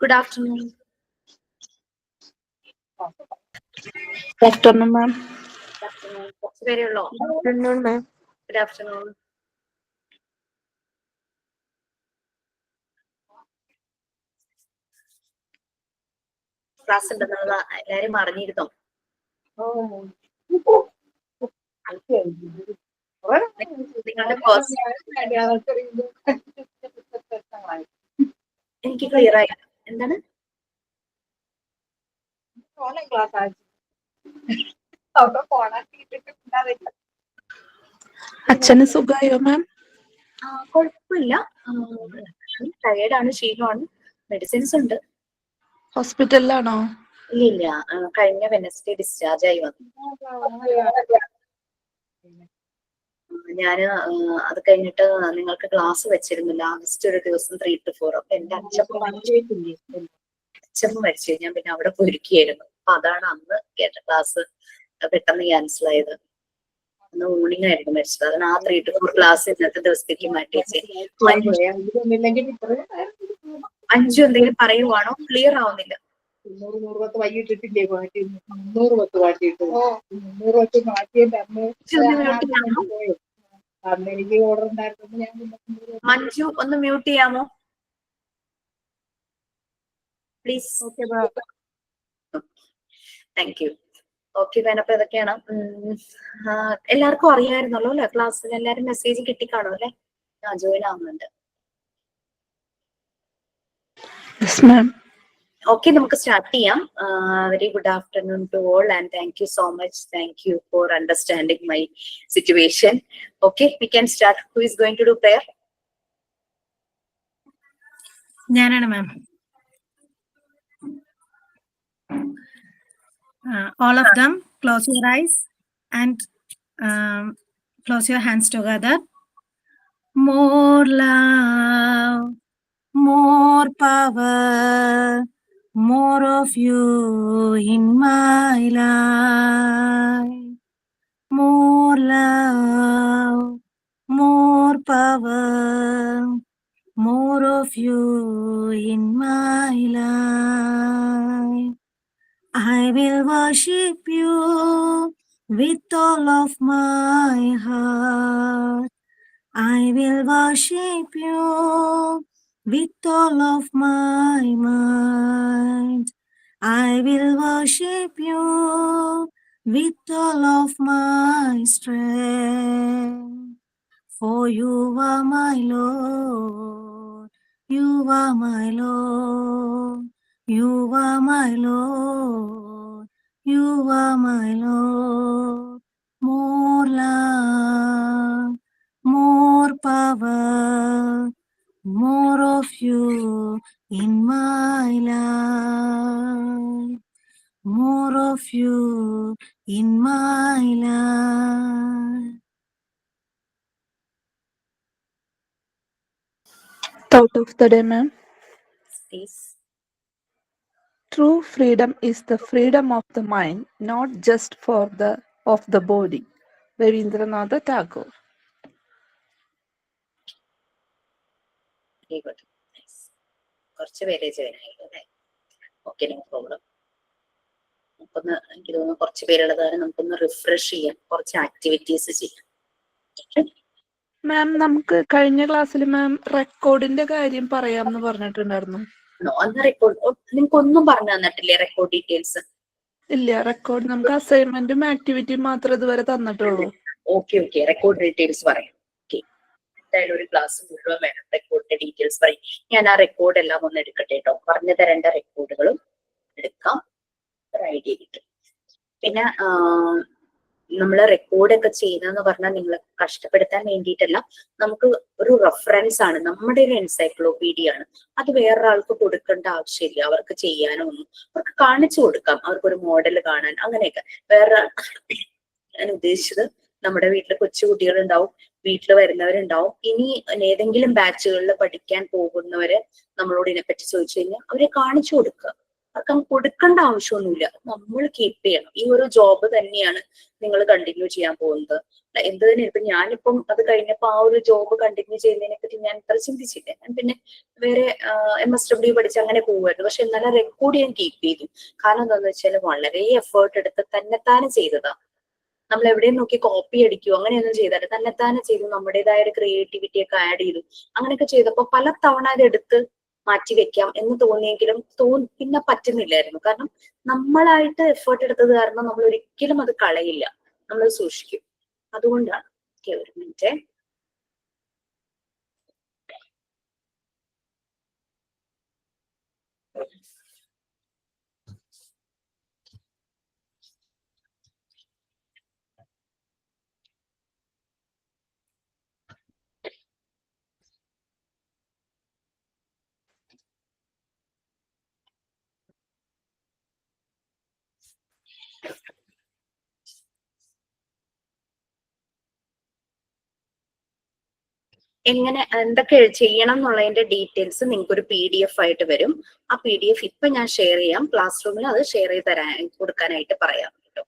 Good afternoon. Good afternoon, ma'am. Good afternoon. Very long. Good afternoon, ma'am. Good afternoon. Class ഉണ്ടെന്നുള്ള എല്ലാരും അറിഞ്ഞിരുന്നോ? എനിക്ക് clear ആയി. എന്താണ് അച്ഛന് സുഖായോ മാം? കുഴപ്പമില്ല. ടയേർഡാണ്, ക്ഷീണമാണ്. മെഡിസിൻസ് ഉണ്ട്. ഹോസ്പിറ്റലിലാണോ? ഇല്ല, കഴിഞ്ഞ വെനസ്ഡേ ഡിസ്ചാർജ് ആയി വന്നു. ഞാന് അത് കഴിഞ്ഞിട്ട് നിങ്ങൾക്ക് ക്ലാസ് വെച്ചിരുന്നു ലാസ്റ്റ് ഒരു ദിവസം 3 to 4. അപ്പൊ എന്റെ അച്ഛമ്മ മരിച്ചു. ഞാൻ പിന്നെ അവിടെ പോയിരിക്കുകയായിരുന്നു. അപ്പൊ അതാണ് അന്ന് കേട്ട ക്ലാസ് പെട്ടെന്ന് ക്യാൻസൽ ആയത്. അന്ന് മോർണിംഗ് ആയിരുന്നു മരിച്ചത്. അതാണ് ആ 3 to 4 ക്ലാസ് ഇന്നത്തെ ദിവസത്തേക്ക് മാറ്റി വെച്ചത്. അഞ്ചു എന്തെങ്കിലും പറയുവാണോ? ക്ലിയർ ആവുന്നില്ല. 310 വൈകിട്ടിട്ടില്ലേ? 310 മാറ്റിയിട്ട് 310 മാറ്റിയിട്ട് അന്ന് എനിക്ക് ഓർഡർ ഉണ്ടായിരുന്നു. ഞാൻ മഞ്ജു ഒന്ന് മ്യൂട്ട് ചെയ്യാമോ പ്ലീസ്? Thank you. ഓക്കെ, വേനപ്പോ ഇതൊക്കെയാണ്. എല്ലാവർക്കും അറിയാമായിരുന്നല്ലോ അല്ലെ? ക്ലാസ്സിൽ എല്ലാരും മെസ്സേജ് കിട്ടിക്കാണോ അല്ലെ? ഞാൻ ജോയിൻ ആവുന്നുണ്ട്. ഓക്കെ, നമുക്ക് സ്റ്റാർട്ട് ചെയ്യാം. Very good afternoon to all and thank you so much. Thank you for understanding my situation. Okay, we can start. Who is going to do prayer? ഞാനാണ് ma'am. All of them, close your eyes and close your hands together. More love, more power, more of you in my life. More love, more power, more of you in my life. I will worship you with all of my heart. I will worship you with all of my mind. I will worship you with all of my strength. For you are my Lord, you are my Lord, you are my Lord, you are my Lord. More love, more power, more of you in my life. More of you in my life. Thought of the day, ma'am. Please. True freedom is the freedom of the mind, not just of the body. Rabindranath Tagore. Very good. കുറച്ച് പേരെ join ആയില്ലോ അല്ലെ? Okay, no problem. നമുക്കൊന്ന്, എനിക്ക് തോന്നുന്നു കുറച്ച് പേരുള്ളതാണ്. നമുക്കൊന്ന് refresh ചെയ്യാം, കുറച്ച് ആക്ടിവിറ്റീസ് ചെയ്യാം. മാം, നമുക്ക് കഴിഞ്ഞ ക്ലാസ്സിൽ മാം റെക്കോർഡിന്റെ കാര്യം പറയാമെന്ന് പറഞ്ഞിട്ടുണ്ടായിരുന്നു. അന്ന് റെക്കോർഡ് നിങ്ങൾക്ക് ഒന്നും പറഞ്ഞു തന്നിട്ടില്ലേ? റെക്കോർഡ് ഡീറ്റെയിൽസ് ഇല്ല. റെക്കോർഡ് നമുക്ക് അസൈൻമെന്റും ആക്ടിവിറ്റിയും മാത്രമേ ഇതുവരെ തന്നിട്ടുള്ളൂ. ഓക്കെ, റെക്കോർഡ് ഡീറ്റെയിൽസ് പറയാം. ഓക്കെ, എന്തായാലും ഒരു ക്ലാസ് മുഴുവൻ വേണം റെക്കോർഡിന്റെ ഡീറ്റെയിൽസ് പറയും. ഞാൻ ആ റെക്കോർഡ് എല്ലാം ഒന്ന് എടുക്കട്ടെ കേട്ടോ. പറഞ്ഞു തരേണ്ട റെക്കോർഡുകളും എടുക്കാം, ഒരു ഐഡിയ കിട്ടും. പിന്നെ നമ്മൾ റെക്കോർഡൊക്കെ ചെയ്യുന്നതെന്ന് പറഞ്ഞാൽ നിങ്ങളെ കഷ്ടപ്പെടുത്താൻ വേണ്ടിയിട്ടല്ല, നമുക്ക് ഒരു റെഫറൻസ് ആണ്, നമ്മുടെ ഒരു എൻസൈക്ലോപീഡിയ ആണ്. അത് വേറൊരാൾക്ക് കൊടുക്കേണ്ട ആവശ്യമില്ല. അവർക്ക് ചെയ്യാനോ ഒന്നും, അവർക്ക് കാണിച്ചു കൊടുക്കാം, അവർക്കൊരു മോഡൽ കാണാൻ, അങ്ങനെയൊക്കെ. വേറെ ഞാൻ ഉദ്ദേശിച്ചത്, നമ്മുടെ വീട്ടിൽ കൊച്ചുകുട്ടികൾ ഉണ്ടാവും, വീട്ടിൽ വരുന്നവരുണ്ടാവും. ഇനി ഏതെങ്കിലും ബാച്ചുകളിൽ പഠിക്കാൻ പോകുന്നവര് നമ്മളോട് ഇതിനെപ്പറ്റി ചോദിച്ചു കഴിഞ്ഞാൽ അവരെ കാണിച്ചു കൊടുക്കുക. അവർക്ക് കൊടുക്കേണ്ട ആവശ്യമൊന്നുമില്ല. നമ്മൾ കീപ്പ് ചെയ്യണം. ഈ ഒരു ജോബ് തന്നെയാണ് നിങ്ങൾ കണ്ടിന്യൂ ചെയ്യാൻ പോകുന്നത്. എന്ത് തന്നെ ഇപ്പൊ ഞാനിപ്പം അത് കഴിഞ്ഞപ്പോ ആ ഒരു ജോബ് കണ്ടിന്യൂ ചെയ്യുന്നതിനെ പറ്റി ഞാൻ ഇത്ര ചിന്തിച്ചില്ല. ഞാൻ പിന്നെ വേറെ MSW പഠിച്ച് അങ്ങനെ പോകുമായിരുന്നു. പക്ഷെ എന്നാലും റെക്കോർഡ് ഞാൻ കീപ്പ് ചെയ്തു. കാരണം എന്താണെന്ന് വെച്ചാൽ വളരെ എഫേർട്ട് എടുത്ത് തന്നെത്താനെ ചെയ്തതാ. നമ്മൾ എവിടെയും നോക്കി കോപ്പി അടിക്കുകയോ അങ്ങനെയൊന്നും ചെയ്താല് തന്നെത്താനെ ചെയ്തു. നമ്മുടേതായ ഒരു ക്രിയേറ്റിവിറ്റി ഒക്കെ ആഡ് ചെയ്തു. അങ്ങനെയൊക്കെ ചെയ്തപ്പോ പല തവണ അത് എടുത്ത് മാറ്റി വെക്കാം എന്ന് തോന്നിയെങ്കിലും പിന്നെ പറ്റുന്നില്ലായിരുന്നു. കാരണം നമ്മളായിട്ട് എഫേർട്ട് എടുത്തത് കാരണം നമ്മൾ ഒരിക്കലും അത് കളയില്ല, നമ്മൾ സൂക്ഷിക്കും. അതുകൊണ്ടാണ്. ഒരു മിനിറ്റ്. എങ്ങനെ എന്തൊക്കെ ചെയ്യണം എന്നുള്ളതിന്റെ ഡീറ്റെയിൽസ് നിങ്ങൾക്ക് ഒരു PDF ആയിട്ട് വരും. ആ PDF ഇപ്പൊ ഞാൻ ഷെയർ ചെയ്യാം. ക്ലാസ് റൂമിൽ അത് ഷെയർ ചെയ്ത് കൊടുക്കാനായിട്ട് പറയാം കേട്ടോ.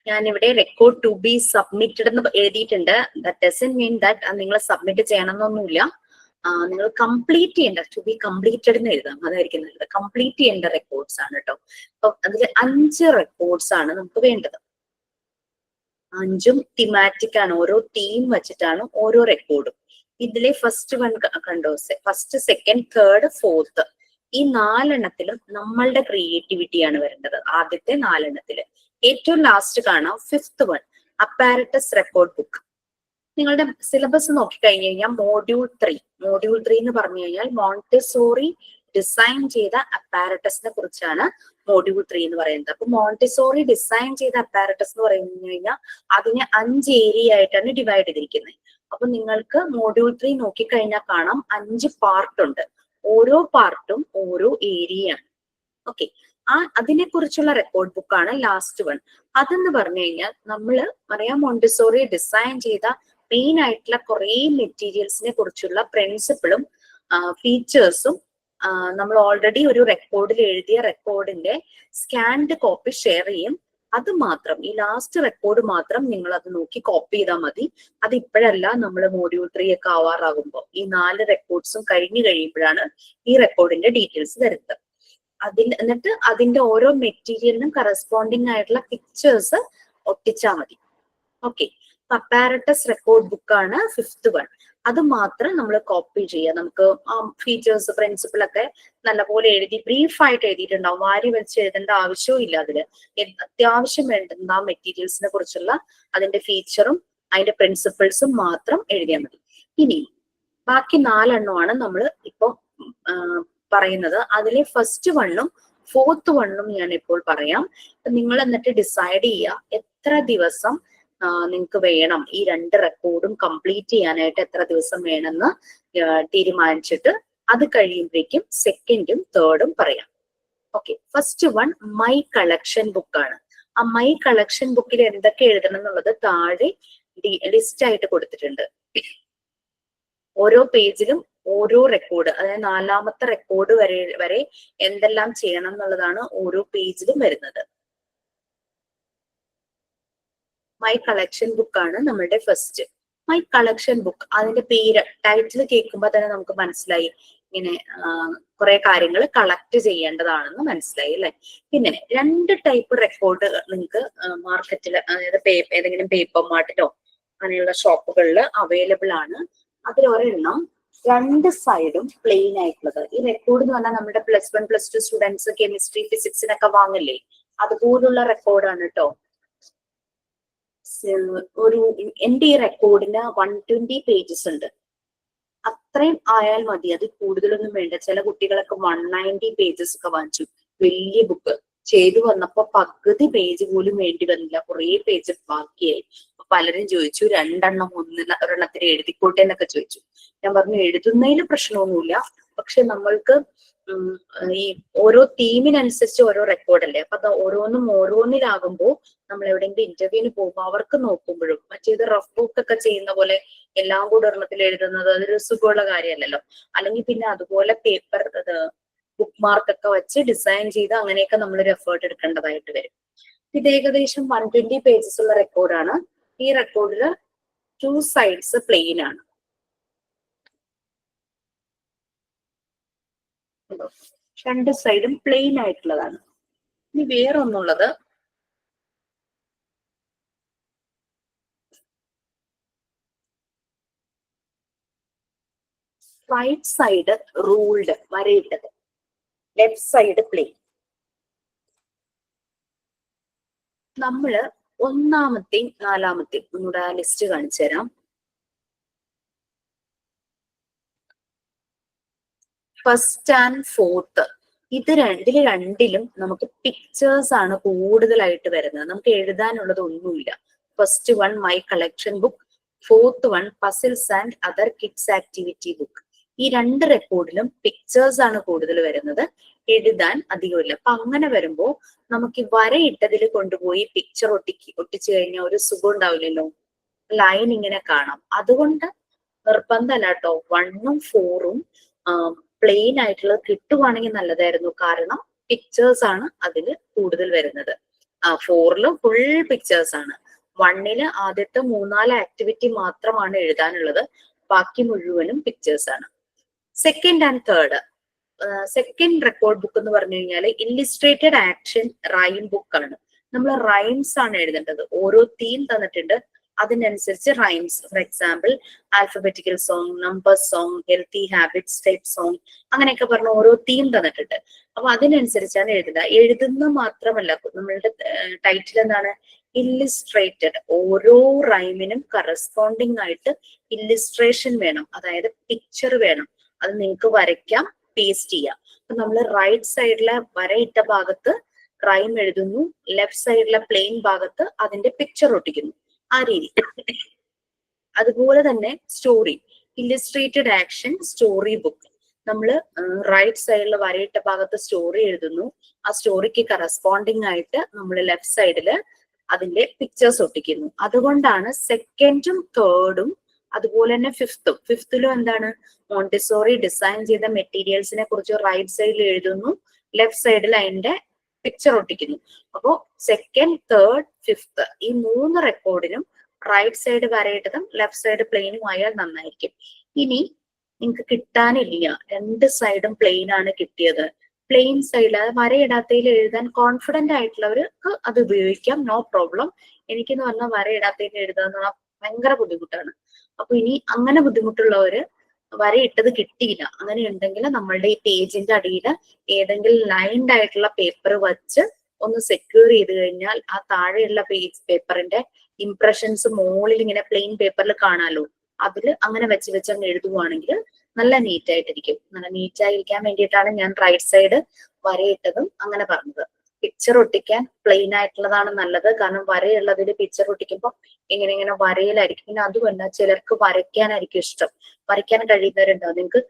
ഞാനിവിടെ റെക്കോർഡ് ടു ബി സബ്മിറ്റഡ് എന്ന് എഴുതിയിട്ടുണ്ട്. ദാറ്റ് ഡസന്റ് മീൻ ദാറ്റ് നിങ്ങൾ സബ്മിറ്റ് ചെയ്യണമെന്നൊന്നുമില്ല. നിങ്ങൾ കംപ്ലീറ്റ് ചെയ്യേണ്ട, ടു ബി കംപ്ലീറ്റഡ് എന്ന് എഴുതാം, അതായിരിക്കും നല്ലത്. കംപ്ലീറ്റ് ചെയ്യേണ്ട റെക്കോർഡ്സ് ആണ് കേട്ടോ. അപ്പൊ അതിൽ 5 റെക്കോർഡ്സ് ആണ് നമുക്ക് വേണ്ടത്. 5ഉം തിമാറ്റിക് ആണ്. ഓരോ തീം വെച്ചിട്ടാണ് ഓരോ റെക്കോർഡും. ഇതിലെ ഫസ്റ്റ് വൺ കണ്ടോ, ഫസ്റ്റ്, സെക്കൻഡ്, തേർഡ്, ഫോർത്ത്, ഈ 4 എണ്ണത്തിലും നമ്മളുടെ ക്രിയേറ്റിവിറ്റിയാണ് വരേണ്ടത്. ആദ്യത്തെ 4 എണ്ണത്തില്. ഏറ്റവും ലാസ്റ്റ് കാണാം 5th one, apparatus record book. നിങ്ങളുടെ സിലബസ് നോക്കിക്കഴിഞ്ഞു കഴിഞ്ഞാൽ മോഡ്യൂൾ 3 എന്ന് പറഞ്ഞു കഴിഞ്ഞാൽ മോണ്ടിസോറി ഡിസൈൻ ചെയ്ത അപ്പാരറ്റസിനെ കുറിച്ചാണ് മോഡ്യൂൾ 3 എന്ന് പറയുന്നത്. അപ്പൊ മോണ്ടിസോറി ഡിസൈൻ ചെയ്ത അപ്പാരറ്റസ് എന്ന് പറഞ്ഞു കഴിഞ്ഞാൽ അതിനെ 5 ഏരിയ ആയിട്ടാണ് ഡിവൈഡ് ചെയ്തിരിക്കുന്നത്. അപ്പൊ നിങ്ങൾക്ക് മോഡ്യൂൾ 3 നോക്കിക്കഴിഞ്ഞാൽ കാണാം 5 പാർട്ട് ഉണ്ട്. ഓരോ പാർട്ടും ഓരോ ഏരിയയാണ്. ഓക്കെ, അതിനെ കുറിച്ചുള്ള റെക്കോർഡ് ബുക്കാണ് ലാസ്റ്റ് വൺ. അതെന്ന് പറഞ്ഞു കഴിഞ്ഞാൽ നമ്മള് പറയാം മോണ്ടിസോറി ഡിസൈൻ ചെയ്ത മെയിൻ ആയിട്ടുള്ള കുറെ മെറ്റീരിയൽസിനെ കുറിച്ചുള്ള പ്രിൻസിപ്പിളും ഫീച്ചേഴ്സും നമ്മൾ ഓൾറെഡി ഒരു റെക്കോർഡിൽ എഴുതിയ റെക്കോർഡിന്റെ സ്കാൻഡ് കോപ്പി ഷെയർ ചെയ്യും. അത് മാത്രം, ഈ ലാസ്റ്റ് റെക്കോർഡ് മാത്രം നിങ്ങൾ അത് നോക്കി കോപ്പി ചെയ്താൽ മതി. അത് ഇപ്പോഴല്ല, നമ്മൾ മോഡ്യൂൾ 3 ഒക്കെ ആവാറാകുമ്പോൾ ഈ 4 റെക്കോർഡ്സും കഴിഞ്ഞു കഴിയുമ്പോഴാണ് ഈ റെക്കോർഡിന്റെ ഡീറ്റെയിൽസ് വരുന്നത്. എന്നിട്ട് അതിന്റെ ഓരോ മെറ്റീരിയലിനും കറസ്പോണ്ടിങ് ആയിട്ടുള്ള പിക്ചേഴ്സ് ഒട്ടിച്ചാൽ മതി. ഓക്കെ, അപ്പാരറ്റസ് റെക്കോർഡ് ബുക്കാണ് 5th വൺ. അത് മാത്രം നമ്മൾ കോപ്പി ചെയ്യുക. നമുക്ക് ആ ഫീച്ചേഴ്സ് പ്രിൻസിപ്പിൾ ഒക്കെ നല്ലപോലെ എഴുതി ബ്രീഫായിട്ട് എഴുതിയിട്ടുണ്ടാവും. വാരി വെച്ച് എഴുതേണ്ട ആവശ്യവും ഇല്ല. അതില് അത്യാവശ്യം വേണ്ടുന്ന ആ മെറ്റീരിയൽസിനെ കുറിച്ചുള്ള അതിന്റെ ഫീച്ചറും അതിന്റെ പ്രിൻസിപ്പിൾസും മാത്രം എഴുതിയാൽ മതി. ഇനി ബാക്കി 4 എണ്ണമാണ് നമ്മൾ ഇപ്പൊ പറയുന്നത്. അതിലെ ഫസ്റ്റ് വണ്ണും 4th വണ്ണും ഞാൻ ഇപ്പോൾ പറയാം. നിങ്ങൾ എന്നിട്ട് ഡിസൈഡ് ചെയ്യുക എത്ര ദിവസം നിങ്ങൾക്ക് വേണം ഈ 2 റെക്കോർഡും കംപ്ലീറ്റ് ചെയ്യാനായിട്ട്, എത്ര ദിവസം വേണമെന്ന് തീരുമാനിച്ചിട്ട് അത് കഴിയുമ്പോഴേക്കും സെക്കൻഡും തേർഡും പറയാം. Okay, first one my collection ബുക്കാണ്. ആ മൈ കളക്ഷൻ ബുക്കിൽ എന്തൊക്കെ എഴുതണം എന്നുള്ളത് താഴെ ലിസ്റ്റ് ആയിട്ട് കൊടുത്തിട്ടുണ്ട്. ഓരോ പേജിലും ഓരോ റെക്കോർഡ്, അതായത് 4ാമത്തെ റെക്കോർഡ് വരെ എന്തെല്ലാം ചെയ്യണം എന്നുള്ളതാണ് ഓരോ പേജിലും വരുന്നത്. മൈ കളക്ഷൻ ബുക്കാണ് നമ്മളുടെ ഫസ്റ്റ്. മൈ കളക്ഷൻ ബുക്ക്, അതിന്റെ പേര് ടൈറ്റിൽ കേൾക്കുമ്പോൾ തന്നെ നമുക്ക് മനസ്സിലായി ഇങ്ങനെ കുറെ കാര്യങ്ങൾ കളക്ട് ചെയ്യേണ്ടതാണെന്ന് മനസ്സിലായി അല്ലെ. പിന്നെ 2 ടൈപ്പ് റെക്കോർഡ് നിങ്ങൾക്ക് മാർക്കറ്റിൽ, അതായത് ഏതെങ്കിലും പേപ്പർ മാർട്ടിലോ അങ്ങനെയുള്ള ഷോപ്പുകളിൽ അവൈലബിൾ ആണ്. അതിലൊരെണ്ണം 2 സൈഡും പ്ലെയിൻ ആയിട്ടുള്ളത്. ഈ റെക്കോർഡ് എന്ന് പറഞ്ഞാൽ നമ്മുടെ +1 +2 സ്റ്റുഡൻസ് കെമിസ്ട്രി ഫിസിക്സിനൊക്കെ വാങ്ങില്ലേ, അതുപോലുള്ള റെക്കോർഡാണ് കേട്ടോ. എന്റെ ഈ റെക്കോർഡിന് 120 പേജസ് ഉണ്ട്. അത്രയും ആയാൽ മതി, അത് കൂടുതലൊന്നും വേണ്ട. ചില കുട്ടികളൊക്കെ 190 പേജസ് ഒക്കെ വാങ്ങിച്ചു, വലിയ ബുക്ക്. ചെയ്തു വന്നപ്പോ പകുതി പേജ് പോലും വേണ്ടി വന്നില്ല, കുറേ പേജ് ബാക്കിയായി. പലരും ചോദിച്ചു 2 ഒരെണ്ണത്തിന് എഴുതിക്കോട്ടെ എന്നൊക്കെ ചോദിച്ചു. ഞാൻ പറഞ്ഞു എഴുതുന്നതിൽ പ്രശ്നമൊന്നുമില്ല, പക്ഷെ നമ്മൾക്ക് ഈ ഓരോ തീമിനനുസരിച്ച് ഓരോ റെക്കോർഡല്ലേ, അപ്പൊ അത് ഓരോന്നിലാകുമ്പോൾ നമ്മൾ എവിടെയെങ്കിലും ഇന്റർവ്യൂവിന് പോകുമ്പോൾ അവർക്ക് നോക്കുമ്പോഴും മറ്റേത് റഫ് ബുക്ക് ഒക്കെ ചെയ്യുന്ന പോലെ എല്ലാം കൂടെ ഒരെണ്ണത്തിൽ എഴുതുന്നത് അതൊരു സുഖമുള്ള കാര്യമല്ലല്ലോ. അല്ലെങ്കിൽ പിന്നെ അതുപോലെ പേപ്പർ ബുക്ക് മാർക്ക് ഒക്കെ വെച്ച് ഡിസൈൻ ചെയ്ത് അങ്ങനെയൊക്കെ നമ്മൾ ഒരു എഫേർട്ട് എടുക്കേണ്ടതായിട്ട് വരും. ഇത് ഏകദേശം 120 പേജസ് ഉള്ള റെക്കോർഡാണ്. ഈ റെക്കോർഡില് 2 സൈഡ്സ് പ്ലെയിൻ ആണ്. 2 സൈഡും പ്ലെയിൻ ആയിട്ടുള്ളതാണ്. ഇനി വേറൊന്നുള്ളത് റൈറ്റ് സൈഡ് റൂൾഡ് വരയിട്ടത്, ലെഫ്റ്റ് സൈഡ് പ്ലെയിൻ. നമ്മള് 1-ാമത്തെയും 4-ാമത്തെയും ഒന്നുകൂടെ ആ ലിസ്റ്റ് കാണിച്ചു തരാം. ഫസ്റ്റ് ആൻഡ് ഫോർത്ത് ഇതിൽ രണ്ടിലും നമുക്ക് പിക്ചേഴ്സ് ആണ് കൂടുതലായിട്ട് വരുന്നത്. നമുക്ക് എഴുതാനുള്ളത് ഒന്നുമില്ല. First 1 my collection book, fourth 1 puzzles and other kids activity book. ഈ 2 റെക്കോർഡിലും പിക്ചേഴ്സ് ആണ് കൂടുതൽ വരുന്നത്, എഴുതാൻ അധികമില്ല. അപ്പൊ അങ്ങനെ വരുമ്പോ നമുക്ക് ഈ വരയിട്ടതിൽ കൊണ്ടുപോയി പിക്ചർ ഒട്ടിച്ചു കഴിഞ്ഞാൽ ഒരു സുഖം ഉണ്ടാവില്ലല്ലോ, ലൈൻ ഇങ്ങനെ കാണാം. അതുകൊണ്ട് നിർബന്ധമല്ല കേട്ടോ, 1ഉം 4ഉം പ്ലെയിൻ ആയിട്ടുള്ളത് കിട്ടുവാണെങ്കിൽ നല്ലതായിരുന്നു. കാരണം പിക്ചേഴ്സ് ആണ് അതിൽ കൂടുതൽ വരുന്നത്. 4ല് ഫുൾ പിക്ചേഴ്സ് ആണ്. 1ല് ആദ്യത്തെ 3-4 ആക്ടിവിറ്റി മാത്രമാണ് എഴുതാനുള്ളത്, ബാക്കി മുഴുവനും പിക്ചേഴ്സ് ആണ്. Second and third, second record book എന്ന് പറഞ്ഞു കഴിഞ്ഞാൽ ഇല്ലിസ്ട്രേറ്റഡ് ആക്ഷൻ റൈം ബുക്ക് ആണ്. നമ്മൾ റൈംസ് ആണ് എഴുതേണ്ടത്. ഓരോ തീം തന്നിട്ടുണ്ട്, അതിനനുസരിച്ച് rhymes. For example alphabetical song, number song, healthy habits type song, അങ്ങനെയൊക്കെ പറഞ്ഞ ഓരോ തീം തന്നിട്ടുണ്ട്. അപ്പൊ അതിനനുസരിച്ചാണ് എഴുതുക. എഴുതുന്ന മാത്രമല്ല, നമ്മളുടെ ടൈറ്റിൽ എന്താണ്, ഇല്ലിസ്ട്രേറ്റഡ്. ഓരോ റൈമിനും കറസ്പോണ്ടിങ് ആയിട്ട് ഇല്ലിസ്ട്രേഷൻ വേണം, അതായത് പിക്ചർ വേണം. അത് നിങ്ങൾക്ക് വരയ്ക്കാം, പേസ്റ്റ് ചെയ്യാം. അപ്പൊ നമ്മൾ റൈറ്റ് സൈഡിലെ വരയിട്ട ഭാഗത്ത് റൈം എഴുതുന്നു, ലെഫ്റ്റ് സൈഡിലെ പ്ലെയിൻ ഭാഗത്ത് അതിന്റെ പിക്ചർ ഒട്ടിക്കുന്നു, ആ രീതി. അതുപോലെ തന്നെ സ്റ്റോറി, ഇല്ലിസ്ട്രേറ്റഡ് ആക്ഷൻ സ്റ്റോറി ബുക്ക്. നമ്മൾ റൈറ്റ് സൈഡിൽ വരയിട്ട ഭാഗത്ത് സ്റ്റോറി എഴുതുന്നു, ആ സ്റ്റോറിക്ക് കറസ്പോണ്ടിങ് ആയിട്ട് നമ്മൾ ലെഫ്റ്റ് സൈഡില് അതിന്റെ പിക്ചേഴ്സ് ഒട്ടിക്കുന്നു. അതുകൊണ്ടാണ് സെക്കൻഡും തേർഡും അതുപോലെ തന്നെ ഫിഫ്ത്തിലും എന്താണ്, മോണ്ടിസോറി ഡിസൈൻ ചെയ്ത മെറ്റീരിയൽസിനെ കുറിച്ച് റൈറ്റ് സൈഡിൽ എഴുതുന്നു, ലെഫ്റ്റ് സൈഡിൽ അതിന്റെ പിക്ചർ ഒട്ടിക്കുന്നു. അപ്പോ സെക്കൻഡ്, തേർഡ്, ഫിഫ്ത്ത് ഈ 3 റെക്കോർഡിനും റൈറ്റ് സൈഡ് വരയിട്ടതും ലെഫ്റ്റ് സൈഡ് പ്ലെയിനും ആയാൽ നന്നായിരിക്കും. ഇനി നിങ്ങൾക്ക് കിട്ടാനില്ല, 2 സൈഡും പ്ലെയിൻ ആണ് കിട്ടിയത്, പ്ലെയിൻ സൈഡിൽ വരയിടാത്തതിൽ എഴുതാൻ കോൺഫിഡന്റ് ആയിട്ടുള്ളവർക്ക് അത് ഉപയോഗിക്കാം, നോ പ്രോബ്ലം. എനിക്കെന്ന് പറഞ്ഞാൽ വരയിടാത്തതിൽ എഴുതാന്ന് പറഞ്ഞാൽ ഭയങ്കര ബുദ്ധിമുട്ടാണ്. അപ്പൊ ഇനി അങ്ങനെ ബുദ്ധിമുട്ടുള്ളവര് വരയിട്ടത് കിട്ടിയില്ല, അങ്ങനെ ഉണ്ടെങ്കിൽ നമ്മളുടെ ഈ പേജിന്റെ അടിയിൽ ഏതെങ്കിലും ലൈൻഡ് ആയിട്ടുള്ള പേപ്പർ വെച്ച് ഒന്ന് സെക്യൂർ ചെയ്ത് കഴിഞ്ഞാൽ ആ താഴെയുള്ള പേപ്പറിന്റെ ഇംപ്രഷൻസ് മുകളിൽ ഇങ്ങനെ പ്ലെയിൻ പേപ്പറിൽ കാണാലോ, അതിൽ അങ്ങനെ വെച്ച് അങ്ങ് എഴുതുവാണെങ്കിൽ നല്ല നീറ്റ് ആയിട്ടിരിക്കും. നല്ല നീറ്റ് ആയിരിക്കാൻ വേണ്ടിയിട്ടാണ് ഞാൻ റൈറ്റ് സൈഡ് വരയിട്ടതും അങ്ങനെ പറഞ്ഞത്. പിക്ചർ ഒട്ടിക്കാൻ പ്ലെയിൻ ആയിട്ടുള്ളതാണ് നല്ലത്, കാരണം വരയുള്ളതിൽ പിക്ചർ ഒട്ടിക്കുമ്പോൾ ഇങ്ങനെ വരയിലായിരിക്കും. പിന്നെ അതുമല്ല, ചിലർക്ക് വരയ്ക്കാനായിരിക്കും ഇഷ്ടം, വരയ്ക്കാൻ കഴിയുന്നവരുണ്ടാവും. നിങ്ങൾക്ക്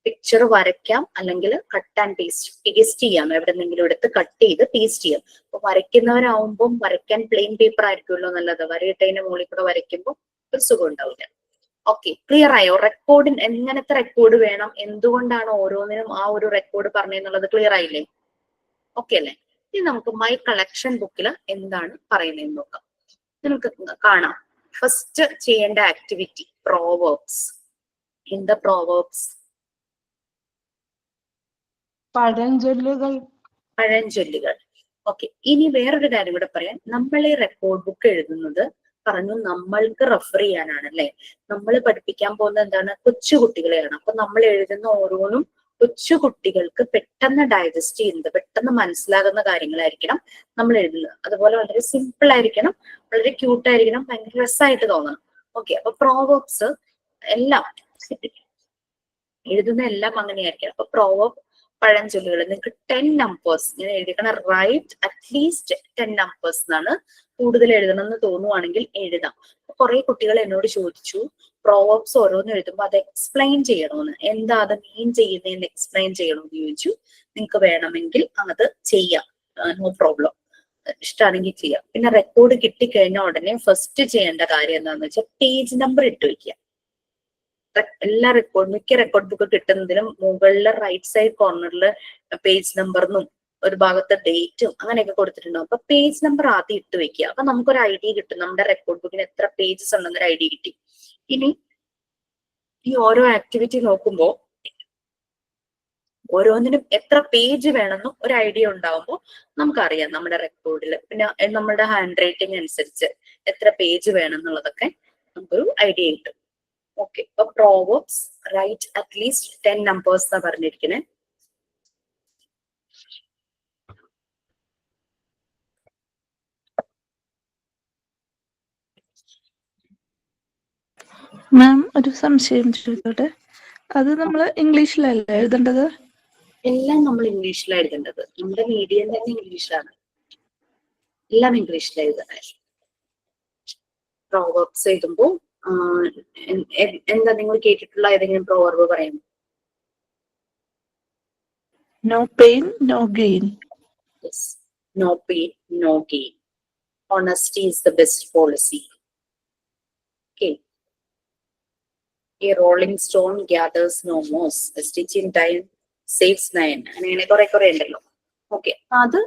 പിക്ചർ വരയ്ക്കാം, അല്ലെങ്കിൽ കട്ട് ആൻഡ് പേസ്റ്റ് ചെയ്യാം, എവിടെന്നെങ്കിലും എടുത്ത് കട്ട് ചെയ്ത് പേസ്റ്റ് ചെയ്യാം. അപ്പൊ വരയ്ക്കുന്നവരാകുമ്പോൾ വരയ്ക്കാൻ പ്ലെയിൻ പേപ്പർ ആയിരിക്കുമല്ലോ നല്ലത്, വരയിട്ടതിന്റെ മുകളിൽ കൂടെ വരയ്ക്കുമ്പോൾ ഒരു സുഖം ഉണ്ടാവില്ല. ഓക്കെ, ക്ലിയർ ആയോ? റെക്കോർഡിന് എങ്ങനത്തെ റെക്കോർഡ് വേണം, എന്തുകൊണ്ടാണ് ഓരോന്നിനും ആ ഒരു റെക്കോർഡ് പറഞ്ഞെന്നുള്ളത് ക്ലിയർ ആയില്ലേ? ഓക്കെ അല്ലേ? ഇനി നമുക്ക് മൈ കളക്ഷൻ ബുക്കിൽ എന്താണ് പറയുന്നതെന്ന് നോക്കാം. നമുക്ക് കാണാം, ഫസ്റ്റ് ചെയ്യേണ്ട ആക്ടിവിറ്റി പ്രോവേർബ്സ്. എന്താ പ്രോവേർബ്സ്? പഴഞ്ചൊല്ലുകൾ. പഴഞ്ചൊല്ലുകൾ. ഓക്കെ, ഇനി വേറൊരു കാര്യം കൂടെ പറയാം. നമ്മൾ ഈ റെക്കോർഡ് ബുക്ക് എഴുതുന്നത് പറഞ്ഞു നമ്മൾക്ക് റെഫർ ചെയ്യാനാണ് അല്ലെ. നമ്മൾ പഠിപ്പിക്കാൻ പോകുന്നത് എന്താണ്, കൊച്ചുകുട്ടികളെയാണ്. അപ്പൊ നമ്മൾ എഴുതുന്ന ഓരോന്നും കൊച്ചുകുട്ടികൾക്ക് പെട്ടെന്ന് ഡൈജസ്റ്റ് ചെയ്യുന്നത്, പെട്ടെന്ന് മനസ്സിലാകുന്ന കാര്യങ്ങളായിരിക്കണം നമ്മൾ എഴുതുന്നത്. അതുപോലെ വളരെ സിമ്പിൾ ആയിരിക്കണം, വളരെ ക്യൂട്ടായിരിക്കണം, ഭയങ്കര രസമായിട്ട് തോന്നണം. ഓക്കെ, അപ്പൊ പ്രോവേർബ്സ് എല്ലാം എഴുതുന്ന എല്ലാം അങ്ങനെയായിരിക്കും. അപ്പൊ പ്രോവർബ് പഴഞ്ചൊല്ലുകൾ നിങ്ങൾക്ക് 10 നമ്പേഴ്സ് ഇങ്ങനെ എഴുതിക്കണം. റൈറ്റ് അറ്റ്ലീസ്റ്റ് 10 നമ്പേഴ്സ് എന്നാണ്. കൂടുതൽ എഴുതണം എന്ന് തോന്നുവാണെങ്കിൽ എഴുതാം. കുറെ കുട്ടികൾ എന്നോട് ചോദിച്ചു പ്രോവർബ്സ് ഓരോന്ന് എഴുതുമ്പോൾ അത് എക്സ്പ്ലെയിൻ ചെയ്യണമെന്ന്, എന്താ അത് മീൻ ചെയ്യുന്നതെന്ന് എക്സ്പ്ലെയിൻ ചെയ്യണമെന്ന് ചോദിച്ചു. നിങ്ങൾക്ക് വേണമെങ്കിൽ അത് ചെയ്യാം, നോ പ്രോബ്ലം, ഇഷ്ടമാണെങ്കിൽ ചെയ്യാം. പിന്നെ റെക്കോർഡ് കിട്ടിക്കഴിഞ്ഞ ഉടനെ ഫസ്റ്റ് ചെയ്യേണ്ട കാര്യം എന്താണെന്ന് വെച്ചാൽ പേജ് നമ്പർ ഇട്ട് വയ്ക്കുക. എല്ലാ മിക്ക റെക്കോർഡ് ബുക്ക് കിട്ടുന്നതിനും മുകളിലെ റൈറ്റ് സൈഡ് കോർണറിൽ പേജ് നമ്പറിനും ഒരു ഭാഗത്തെ ഡേറ്റും അങ്ങനെയൊക്കെ കൊടുത്തിട്ടുണ്ടാവും. അപ്പൊ പേജ് നമ്പർ ആദ്യം ഇട്ട് വെക്കുക. അപ്പൊ നമുക്കൊരു ഐഡിയ കിട്ടും നമ്മുടെ റെക്കോർഡ് ബുക്കിന് എത്ര പേജസ് ഉണ്ടെന്നൊരു ഐഡിയ കിട്ടി. ഇനി ഈ ഓരോ ആക്ടിവിറ്റി നോക്കുമ്പോൾ ഓരോന്നിനും എത്ര പേജ് വേണമെന്നും ഒരു ഐഡിയ ഉണ്ടാവുമ്പോൾ നമുക്കറിയാം നമ്മുടെ റെക്കോർഡിൽ. പിന്നെ നമ്മുടെ ഹാൻഡ് റൈറ്റിംഗ് അനുസരിച്ച് എത്ര പേജ് വേണം എന്നുള്ളതൊക്കെ നമുക്കൊരു ഐഡിയ കിട്ടും. ഓക്കെ, അപ്പൊ പ്രോവർബ്സ് റൈറ്റ് അറ്റ്ലീസ്റ്റ് 10 നമ്പേഴ്സ് എന്നാ പറഞ്ഞിരിക്കണേ. മാം ഒരു സംശയം ചോദിച്ചോട്ടെ, അത് നമ്മൾ ഇംഗ്ലീഷിലല്ലേ എഴുതേണ്ടത്? എല്ലാം നമ്മൾ ഇംഗ്ലീഷിലാണ് എഴുതേണ്ടത്. നമ്മുടെ മീഡിയം തന്നെ ഇംഗ്ലീഷിലാണ്, എല്ലാം ഇംഗ്ലീഷിലാണ് എഴുതണേ. പ്രോവർബ്സ് എഴുതുമ്പോൾ എന്താ നിങ്ങൾ കേട്ടിട്ടുള്ള ഏതെങ്കിലും പ്രോവർബ് പറയാം? No pain no gain. Yes, no pain no gain. Honesty is the best policy. Okay. A rolling stone gathers no moss. A stitch in time saves 9. അങ്ങനെ കുറെ ഉണ്ടല്ലോ. ഓക്കെ, അത്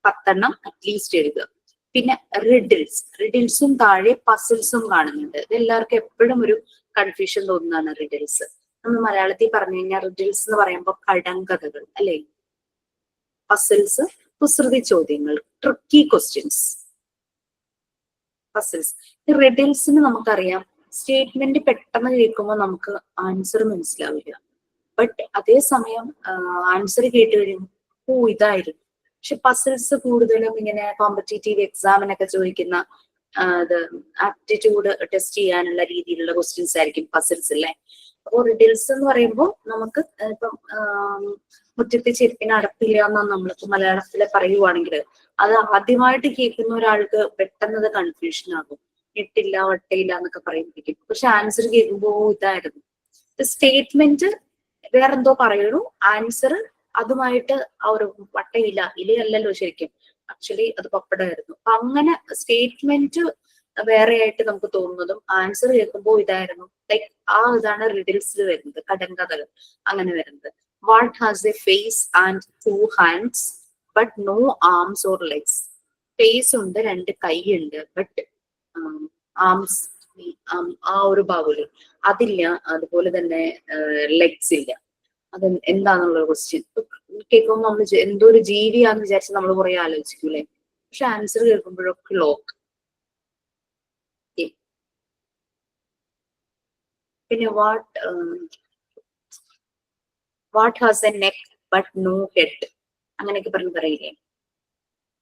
10 അറ്റ്ലീസ്റ്റ് എഴുതുക. പിന്നെ റിഡിൽസും താഴെ പസിൽസും കാണുന്നുണ്ട്. ഇത് എല്ലാവർക്കും എപ്പോഴും ഒരു കൺഫ്യൂഷൻ തോന്നുന്നതാണ് റിഡിൽസ്. നമ്മൾ മലയാളത്തിൽ പറഞ്ഞു കഴിഞ്ഞാൽ റിഡിൽസ് എന്ന് പറയുമ്പോൾ കടങ്കഥകൾ അല്ലെ, പസിൽസ് കുസൃതി ചോദ്യങ്ങൾ, ട്രിക്കി ക്വസ്റ്റ്യൻസ്. പസിൽസ്. റിഡിൽസിന് നമുക്കറിയാം സ്റ്റേറ്റ്മെന്റ് പെട്ടെന്ന് കേൾക്കുമ്പോൾ നമുക്ക് ആൻസർ മനസ്സിലാവില്ല. ബട്ട് അതേസമയം ആൻസർ കേട്ട് കഴിയുമ്പോൾ ഓ ഇതായിരുന്നു. പക്ഷെ പസിൽസ് കൂടുതലും ഇങ്ങനെ കോമ്പറ്റേറ്റീവ് എക്സാമിനൊക്കെ ചോദിക്കുന്ന ഇത് ആപ്റ്റിറ്റ്യൂഡ് ടെസ്റ്റ് ചെയ്യാനുള്ള രീതിയിലുള്ള ക്വസ്റ്റ്യൻസ് ആയിരിക്കും പസിൽസ് അല്ലേ. അപ്പോൾ റിഡിൽസ് എന്ന് പറയുമ്പോൾ നമുക്ക് ഇപ്പം മുറ്റത്തെ ചെരുപ്പിന് അടപ്പില്ല എന്നാണ് നമ്മളിപ്പോ മലയാളത്തില് പറയുവാണെങ്കിൽ അത് ആദ്യമായിട്ട് കേൾക്കുന്ന ഒരാൾക്ക് പെട്ടെന്ന് അത് കൺഫ്യൂഷൻ ആകും. ഇട്ടില്ല വട്ടയില്ല എന്നൊക്കെ പറയുമ്പോഴേക്കും. പക്ഷെ ആൻസർ കേൾക്കുമ്പോ ഇതായിരുന്നു. സ്റ്റേറ്റ്മെന്റ് വേറെന്തോ പറയണു, ആൻസർ അതുമായിട്ട് ആ ഒരു വട്ടയില്ല ഇലയല്ലല്ലോ ശരിക്കും, ആക്ച്വലി അത് പപ്പടമായിരുന്നു. അപ്പൊ അങ്ങനെ സ്റ്റേറ്റ്മെന്റ് വേറെ ആയിട്ട് നമുക്ക് തോന്നുന്നതും ആൻസർ കേൾക്കുമ്പോൾ ഇതായിരുന്നു. ലൈക്ക് ആ ഇതാണ് റിഡിൽസിൽ വരുന്നത്, കടങ്കഥകൾ അങ്ങനെ വരുന്നത്. What has a face and 2 hands but no arms or legs. Face ഉണ്ട്, 2 കൈയുണ്ട്, ബട്ട് ആംസ് ആ ഒരു ഭാഗം അതില്ല. അതുപോലെ തന്നെ ലെഗ്സ് ഇല്ല. അത് എന്താണെന്നുള്ള ക്വസ്റ്റ്യൻ കേൾക്കുമ്പോൾ നമ്മൾ എന്തോ ഒരു ജീവിയാന്ന് വിചാരിച്ച് നമ്മൾ കുറെ ആലോചിക്കൂലേ. പക്ഷെ ആൻസർ കേൾക്കുമ്പോഴൊക്കെ ലോക്ക്. പിന്നെ what has a neck but no head അങ്ങനെയൊക്കെ പറയില്ലേ,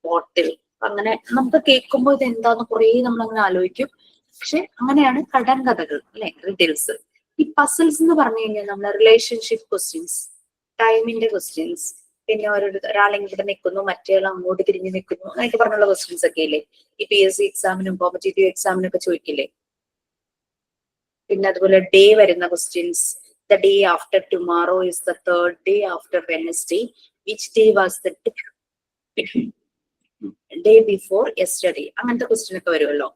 ബോട്ടിൽ. അങ്ങനെ നമുക്ക് കേൾക്കുമ്പോൾ ഇത് എന്താന്ന് കുറെ നമ്മൾ അങ്ങനെ ആലോചിക്കും. പക്ഷെ അങ്ങനെയാണ് കടങ്കഥകൾ അല്ലെ, റിഡിൽസ്. ഈ പസിൽസ് എന്ന് പറഞ്ഞു കഴിഞ്ഞാൽ നമ്മളെ റിലേഷൻഷിപ്പ് ക്വസ്റ്റ്യൻസ്, ടൈമിന്റെ ക്വസ്റ്റ്യൻസ്, പിന്നെ ഒരാളിങ്ങനെ നിൽക്കുന്നു മറ്റേയാൾ അങ്ങോട്ട് തിരിഞ്ഞു നിൽക്കുന്നു അങ്ങനെയൊക്കെ പറഞ്ഞുള്ള ക്വസ്റ്റ്യൻസ് ഒക്കെ ഇല്ലേ ഈ PSC എക്സാമിനും കോമ്പറ്റേറ്റീവ് എക്സാമിനും ഒക്കെ ചോദിക്കില്ലേ. പിന്നെ അതുപോലെ ഡേ വരുന്ന questions, the day after tomorrow is the 3rd day after Wednesday, which day was the day before yesterday അങ്ങനത്തെ ക്വസ്റ്റ്യൻ ഒക്കെ വരുമല്ലോ.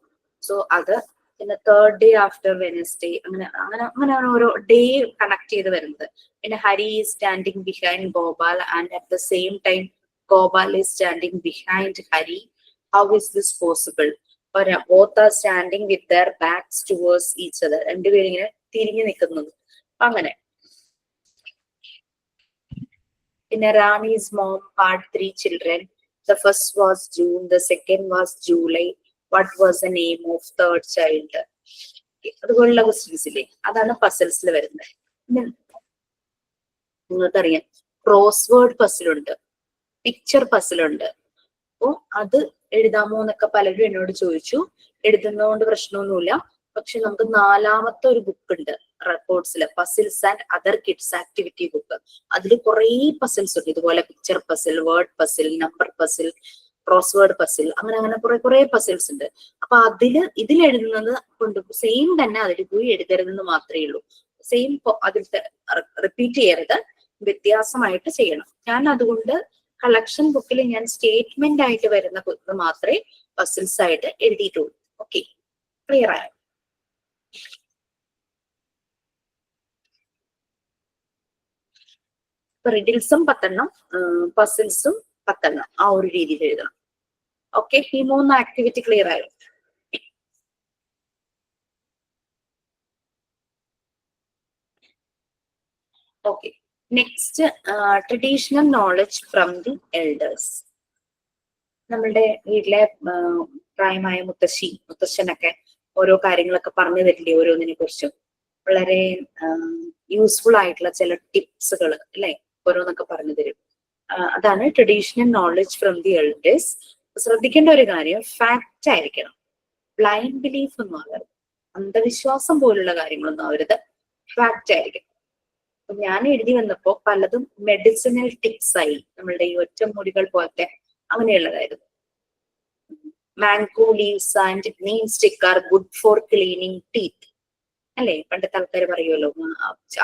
സോ അത് പിന്നെ 3rd day after Wednesday അങ്ങനെയാണ് ഓരോ ഡേ കണക്ട് ചെയ്ത് വരുന്നത്. പിന്നെ Hari is standing behind Gopal and at the same time Gopal is standing behind Hari. How is this possible? Both are standing with their backs towards each other. രണ്ടുപേരും ഇങ്ങനെ തിരിഞ്ഞു നിൽക്കുന്നത് അങ്ങനെ. പിന്നെ Rani's mom had 3 children. The first was June, the second was July. What was the name of third child? അതുപോലുള്ള questions ഇല്ലേ, അതാണ് പസിൽസിൽ വരുന്നത്. നിങ്ങൾക്കറിയാം ക്രോസ്വേർഡ് പസിലുണ്ട്, പിക്ചർ പസിലുണ്ട്. അപ്പോ അത് എഴുതാമോ എന്നൊക്കെ പലരും എന്നോട് ചോദിച്ചു. എഴുതുന്നതുകൊണ്ട് പ്രശ്നമൊന്നുമില്ല, പക്ഷെ നമുക്ക് 4ാമത്തെ ഒരു ബുക്ക് ഉണ്ട് റെക്കോർഡ്സിൽ, puzzles and other kids activity book. അതിൽ കുറേ പസിൽസ് ഉണ്ട്, ഇതുപോലെ picture puzzle, word puzzle, number puzzle, crossword puzzle, അങ്ങനെ കുറെ പസിൽസ് ഉണ്ട്. അപ്പൊ ഇതിൽ എഴുതുന്നത് കൊണ്ട് സെയിം തന്നെ അതിൽ പോയി എഴുതരുതെന്ന് മാത്രമേ ഉള്ളൂ. സെയിം അതിൽ റിപ്പീറ്റ് ചെയ്യരുത്, വ്യത്യാസമായിട്ട് ചെയ്യണം. ഞാൻ അതുകൊണ്ട് കളക്ഷൻ ബുക്കിൽ ഞാൻ സ്റ്റേറ്റ്മെന്റ് ആയിട്ട് വരുന്ന ബുക്ക് മാത്രമേ പസിൽസ് ആയിട്ട് എഴുതിയിട്ടുള്ളൂ. ഓക്കെ, ക്ലിയർ ആയോ? റിഡിൽസും 10 പസിൽസും 10 ആ ഒരു രീതിയിൽ എഴുതണം. ഓക്കെ, ഈ 3 ആക്ടിവിറ്റി ക്ലിയർ ആയോ? Okay, next traditional knowledge from the elders. നമ്മളുടെ വീട്ടിലെ പ്രായമായ മുത്തശ്ശനൊക്കെ ഓരോ കാര്യങ്ങളൊക്കെ പറഞ്ഞു തരില്ലേ, ഓരോന്നിനെ കുറിച്ചും വളരെ യൂസ്ഫുൾ ആയിട്ടുള്ള ചില ടിപ്സുകൾ അല്ലെ, ഓരോന്നൊക്കെ പറഞ്ഞു തരും. അതാണ് traditional knowledge from the elders. ശ്രദ്ധിക്കേണ്ട ഒരു കാര്യം, ഫാക്റ്റ് ആയിരിക്കണം. ബ്ലൈൻഡ് ബിലീഫ് ഒന്നും ആകരുത്, അന്ധവിശ്വാസം പോലുള്ള കാര്യങ്ങളൊന്നും ആവരുത്, ഫാക്റ്റ് ആയിരിക്കണം. ഞാൻ എഴുതി വന്നപ്പോ പലതും മെഡിസിനൽ ടിപ്സ് ആയി, നമ്മളുടെ ഈ ഒറ്റമുടികൾ പോലത്തെ അങ്ങനെയുള്ളതായിരുന്നു. Mango leaves and neem stick are good for cleaning teeth അല്ലെ, പണ്ടത്തെ ആൾക്കാർ പറയുമല്ലോ.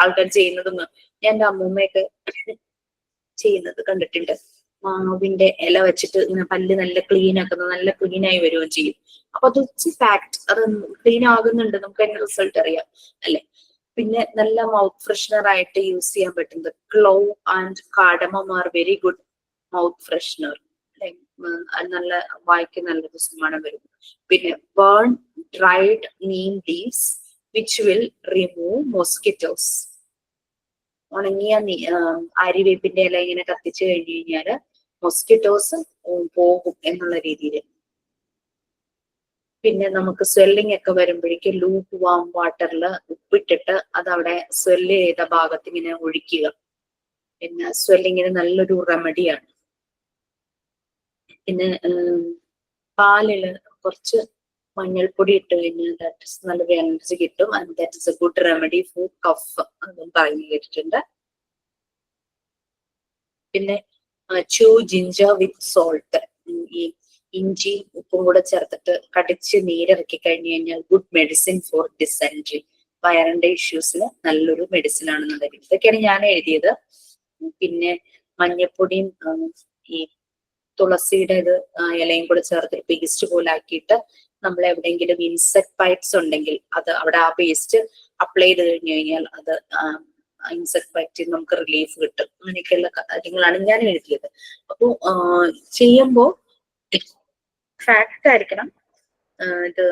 ആൾക്കാർ ചെയ്യുന്നതും ഞാൻ എൻ്റെ അമ്മൂമ്മയൊക്കെ ചെയ്യുന്നത് കണ്ടിട്ടുണ്ട്. മാവിന്റെ ഇല വെച്ചിട്ട് ഇങ്ങനെ പല്ല് നല്ല ക്ലീൻ ആക്കുന്നത്, നല്ല ക്ലീൻ ആയി വരികയും ചെയ്യും. അപ്പൊ അത് ഫാക്ട്, അത് ക്ലീൻ ആകുന്നുണ്ട്, നമുക്ക് അതിന്റെ റിസൾട്ട് അറിയാം അല്ലെ. പിന്നെ നല്ല മൗത്ത് ഫ്രഷ്നർ ആയിട്ട് യൂസ് ചെയ്യാൻ പറ്റുന്നത് clove and cardamom are very good mouth freshener. നല്ല വായിക്ക് നല്ലൊരു സുമണം വരും. പിന്നെ burn dried neem leaves which will remove mosquitoes. ഉണങ്ങിയ ആര്യവേപ്പിന്റെ ഇല ഇങ്ങനെ കത്തിച്ചു കഴിഞ്ഞു കഴിഞ്ഞാല് മോസ്കിറ്റോസ് പോകും എന്നുള്ള രീതിയിൽ. പിന്നെ നമുക്ക് സ്വെല്ലിംഗ് ഒക്കെ വരുമ്പോഴേക്ക് ലൂപ്പ് വാം വാട്ടറിൽ ഉപ്പിട്ടിട്ട് അതവിടെ സ്വെല്ല് ചെയ്ത ഭാഗത്ത് ഇങ്ങനെ ഒഴിക്കുക. പിന്നെ സ്വെല്ലിങ്ങിന് നല്ലൊരു റെമഡിയാണ്. പിന്നെ പാലില് കുറച്ച് മഞ്ഞൾപ്പൊടി ഇട്ട് കഴിഞ്ഞാൽ നല്ലൊരു എനർജി കിട്ടും. And that is a good remedy for cough, അതും പറഞ്ഞു കേട്ടിട്ടുണ്ട്. പിന്നെ ചൂ ജിഞ്ചർ വിത്ത് സോൾട്ട്, ഈ ഇഞ്ചിയും ഉപ്പും കൂടെ ചേർത്തിട്ട് കടിച്ച് നീരിറക്കി കഴിഞ്ഞു കഴിഞ്ഞാൽ ഗുഡ് മെഡിസിൻ ഫോർ ഡിസെൻട്രി, വയറിന്റെ ഇഷ്യൂസിന് നല്ലൊരു മെഡിസിൻ ആണെന്നുള്ളത്. ഇതൊക്കെയാണ് ഞാൻ എഴുതിയത്. പിന്നെ മഞ്ഞപ്പൊടിയും ഈ തുളസിയുടെ ഇലയും കൂടെ ചേർത്തിട്ട് പേസ്റ്റ് പോലെ ആക്കിയിട്ട് നമ്മൾ എവിടെയെങ്കിലും ഇൻസെക്ട് ബൈറ്റ്സ് ഉണ്ടെങ്കിൽ അത് അവിടെ ആ പേസ്റ്റ് അപ്ലൈ ചെയ്ത് കഴിഞ്ഞു കഴിഞ്ഞാൽ അത് ഇൻസെക്ട് ബൈറ്റിൽ നമുക്ക് റിലീഫ് കിട്ടും. അങ്ങനെയൊക്കെയുള്ള കാര്യങ്ങളാണ് ഞാൻ എഴുതിയത്. അപ്പൊ ചെയ്യുമ്പോൾ ഫാക്ട് ആയിരിക്കണം. ഇത്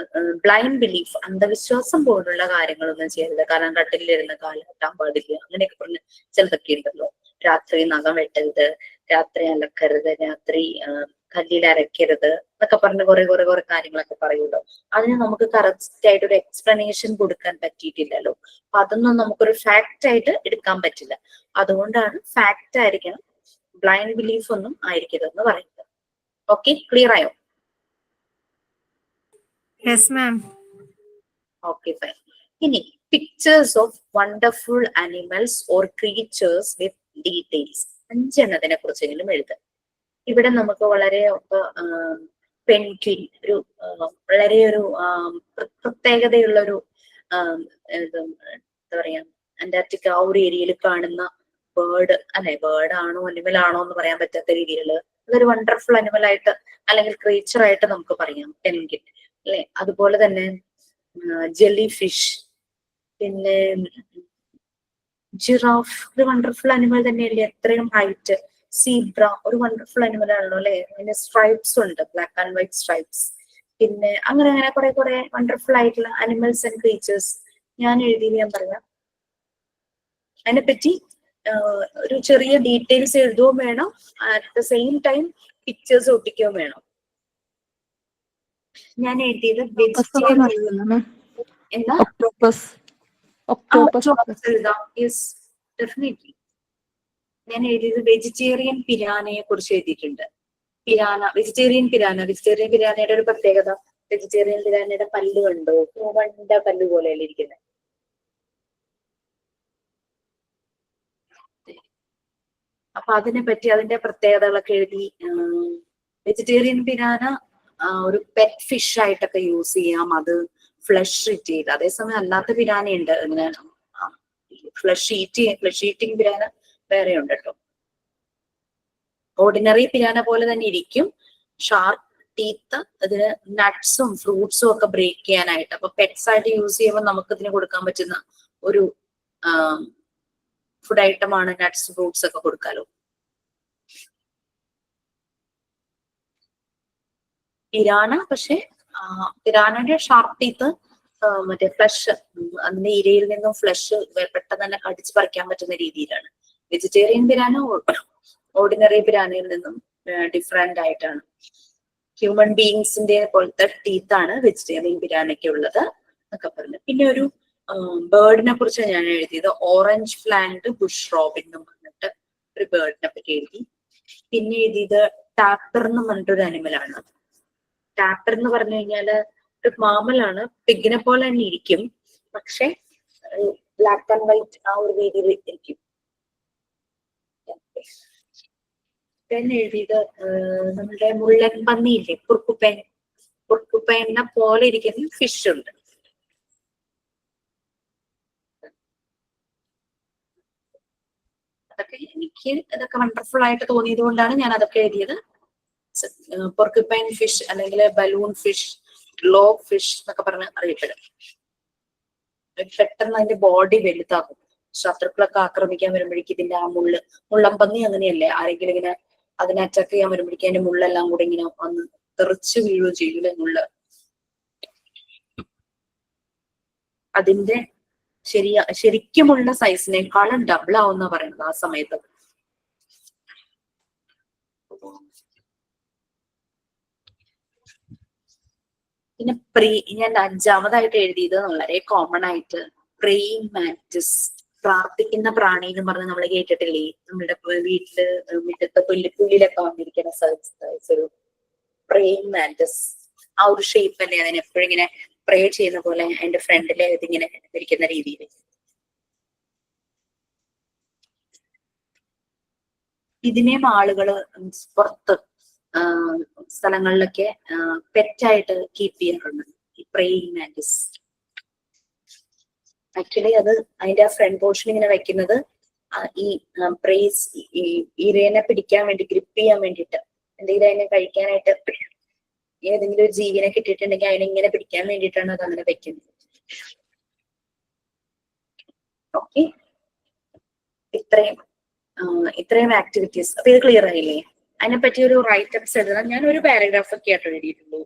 ബ്ലൈൻഡ് ബിലീഫ്, അന്ധവിശ്വാസം പോലുള്ള കാര്യങ്ങളൊന്നും ചെയ്യരുത്. കാരണം കട്ടിലിരുന്ന് കാല് കെട്ടാൻ പാടില്ല, അങ്ങനെയൊക്കെ പറഞ്ഞ് ചിലതൊക്കെ ഉണ്ടല്ലോ. രാത്രി നഖം വെട്ടരുത്, രാത്രി അലക്കരുത്, രാത്രി കല്ലിൽ അരയ്ക്കരുത് എന്നൊക്കെ പറഞ്ഞ് കുറെ കാര്യങ്ങളൊക്കെ പറയുമല്ലോ. അതിന് നമുക്ക് കറക്റ്റ് ആയിട്ട് ഒരു എക്സ്പ്ലനേഷൻ കൊടുക്കാൻ പറ്റിയിട്ടില്ലല്ലോ. അപ്പൊ അതൊന്നും നമുക്കൊരു ഫാക്റ്റ് ആയിട്ട് എടുക്കാൻ പറ്റില്ല. അതുകൊണ്ടാണ് ഫാക്റ്റ് ആയിരിക്കണം, ബ്ലൈൻഡ് ബിലീഫ് ഒന്നും ആയിരിക്കരുതെന്ന് പറയുന്നത്. ഓക്കെ, ക്ലിയർ ആയോ? Yes, ma'am. Okay, fine. ഇനി pictures of wonderful animals or creatures with details. 5 എണ്ണത്തിനെ കുറിച്ചെങ്കിലും എഴുതുക. ഇവിടെ നമുക്ക് വളരെ പെൻഗ്വിൻ, ഒരു വളരെ ഒരു പ്രത്യേകതയുള്ള ഒരു എന്താ പറയാ, അന്റാർട്ടിക്ക ആ ഒരു ഏരിയയിൽ കാണുന്ന ബേർഡ് അല്ലെ, ബേർഡ് ആണോ അനിമൽ ആണോ എന്ന് പറയാൻ പറ്റാത്ത രീതിയിൽ അതൊരു വണ്ടർഫുൾ അനിമൽ ആയിട്ട് അല്ലെങ്കിൽ ക്രീച്ചർ ആയിട്ട് നമുക്ക് പറയാം പെൻഗ്വിൻ അല്ലെ. അതുപോലെ തന്നെ ജെല്ലി ഫിഷ്, പിന്നെ ജിറാഫ് ഒരു വണ്ടർഫുൾ അനിമൽ തന്നെയല്ലേ, എത്രയും ഹൈറ്റ്. സീബ്ര ഒരു വണ്ടർഫുൾ അനിമൽ ആണല്ലോ അല്ലെ, അതിന്റെ സ്ട്രൈപ്സ് ഉണ്ട്, ബ്ലാക്ക് ആൻഡ് വൈറ്റ് സ്ട്രൈപ്സ്. പിന്നെ അങ്ങനെ കുറെ വണ്ടർഫുൾ ആയിട്ടുള്ള അനിമൽസ് ആൻഡ് ക്രീച്ചേഴ്സ് ഞാൻ എഴുതി, ഞാൻ പറയാം. അതിനെപ്പറ്റി ഒരു ചെറിയ ഡീറ്റെയിൽസ് എഴുതുകയും വേണം, at the same time pictures ഒട്ടിക്കുകയും വേണം. ഞാൻ എഴുതിയത് വെജിറ്റേറിയൻ എന്താ ഡെഫിനറ്റ്ലി ഞാൻ എഴുതിയത് വെജിറ്റേറിയൻ പിരാനയെ കുറിച്ച് എഴുതിയിട്ടുണ്ട്. വെജിറ്റേറിയൻ പിരാനയുടെ ഒരു പ്രത്യേകത, വെജിറ്റേറിയൻ പിരാനയുടെ പല്ല് കണ്ടോ? വണ്ട പല്ല് പോലെയല്ലേ ഇരിക്കുന്നത്. അപ്പൊ അതിനെ പറ്റി അതിന്റെ പ്രത്യേകതകളൊക്കെ എഴുതി. വെജിറ്റേറിയൻ പിരാന ഒരു പെറ്റ് ഫിഷ് ആയിട്ടൊക്കെ യൂസ് ചെയ്യാം. അത് ഫ്ലഷ് ഈറ്റ് ചെയ്ത്. അതേസമയം അല്ലാത്ത പിരാനയുണ്ട് ഇങ്ങനെ ഫ്ലഷ് ഈറ്റിംഗ് പിരാന വേറെ ഉണ്ട് കേട്ടോ. ഓർഡിനറി പിരാന പോലെ തന്നെ ഇരിക്കും. ഷാർപ്പ് ടീത്ത്, അതിന് നട്ട്സും ഫ്രൂട്ട്സും ഒക്കെ ബ്രേക്ക് ചെയ്യാനായിട്ട്. അപ്പൊ പെറ്റ്സ് ആയിട്ട് യൂസ് ചെയ്യുമ്പോൾ നമുക്ക് ഇതിന് കൊടുക്കാൻ പറ്റുന്ന ഒരു ഫുഡ് ഐറ്റം ആണ് നട്ട്സ് ഫ്രൂട്ട്സ് ഒക്കെ കൊടുക്കാലോ. പിരാന പക്ഷെ പിരാനയുടെ ഷാർപ്പ് ടീത്ത് മറ്റേ ഫ്ലഷ്, അതിന്റെ ഇരയിൽ നിന്നും ഫ്ലഷ് പെട്ടെന്ന് തന്നെ കടിച്ചു പറിക്കാൻ പറ്റുന്ന രീതിയിലാണ്. വെജിറ്റേറിയൻ പിരാന ഓർഡിനറി പിരാനയിൽ നിന്നും ഡിഫറെന്റ് ആയിട്ടാണ്. ഹ്യൂമൻ ബീയിങ്സിന്റെ പോലത്തെ ടീത്താണ് വെജിറ്റേറിയൻ പിരാനയ്ക്ക് ഉള്ളത് എന്നൊക്കെ പറഞ്ഞു. പിന്നെ ഒരു ബേർഡിനെ കുറിച്ച് ഞാൻ എഴുതിയത് ഓറഞ്ച് ഫ്ലാങ്ഡ് ബുഷ് റോബിൻ എന്ന് പറഞ്ഞിട്ട് ഒരു ബേർഡിനെ പറ്റി എഴുതി. പിന്നെ എഴുതിയത് ടാപ്പർ എന്ന് പറഞ്ഞിട്ടൊരു അനിമലാണ്. ടാപ്പർ എന്ന് പറഞ്ഞു കഴിഞ്ഞാല് ഒരു മാമലാണ്, പിഗിനെ പോലെ തന്നെ ഇരിക്കും, പക്ഷെ ബ്ലാക്ക് ആൻഡ് വൈറ്റ് ആ ഒരു രീതിയിൽ ഇരിക്കും. പിന്നെ എഴുതിയത് നമ്മുടെ മുള്ളൻ പന്നിയില്ലേ, കുർക്കുപ്പേനെ പോലെ ഇരിക്കുന്ന ഫിഷ് ഉണ്ട്. അതൊക്കെ എനിക്ക് അതൊക്കെ വണ്ടർഫുൾ ആയിട്ട് തോന്നിയത് കൊണ്ടാണ് ഞാൻ അതൊക്കെ എഴുതിയത്. പോർക്കുപൈൻ ഫിഷ് അല്ലെങ്കിൽ ബലൂൺ ഫിഷ്, ഗ്ലോബ് ഫിഷ് എന്നൊക്കെ പറഞ്ഞ് അറിയപ്പെടും. പെട്ടെന്ന് അതിന്റെ ബോഡി വലുതാകും. ശത്രുക്കളൊക്കെ ആക്രമിക്കാൻ വരുമ്പോഴേക്കും ഇതിന്റെ ആ മുള്ളംപന്നി അങ്ങനെയല്ലേ, ആരെങ്കിലും ഇങ്ങനെ അതിനെ അറ്റാക്ക് ചെയ്യാൻ വരുമ്പോഴേക്കും അതിന്റെ മുള്ളെല്ലാം കൂടെ ഇങ്ങനെ വന്ന് തെറിച്ച് വീഴുകയും ചെയ്യൂലെ മുള്ള്. അതിന്റെ ശരിക്കുമുള്ള സൈസിനേക്കാളും ഡബിൾ ആവുന്ന പറയുന്നത് ആ സമയത്ത്. പിന്നെ ഞാൻ അഞ്ചാമതായിട്ട് എഴുതിയത് വളരെ കോമൺ ആയിട്ട് പ്രേയിങ് മാന്റിസ്, പ്രാർത്ഥിക്കുന്ന പ്രാണി എന്ന് പറഞ്ഞ് നമ്മൾ കേട്ടിട്ടില്ലേ? നമ്മുടെ വീട്ടില് മുറ്റത്തെ പുല്ലിലൊക്കെ വന്നിരിക്കുന്ന ഒരു പ്രേയിങ് മാന്റിസ്. ആ ഒരു ഷേപ്പ് അല്ലേ അതിന് എപ്പോഴും ഇങ്ങനെ പ്രേ ചെയ്യുന്ന പോലെ അതിന്റെ ഫ്രണ്ടിലെ ഇതിങ്ങനെ ഇരിക്കുന്ന രീതിയിൽ. ഇതിനെയും ആളുകള് പുറത്ത് സ്ഥലങ്ങളിലൊക്കെ പെറ്റായിട്ട് കീപ്പ് ചെയ്യാറുണ്ട് ഈ പ്രേയിങ് മാന്റിസ്. ആക്ച്വലി അത് അതിന്റെ ആ ഫ്രണ്ട് പോർഷൻ ഇങ്ങനെ വെക്കുന്നത് ഈ പ്രേസ് ഈ ഇരേനെ പിടിക്കാൻ വേണ്ടി, ഗ്രിപ്പ് ചെയ്യാൻ വേണ്ടിയിട്ട്, എന്തെങ്കിലും അതിനെ കഴിക്കാനായിട്ട് ഏതെങ്കിലും ഒരു ജീവിനെ കിട്ടിയിട്ടുണ്ടെങ്കിൽ അതിനെ ഇങ്ങനെ പിടിക്കാൻ വേണ്ടിയിട്ടാണ് അത് അങ്ങനെ വെക്കുന്നത്. ഓക്കെ, ഇത്രയും ആക്ടിവിറ്റീസ്. അപ്പൊ ഇത് ക്ലിയർ ആയില്ലേ? അതിനെപ്പറ്റി ഒരു റൈറ്റപ്സ് എഴുതണം. ഞാൻ ഒരു പാരഗ്രാഫ് ഒക്കെ ആയിട്ട് എഴുതിയിട്ടുള്ളൂ.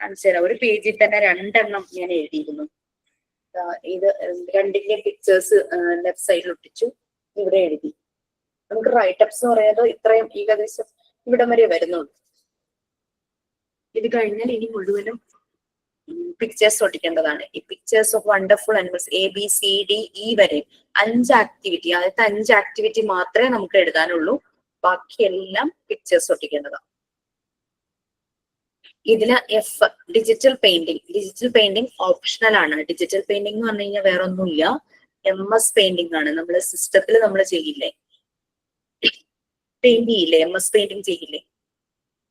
കാണിച്ചുതരാം. ഒരു പേജിൽ തന്നെ 2 എണ്ണം ഞാൻ എഴുതിയിരുന്നു. ഇത് രണ്ടിന്റെ പിക്ചേഴ്സ് ലെഫ്റ്റ് സൈഡിൽ ഒട്ടിച്ചു, ഇവിടെ എഴുതി. നമുക്ക് റൈറ്റപ്സ് എന്ന് പറയുന്നത് ഇത്രയും ഏകദേശം ഇവിടം വരെ വരുന്നുള്ളൂ. ഇത് കഴിഞ്ഞാൽ ഇനി മുഴുവനും പിക്ചേഴ്സ് ഒട്ടിക്കേണ്ടതാണ്. ഈ pictures of wonderful animals ABCDE വരെ 5 ആക്ടിവിറ്റി, ആദ്യത്തെ 5 ആക്ടിവിറ്റി മാത്രമേ നമുക്ക് എഴുതാനുള്ളൂ. ബാക്കിയെല്ലാം പിക്ചേഴ്സ് ഒട്ടിക്കേണ്ടതാണ്. ഇതില് F ഡിജിറ്റൽ പെയിന്റിംഗ് ഓപ്ഷണൽ ആണ്. ഡിജിറ്റൽ പെയിന്റിംഗ് എന്ന് പറഞ്ഞു കഴിഞ്ഞാൽ വേറെ ഒന്നുമില്ല, MS പെയിന്റിംഗ് ആണ്. നമ്മള് സിസ്റ്റത്തിൽ നമ്മൾ ചെയ്യില്ലേ, പെയിന്റ് ചെയ്യില്ലേ, MS പെയിന്റിംഗ് ചെയ്യില്ലേ,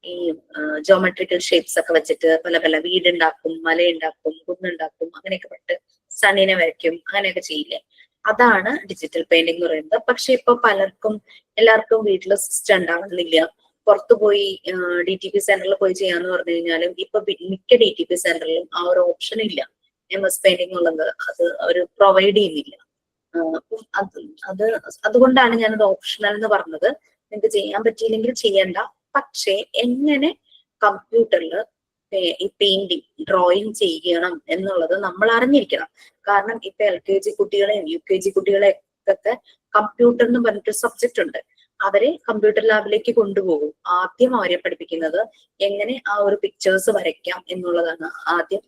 ഈ ജോമെട്രിക്കൽ ഷേപ്സ് ഒക്കെ വെച്ചിട്ട് പല പല വീടുണ്ടാക്കും, മലയുണ്ടാക്കും, കുന്നുണ്ടാക്കും, അങ്ങനെയൊക്കെ പെട്ട് സണ്ണിനെ വരയ്ക്കും, അങ്ങനെയൊക്കെ ചെയ്യില്ലേ, അതാണ് ഡിജിറ്റൽ പെയിന്റിംഗ് എന്ന് പറയുന്നത്. പക്ഷെ ഇപ്പൊ എല്ലാവർക്കും വീട്ടില് സിസ്റ്റം ഉണ്ടാവുന്നില്ല. പുറത്തു പോയി DTP സെന്ററിൽ പോയി ചെയ്യാന്ന് പറഞ്ഞു കഴിഞ്ഞാലും ഇപ്പൊ മിക്ക DTP സെന്ററിലും ആ ഒരു ഓപ്ഷൻ ഇല്ല. MS പെയിന്റിംഗ് ഉള്ളത് അത് അവർ പ്രൊവൈഡ് ചെയ്യുന്നില്ല. അതുകൊണ്ടാണ് ഞാനത് ഓപ്ഷണൽ എന്ന് പറഞ്ഞത്. നിങ്ങൾക്ക് ചെയ്യാൻ പറ്റിയില്ലെങ്കിൽ ചെയ്യണ്ട. പക്ഷെ എങ്ങനെ കമ്പ്യൂട്ടറിൽ ഈ പെയിന്റിങ്, ഡ്രോയിങ് ചെയ്യണം എന്നുള്ളത് നമ്മൾ അറിഞ്ഞിരിക്കണം. കാരണം ഇപ്പൊ LKG കുട്ടികളെയും UKG കുട്ടികളെയൊക്കെ കമ്പ്യൂട്ടർ എന്ന് പറഞ്ഞിട്ട് സബ്ജക്റ്റ് ഉണ്ട്. അവരെ കമ്പ്യൂട്ടർ ലാബിലേക്ക് കൊണ്ടുപോകും. ആദ്യം അവരെ പഠിപ്പിക്കുന്നത് എങ്ങനെ ആ ഒരു പിക്ചേഴ്സ് വരയ്ക്കാം എന്നുള്ളതാണ് ആദ്യം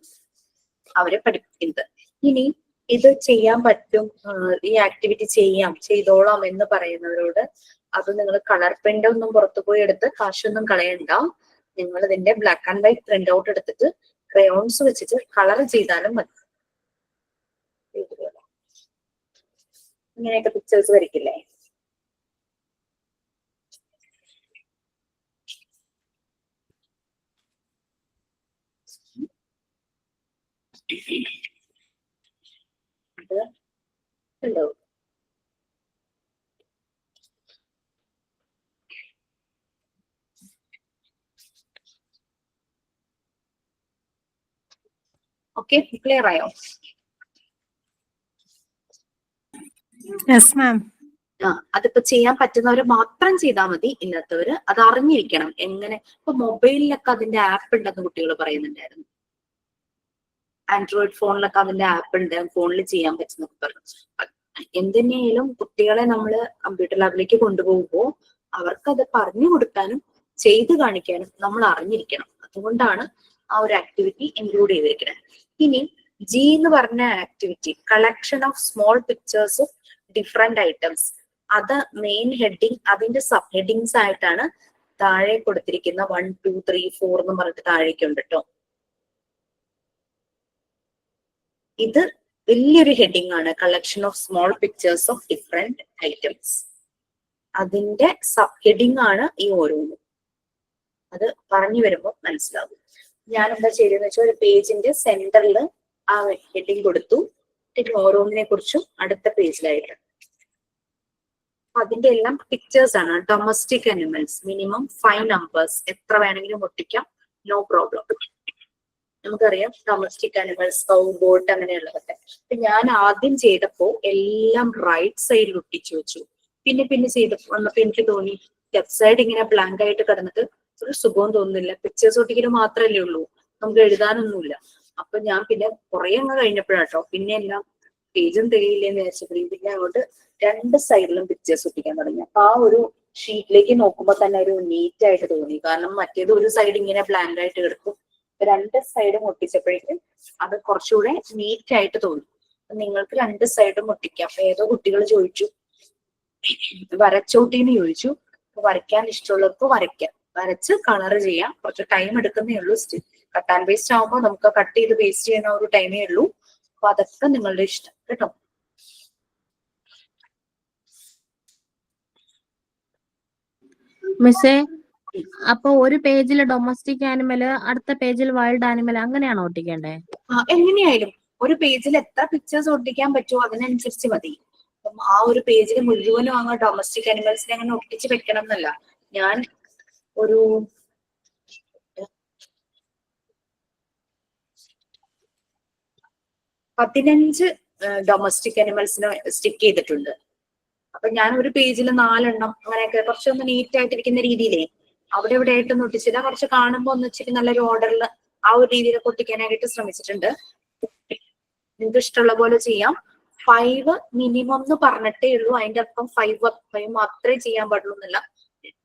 അവരെ പഠിപ്പിക്കുന്നത്. ഇനി ഇത് ചെയ്യാൻ പറ്റും, ഈ ആക്ടിവിറ്റി ചെയ്തോളാം എന്ന് പറയുന്നവരോട് അത് നിങ്ങൾ കളർ പ്രിന്റ് ഒന്നും പുറത്തു പോയി എടുത്ത് കാശൊന്നും കളയണ്ട. നിങ്ങൾ ഇതിന്റെ black and white print out എടുത്തിട്ട് ക്രയോൺസ് വെച്ചിട്ട് കളർ ചെയ്താലും മതി. ഇങ്ങനെയൊക്കെ പിക്ചേഴ്സ് വരയ്ക്കില്ലേ? ഉണ്ടോ? ഓക്കെ, ക്ലിയർ ആയോ? Yes, ma'am. അതിപ്പോ ചെയ്യാൻ പറ്റുന്നവര് മാത്രം ചെയ്താൽ മതി, ഇല്ലാത്തവര് അത് അറിഞ്ഞിരിക്കണം. എങ്ങനെ ഇപ്പൊ മൊബൈലിലൊക്കെ അതിന്റെ ആപ്പ് ഉണ്ടെന്ന് കുട്ടികൾ പറയുന്നുണ്ടായിരുന്നു. ആൻഡ്രോയിഡ് ഫോണിലൊക്കെ അതിന്റെ ആപ്പ് ഉണ്ട്, ഫോണിൽ ചെയ്യാൻ പറ്റുന്നൊക്കെ പറഞ്ഞു. എന്തിനേലും കുട്ടികളെ നമ്മൾ കമ്പ്യൂട്ടർ ലാബിലേക്ക് കൊണ്ടുപോകുമ്പോൾ അവർക്കത് പറഞ്ഞു കൊടുക്കാനും ചെയ്ത് കാണിക്കാനും നമ്മൾ അറിഞ്ഞിരിക്കണം. അതുകൊണ്ടാണ് ആ ഒരു ആക്ടിവിറ്റി ഇൻക്ലൂഡ് ചെയ്തിരിക്കുന്നത്. ഇനി ജി എന്ന് പറഞ്ഞ activity, collection of small pictures of different items, അത് മെയിൻ ഹെഡിങ്. അതിന്റെ സബ് ഹെഡിങ്സ് ആയിട്ടാണ് താഴെ കൊടുത്തിരിക്കുന്ന 1, 2, 3, 4 എന്ന് പറഞ്ഞിട്ട് താഴേക്കുണ്ട് കേട്ടോ. ഇത് വലിയൊരു ഹെഡിങ് ആണ്, collection of small pictures of different items. അതിന്റെ സബ് ഹെഡിങ് ആണ് ഈ ഓരോന്നും. അത് പറഞ്ഞു വരുമ്പോൾ മനസ്സിലാവും. ഞാൻ എന്താ ചെയ്തതെന്ന് വെച്ചാൽ ഒരു പേജിന്റെ സെന്ററിൽ ആ ഹെഡിങ് കൊടുത്തു, ഓരോന്നിനെ കുറിച്ചും അടുത്ത പേജിലായിട്ട്. അതിന്റെ എല്ലാം പിക്ചേഴ്സ് ആണ്. ഡൊമസ്റ്റിക് അനിമൽസ്, മിനിമം 5 നമ്പേഴ്സ്, എത്ര വേണമെങ്കിലും ഒട്ടിക്കാം, നോ പ്രോബ്ലം. നമുക്കറിയാം ഡൊമസ്റ്റിക് അനിമൽസ്, കൗ, ബോട്ട് അങ്ങനെയുള്ളതൊക്കെ. അപ്പൊ ഞാൻ ആദ്യം ചെയ്തപ്പോ എല്ലാം റൈറ്റ് സൈഡിൽ ഒട്ടിച്ചു വെച്ചു. പിന്നെ വന്നപ്പോ എനിക്ക് തോന്നി ലെഫ്റ്റ് സൈഡ് ഇങ്ങനെ ബ്ലാങ്ക് ആയിട്ട് കിടന്നിട്ട് ഒരു സുഖവും തോന്നുന്നില്ല. പിക്ചേഴ്സ് ഒട്ടിക്കൽ മാത്രമല്ലേ ഉള്ളൂ, നമുക്ക് എഴുതാനൊന്നുമില്ല. അപ്പൊ ഞാൻ പിന്നെ കുറെ അങ്ങ് കഴിഞ്ഞപ്പോഴാട്ടോ പിന്നെ എല്ലാം പേജും തികയില്ലെന്ന് വിചാരിച്ചപ്പോഴും പിന്നെ അങ്ങോട്ട് 2 സൈഡിലും പിക്ചേഴ്സ് ഒട്ടിക്കാൻ തുടങ്ങി. അപ്പൊ ആ ഒരു ഷീറ്റിലേക്ക് നോക്കുമ്പോൾ തന്നെ ഒരു നീറ്റ് ആയിട്ട് തോന്നി. കാരണം മറ്റേത് ഒരു സൈഡ് ഇങ്ങനെ ബ്ലാങ്ക് ആയിട്ട് കിടക്കും, 2 സൈഡും ഒട്ടിച്ചപ്പോഴേക്കും അത് കുറച്ചുകൂടെ നീറ്റ് ആയിട്ട് തോന്നി. നിങ്ങൾക്ക് 2 സൈഡും ഒട്ടിക്കാം. അപ്പൊ ഏതോ കുട്ടികൾ ചോദിച്ചു വരച്ചോട്ടിന്ന് ചോദിച്ചു. വരയ്ക്കാൻ ഇഷ്ടമുള്ളവർക്ക് വരയ്ക്കാം, വരച്ച് കളർ ചെയ്യാം. കുറച്ച് ടൈം എടുക്കുന്നേ ഉള്ളൂ. കട്ട് ആൻഡ് പേസ്റ്റ് ആകുമ്പോൾ നമുക്ക് കട്ട് ചെയ്ത് പേസ്റ്റ് ചെയ്യുന്ന ഒരു ടൈമേ ഉള്ളൂ. അപ്പൊ അതൊക്കെ നിങ്ങളുടെ ഇഷ്ടം കേട്ടോ. മിസ്സേ, അപ്പൊ ഒരു പേജിൽ ഡൊമസ്റ്റിക് ആനിമൽ, അടുത്ത പേജിൽ വൈൽഡ് ആനിമൽ, അങ്ങനെയാണോ ഒട്ടിക്കേണ്ടേ? എങ്ങനെയായാലും ഒരു പേജിൽ എത്ര പിക്ചേഴ്സ് ഒട്ടിക്കാൻ പറ്റുമോ അതിനനുസരിച്ച് മതി. അപ്പം ആ ഒരു പേജിൽ മുഴുവനും അങ്ങ് ഡൊമസ്റ്റിക് അനിമൽസിനെ അങ്ങനെ ഒട്ടിച്ച് വെക്കണം എന്നല്ല. ഞാൻ ഒരു 15 ഡൊമസ്റ്റിക് അനിമൽസിനെ സ്റ്റിക്ക് ചെയ്തിട്ടുണ്ട്. അപ്പൊ ഞാൻ ഒരു പേജിൽ 4 എണ്ണം അങ്ങനെയൊക്കെ കുറച്ചൊന്ന് നീറ്റ് ആയിട്ടിരിക്കുന്ന രീതിയിലേ അവിടെ ഇവിടെ ആയിട്ടൊന്നും ഒട്ടിച്ചില്ല. കുറച്ച് കാണുമ്പോൾ ഒന്ന് ഇച്ചിരി നല്ലൊരു ഓർഡറിൽ ആ ഒരു രീതിയിലൊക്കെ ഒട്ടിക്കാനായിട്ട് ശ്രമിച്ചിട്ടുണ്ട്. നിങ്ങൾക്ക് ഇഷ്ടമുള്ള പോലെ ചെയ്യാം. 5 മിനിമം എന്ന് പറഞ്ഞിട്ടേ ഉള്ളൂ. അതിന്റെ അർത്ഥം 5 മാത്രമേ ചെയ്യാൻ പാടുള്ളൂ എന്നല്ല.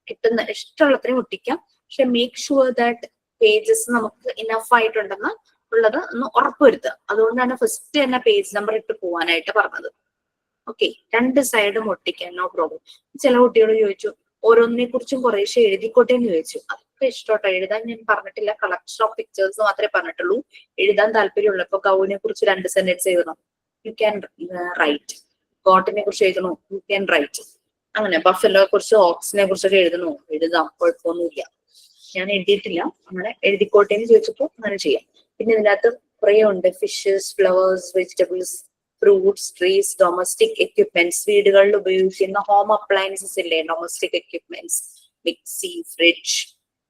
കിട്ടുന്ന ഇഷ്ടമുള്ളത്രയും ഒട്ടിക്കാം. പക്ഷെ മേക്ക് ഷുവർ ദാറ്റ് പേജസ് നമുക്ക് ഇനഫ് ആയിട്ടുണ്ടെന്ന് ഉള്ളത് ഒന്ന് ഉറപ്പുവരുത്തുക. അതുകൊണ്ടാണ് ഫസ്റ്റ് തന്നെ പേജ് നമ്പർ ഇട്ട് പോവാനായിട്ട് പറഞ്ഞത്. ഓക്കെ, 2 സൈഡും ഒട്ടിക്കാൻ നോ പ്രോബ്ലം. ചില കുട്ടികൾ ചോദിച്ചു ഓരോന്നിനെ കുറിച്ചും കുറേശ്ശെ എഴുതിക്കോട്ടെ എന്ന് ചോദിച്ചു. അതൊക്കെ ഇഷ്ടോട്ടോ, എഴുതാൻ ഞാൻ പറഞ്ഞിട്ടില്ല. കളക്ഷൻ ഓഫ് പിക്ചേഴ്സ് മാത്രമേ പറഞ്ഞിട്ടുള്ളൂ. എഴുതാൻ താല്പര്യമുള്ളപ്പോ കൗവിനെ കുറിച്ച് 2 സെന്റൻസ് എഴുതണം, യു ക്യാൻ റൈറ്റ്. ഗോട്ടിനെ കുറിച്ച് എഴുതണോ, യു ക്യാൻ റൈറ്റ്. അങ്ങനെ ബഫലോയെ കുറിച്ച്, ഓക്സിനെ കുറിച്ചൊക്കെ എഴുതണോ, എഴുതാം, കുഴപ്പമൊന്നുമില്ല. ഞാൻ എഴുതിയിട്ടില്ല, അങ്ങനെ എഴുതിക്കോട്ടെ എന്ന് ചോദിച്ചപ്പോ അങ്ങനെ ചെയ്യാം. പിന്നെ ഇതിനകത്ത് കുറേ ഉണ്ട്. Fishes, flowers, vegetables, fruits, trees, domestic equipments, വീടുകളിൽ ഉപയോഗിക്കുന്ന ഹോം അപ്ലയൻസസ് ഇല്ലേ, domestic equipments, mixie, fridge,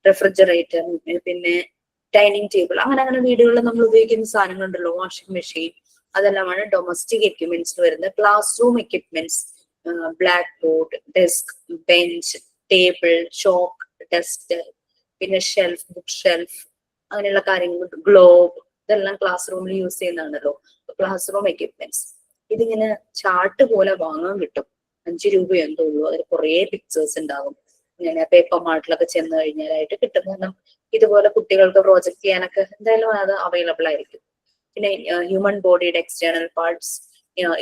refrigerator, പിന്നെ ഡൈനിങ് ടേബിൾ, അങ്ങനെ വീടുകളിൽ നമ്മൾ ഉപയോഗിക്കുന്ന സാധനങ്ങളുണ്ടല്ലോ, വാഷിംഗ് മെഷീൻ, അതെല്ലാമാണ് ഡൊമസ്റ്റിക് എക്യുപ്മെന്റ്സ് വരുന്നത്. Class room equipments, black board, desk, bench, table, chalk, duster, പിന്നെ ഷെൽഫ്, ബുക്ക് ഷെൽഫ്, അങ്ങനെയുള്ള കാര്യങ്ങൾ, ഗ്ലോബ്, ഇതെല്ലാം ക്ലാസ് റൂമിൽ യൂസ് ചെയ്യുന്നതാണല്ലോ. Class room equipments. ഇതിങ്ങനെ ചാർട്ട് പോലെ വാങ്ങാൻ കിട്ടും. 5 രൂപ എന്തോ ഉള്ളൂ. അതിൽ കുറേ പിക്ചേഴ്സ് ഉണ്ടാവും. ഇങ്ങനെ പേപ്പർ മാർട്ടിലൊക്കെ ചെന്ന് കഴിഞ്ഞാലായിട്ട് കിട്ടുന്ന ഇതുപോലെ കുട്ടികൾക്ക് പ്രോജക്ട് ചെയ്യാനൊക്കെ എന്തായാലും അത് അവൈലബിൾ ആയിരിക്കും. പിന്നെ ഹ്യൂമൻ ബോഡിയുടെ external parts,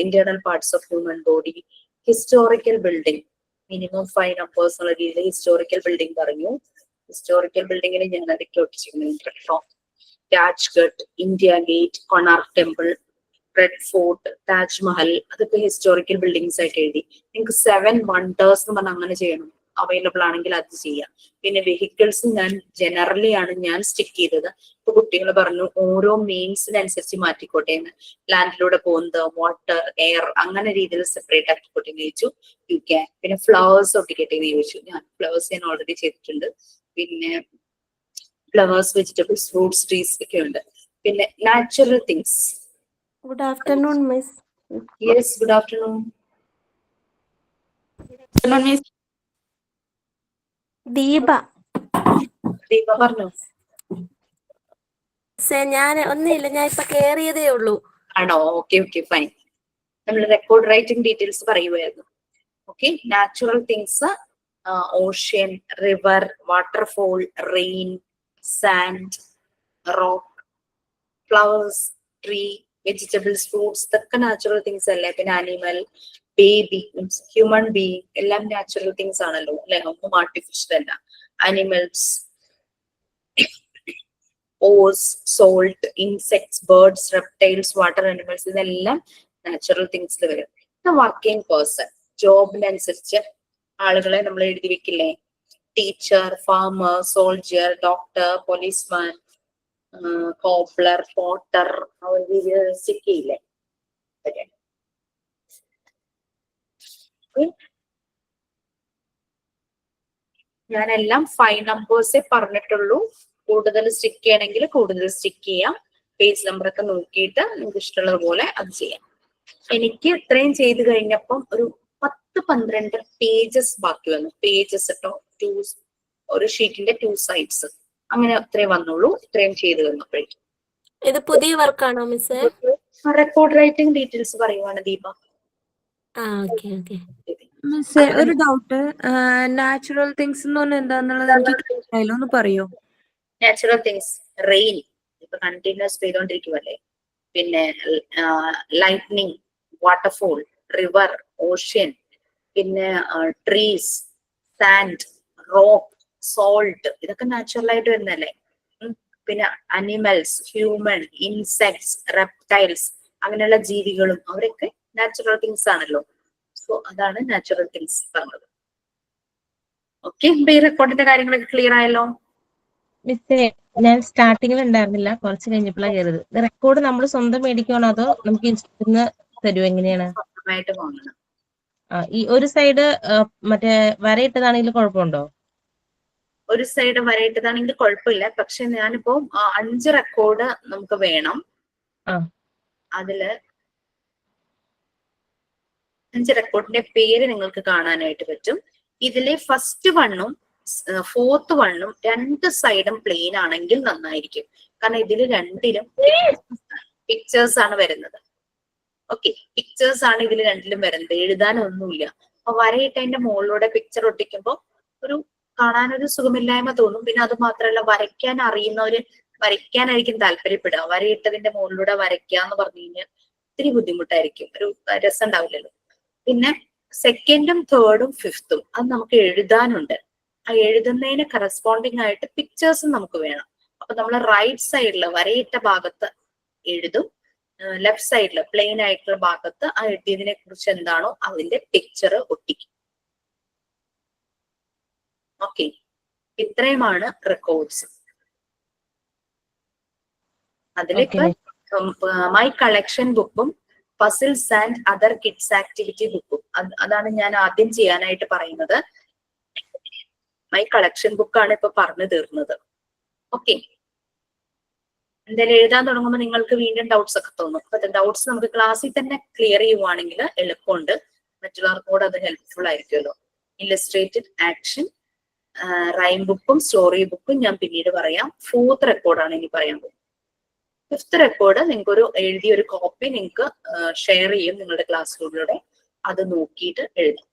internal parts of human body, historical building, minimum 5 numbers എന്നുള്ള രീതിയിൽ ഹിസ്റ്റോറിക്കൽ ബിൽഡിംഗ് പറഞ്ഞു. ഹിസ്റ്റോറിക്കൽ ബിൽഡിങ്ങിൽ ഞാൻ അതൊക്കെ ഒട്ടിച്ചിരുന്നു കേട്ടോ. Rajghat, India gate, Konark temple, red fort, Taj Mahal, അതൊക്കെ ഹിസ്റ്റോറിക്കൽ ബിൽഡിങ്സ് ആയിട്ട് എഴുതി. നിങ്ങൾക്ക് 7 വണ്ടേഴ്സ് എന്ന് പറഞ്ഞാൽ അങ്ങനെ ചെയ്യണം. അവൈലബിൾ ആണെങ്കിൽ അത് ചെയ്യാം. പിന്നെ വെഹിക്കിൾസ് ഞാൻ ജനറലി ആണ് ഞാൻ സ്റ്റിക്ക് ചെയ്തത്. ഇപ്പൊ കുട്ടികൾ പറഞ്ഞു ഓരോ മീൻസിനനുസരിച്ച് മാറ്റിക്കോട്ടെ എന്ന്. ലാൻഡിലൂടെ പോകുന്നത്, വാട്ടർ, എയർ, അങ്ങനെ രീതിയിൽ സെപ്പറേറ്റ് ആക്കിക്കോട്ടെ എന്ന് ചോദിച്ചു. You can. പിന്നെ ഫ്ലവേഴ്സ് ഒട്ടിക്കട്ടെ എന്ന് ചോദിച്ചു. ഞാൻ ഫ്ലവേഴ്സ് ഞാൻ ഓൾറെഡി ചെയ്തിട്ടുണ്ട്. പിന്നെ ഫ്ലവേഴ്സ്, വെജിറ്റബിൾസ്, ഫ്രൂട്ട്സ്, ട്രീസ് ഒക്കെ ഉണ്ട്. പിന്നെ natural things. Good afternoon, Miss. Yes, good afternoon. Deepa. Deepa പറഞ്ഞു. ഞാൻ ഒന്നുമില്ല, ഞാൻ ഇപ്പൊ കേറിയതേ ഉള്ളൂ. ആണോ? Okay okay fine. നമ്മൾ റെക്കോർഡ് റൈറ്റിംഗ് ഡീറ്റെയിൽസ് പറയുമായിരുന്നു. Okay, natural things, ocean, river, waterfall, rain, sand, rock, flowers, tree, vegetables, fruits, ഇതൊക്കെ നാച്ചുറൽ തിങ്സ് അല്ലേ? പിന്നെ animal, baby means human being, എല്ലാം നാച്ചുറൽ തിങ്സ് ആണല്ലോ അല്ലെ? ഒന്നും ആർട്ടിഫിഷ്യൽ അല്ല. അനിമൽസ്, ഓസ്, salt, insects, birds, reptiles, water animals, ഇതെല്ലാം നാച്ചുറൽ തിങ്സിൽ വരും. വർക്കിംഗ് പേഴ്സൺ, ജോബിനനുസരിച്ച് ആളുകളെ നമ്മൾ എഴുതി വെക്കില്ലേ? Teacher, farmer, soldier, doctor, policeman, cobbler, potter, സിക്കിയില്ലേ? ഞാനെല്ലാം 5 നമ്പേഴ്സേ പറഞ്ഞിട്ടുള്ളൂ. കൂടുതൽ സ്റ്റിക്ക് ചെയ്യണമെങ്കിൽ കൂടുതൽ സ്റ്റിക്ക് ചെയ്യാം. പേജ് നമ്പർ ഒക്കെ നോക്കിയിട്ട് നിങ്ങൾക്ക് ഇഷ്ടമുള്ളത് പോലെ അത് ചെയ്യാം. എനിക്ക് ഇത്രയും ചെയ്ത് കഴിഞ്ഞപ്പം ഒരു 10-12 പേജസ് ബാക്കി വന്നു. പേജസ് കേട്ടോ, ഒരു ഷീറ്റിന്റെ 2 സൈഡ്സ്, അങ്ങനെ അത്രേ വന്നുള്ളൂ. ഇത്രയും ചെയ്ത് വന്നപ്പോഴേക്കും. ഇത് പുതിയ വർക്കാണോ മിസ്? റെക്കോർഡ് റൈറ്റിംഗ് ഡീറ്റെയിൽസ് പറയുവാണ് ദീപ. Okay okay. മിസ്സേ, ഒരു ഡൗട്ട്. നാച്ചുറൽ തിങ്സ് എന്ന് പറഞ്ഞാൽ എന്താന്നുള്ളത് എനിക്ക് ഒന്ന് പറയോ? നാച്ചുറൽ തിങ്സ്, റെയിൻ ഇപ്പൊ കണ്ടിന്യൂസ് പെയ്തോണ്ടിരിക്കുവല്ലേ. പിന്നെ ലൈറ്റ്നിങ്, വാട്ടർഫോൾ, റിവർ, ഓഷ്യൻ, പിന്നെ ട്രീസ്, സാൻഡ്, റോക്ക്, സോൾട്ട്, ഇതൊക്കെ നാച്ചുറൽ ആയിട്ട് വരുന്നല്ലേ. പിന്നെ അനിമൽസ്, ഹ്യൂമൻ, ഇൻസെക്ട്സ്, റെപ്റ്റൈൽസ്, അങ്ങനെയുള്ള ജീവികളും അവരൊക്കെ നാച്ചുറൽ തിങ്സ് ആണല്ലോ. സോ അതാണ് നാച്ചുറൽ തിങ്സ് പറഞ്ഞത്. ഓക്കെ, ഈ റെക്കോർഡിന്റെ കാര്യങ്ങളൊക്കെ ക്ലിയർ ആയല്ലോ? മിസ്സേ, ഞാൻ സ്റ്റാർട്ടിങ്ങിൽ ഉണ്ടായിരുന്നില്ല, കുറച്ച് കഴിഞ്ഞപ്പോഴാണ് കയറിയത്. റെക്കോർഡ് നമ്മൾ സ്വന്തം മേടിക്കുകയാണോ അതോ നമുക്ക് ഇൻസ്റ്റിറ്റ്യൂട്ടിൽ നിന്ന് തരുമോ? എങ്ങനെയാണ്? സ്വന്തമായിട്ട് വാങ്ങണം. ഈ ഒരു സൈഡ് മറ്റേ വരയിട്ടതാണെങ്കിൽ കുഴപ്പമുണ്ടോ? ഒരു സൈഡ് വരയിട്ടതാണെങ്കിൽ കുഴപ്പമില്ല. പക്ഷെ ഞാനിപ്പോ 5 റെക്കോർഡ് നമുക്ക് വേണം. അതില് 5 റെക്കോർഡിന്റെ പേര് നിങ്ങൾക്ക് കാണാനായിട്ട് പറ്റും. ഇതിലെ ഫസ്റ്റ് 1ഉം 4th 1ഉം 2 സൈഡും പ്ലെയിൻ ആണെങ്കിൽ നന്നായിരിക്കും. കാരണം ഇതിൽ രണ്ടിലും പിക്ചേഴ്സ് ആണ് വരുന്നത്. ഓക്കെ, പിക്ചേഴ്സ് ആണ് ഇതിൽ രണ്ടിലും വരുന്നത്, എഴുതാനൊന്നുമില്ല. അപ്പൊ വരയിട്ട് അതിന്റെ മുകളിലൂടെ പിക്ചർ ഒട്ടിക്കുമ്പോൾ ഒരു കാണാനൊരു സുഖമില്ലായ്മ തോന്നും. പിന്നെ അത് മാത്രമല്ല, വരയ്ക്കാൻ അറിയുന്നവര് വരയ്ക്കാനായിരിക്കും താല്പര്യപ്പെടുക. വരയിട്ടതിന്റെ മുകളിലൂടെ വരയ്ക്കാന്ന് പറഞ്ഞു കഴിഞ്ഞാൽ ഇത്തിരി ബുദ്ധിമുട്ടായിരിക്കും, ഒരു രസം ഉണ്ടാവില്ലല്ലോ. പിന്നെ 2nd, 3rd, 5th അത് നമുക്ക് എഴുതാനുണ്ട്. ആ എഴുതുന്നതിന് കറസ്പോണ്ടിങ് ആയിട്ട് പിക്ചേഴ്സും നമുക്ക് വേണം. അപ്പൊ നമ്മൾ റൈറ്റ് സൈഡില് വരയിട്ട ഭാഗത്ത് എഴുതും, ലെഫ്റ്റ് സൈഡില് പ്ലെയിൻ ആയിട്ടുള്ള ഭാഗത്ത് ആ എഴുതിയതിനെ കുറിച്ച് എന്താണോ അതിന്റെ പിക്ചർ ഒട്ടിക്കും. ഓക്കെ, ഇത്രയുമാണ് റെക്കോർഡ്സ്. അതിലിപ്പോ മൈ കളക്ഷൻ ബുക്കും puzzles and other kids activity ബുക്കും അതാണ് ഞാൻ ആദ്യം ചെയ്യാനായിട്ട് പറയുന്നത്. മൈ കളക്ഷൻ ബുക്കാണ് ഇപ്പൊ പറഞ്ഞു തീർന്നത്. ഓക്കെ, എന്തായാലും എഴുതാൻ തുടങ്ങുമ്പോൾ നിങ്ങൾക്ക് വീണ്ടും ഡൗട്ട്സ് ഒക്കെ തോന്നും. അപ്പൊ ഡൗട്ട്സ് നമുക്ക് ക്ലാസ്സിൽ തന്നെ ക്ലിയർ ചെയ്യുവാണെങ്കിൽ എളുപ്പമുണ്ട്, മറ്റുള്ളവർക്കും കൂടെ അത് ഹെൽപ്ഫുൾ ആയിരിക്കുമല്ലോ. ഇല്ലസ്ട്രേറ്റഡ് ആക്ഷൻ, റൈം ബുക്കും സ്റ്റോറി ബുക്കും ഞാൻ പിന്നീട് പറയാം. 4th റെക്കോർഡാണ് ഇനി പറയാൻ പോകുന്നത്. 5th റെക്കോർഡ് നിങ്ങൾക്ക് എഴുതിയ ഒരു കോപ്പി നിങ്ങൾക്ക് ഷെയർ ചെയ്യും നിങ്ങളുടെ ക്ലാസ് റൂമിലൂടെ, അത് നോക്കിയിട്ട് എഴുതാം.